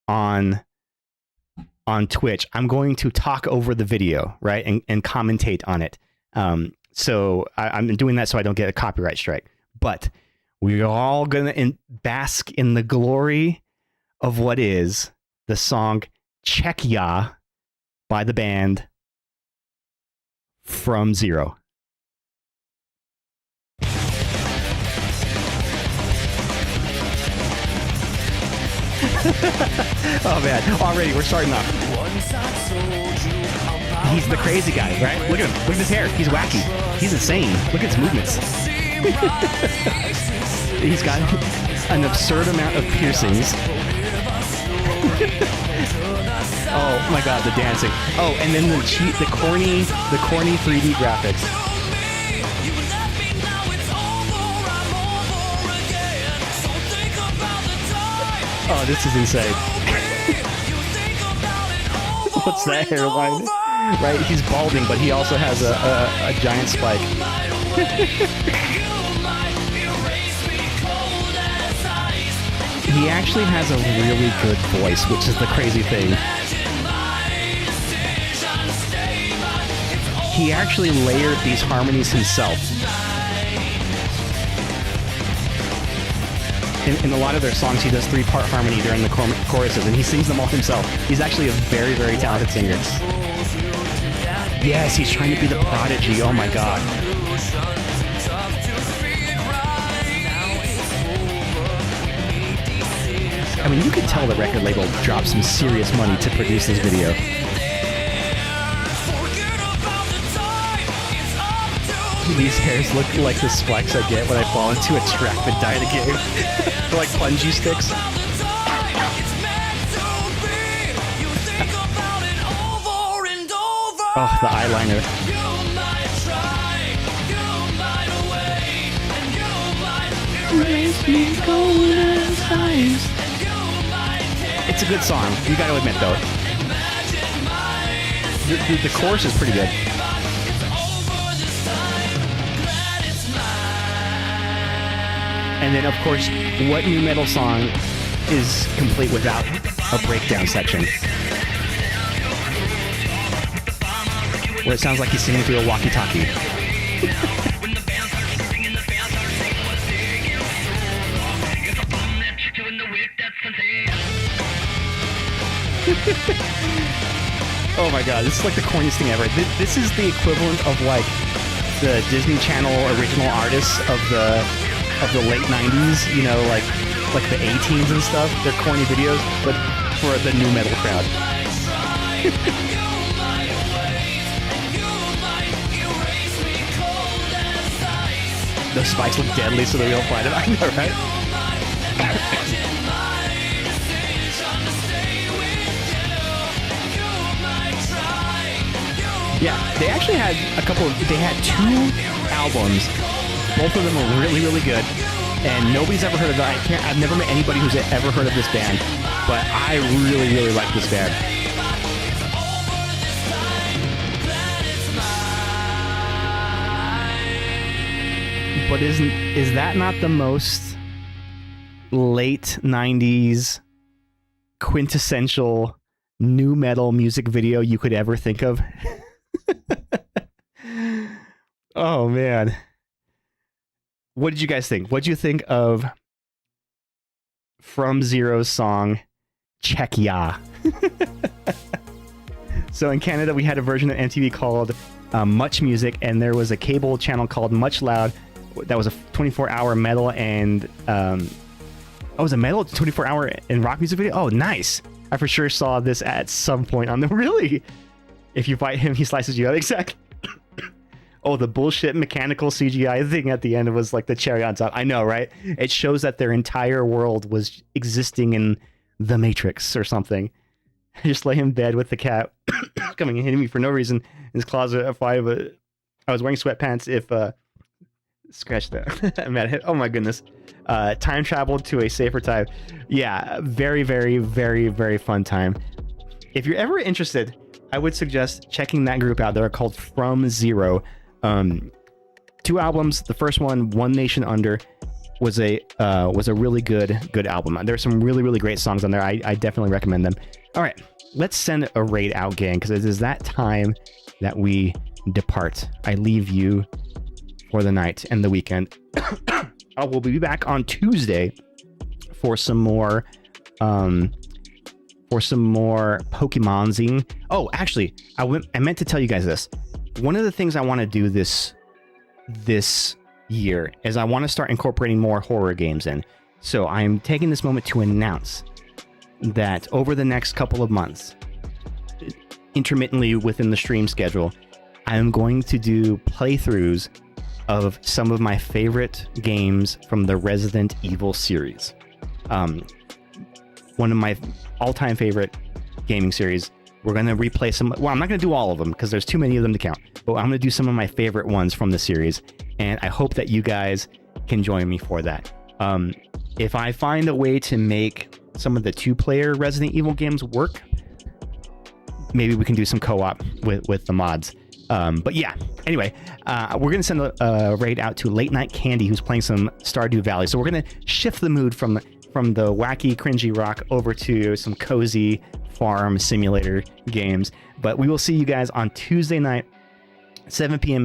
[SPEAKER 6] on Twitch, I'm going to talk over the video, right, and commentate on it. So I'm doing that so I don't get a copyright strike. But we're all gonna bask in the glory of what is the song Check Ya by the band From Zero. Oh man, already we're starting off. He's the crazy guy, right? Look at him. Look at his hair. He's wacky. He's insane. Look at his movements. He's got an absurd amount of piercings. Oh my god, the dancing. Oh, and then the corny 3D graphics. Oh, this is insane. What's that hairline? Right, he's balding, but he also has a giant spike. He actually has a really good voice, which is the crazy thing. He actually layered these harmonies himself. In a lot of their songs, he does 3-part harmony during the choruses, and he sings them all himself. He's actually a very, very talented singer. Yes, he's trying to be the prodigy. Oh my god. I mean, you could tell the record label dropped some serious money to produce this video. These hairs look like the spikes I get when I fall into a trap and die in a game. They're like bungee sticks. Oh, the eyeliner. It's a good song. You gotta admit, though. The chorus is pretty good. And then, of course, what new metal song is complete without a breakdown section? Where it sounds like he's singing through a walkie-talkie. Oh my god, this is like the corniest thing ever. This is the equivalent of like the Disney Channel original artists of the late 90s, you know, like the A-Teens and stuff, their corny videos, but for the new metal crowd. The spikes look deadly, so they don't find it. I know, right? Yeah, they actually had they had 2 albums. Both of them are really, really good, and nobody's ever heard of that. I've never met anybody who's ever heard of this band, but I really, really like this band. But is that not the most late 90s quintessential nu metal music video you could ever think of? Oh man. What did you guys think? What did you think of From Zero's song Check Ya? So in Canada, we had a version of MTV called Much Music, and there was a cable channel called Much Loud that was a 24-hour metal and was a metal 24-hour and rock music video? Oh, nice. I for sure saw this at some point on the... Really? If you fight him, he slices you up. Exactly. Oh, the bullshit mechanical CGI thing at the end was like the cherry on top. I know, right? It shows that their entire world was existing in the Matrix or something. I just lay in bed with the cat coming and hitting me for no reason in his closet at 5. I was wearing sweatpants. If scratch that. I'm at it. Oh my goodness. Time traveled to a safer time. Yeah, very, very, very, very fun time. If you're ever interested, I would suggest checking that group out. They're called From Zero. 2 albums. The first one, One Nation Under, was a really good album. There's some really, really great songs on there. I definitely recommend them. All right, let's send a raid out, gang, because it is that time that we depart. I leave you for the night and the weekend. All we'll be back on Tuesday for some more Pokemonzing. Oh, actually, I meant to tell you guys this. One of the things I want to do this year is I want to start incorporating more horror games in. So I'm taking this moment to announce that over the next couple of months, intermittently within the stream schedule, I'm going to do playthroughs of some of my favorite games from the Resident Evil series. One of my all-time favorite gaming series. We're going to replay some... Well, I'm not going to do all of them because there's too many of them to count. But I'm going to do some of my favorite ones from the series. And I hope that you guys can join me for that. If I find a way to make some of the two-player Resident Evil games work, maybe we can do some co-op with the mods. But yeah, anyway, we're going to send a raid out to Late Night Candy, who's playing some Stardew Valley. So we're going to shift the mood from the wacky, cringy rock over to some cozy farm simulator games. But we will see you guys on Tuesday night, 7 p.m.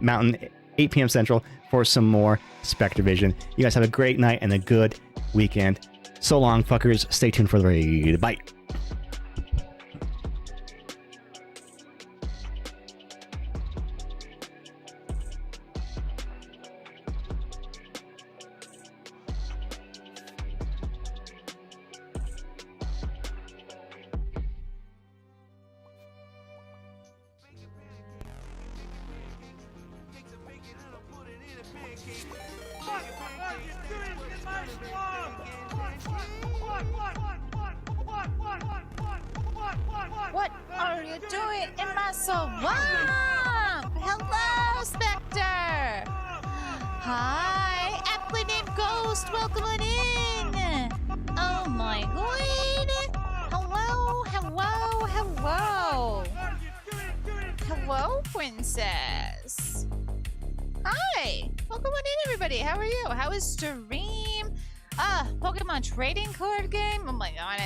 [SPEAKER 6] Mountain, 8 p.m. Central, for some more Spectre Vision. You guys have a great night and a good weekend. So long, fuckers. Stay tuned for the raid. Bye.
[SPEAKER 10] What are you doing in my swamp? Hello, Spectre. Hi, aptly named Ghost. Welcome on in. Oh my god. Hello, hello, hello. Hello, princess. Hi. Welcome on in, everybody. How are you? How is stream? Pokemon trading card game? Oh my god, I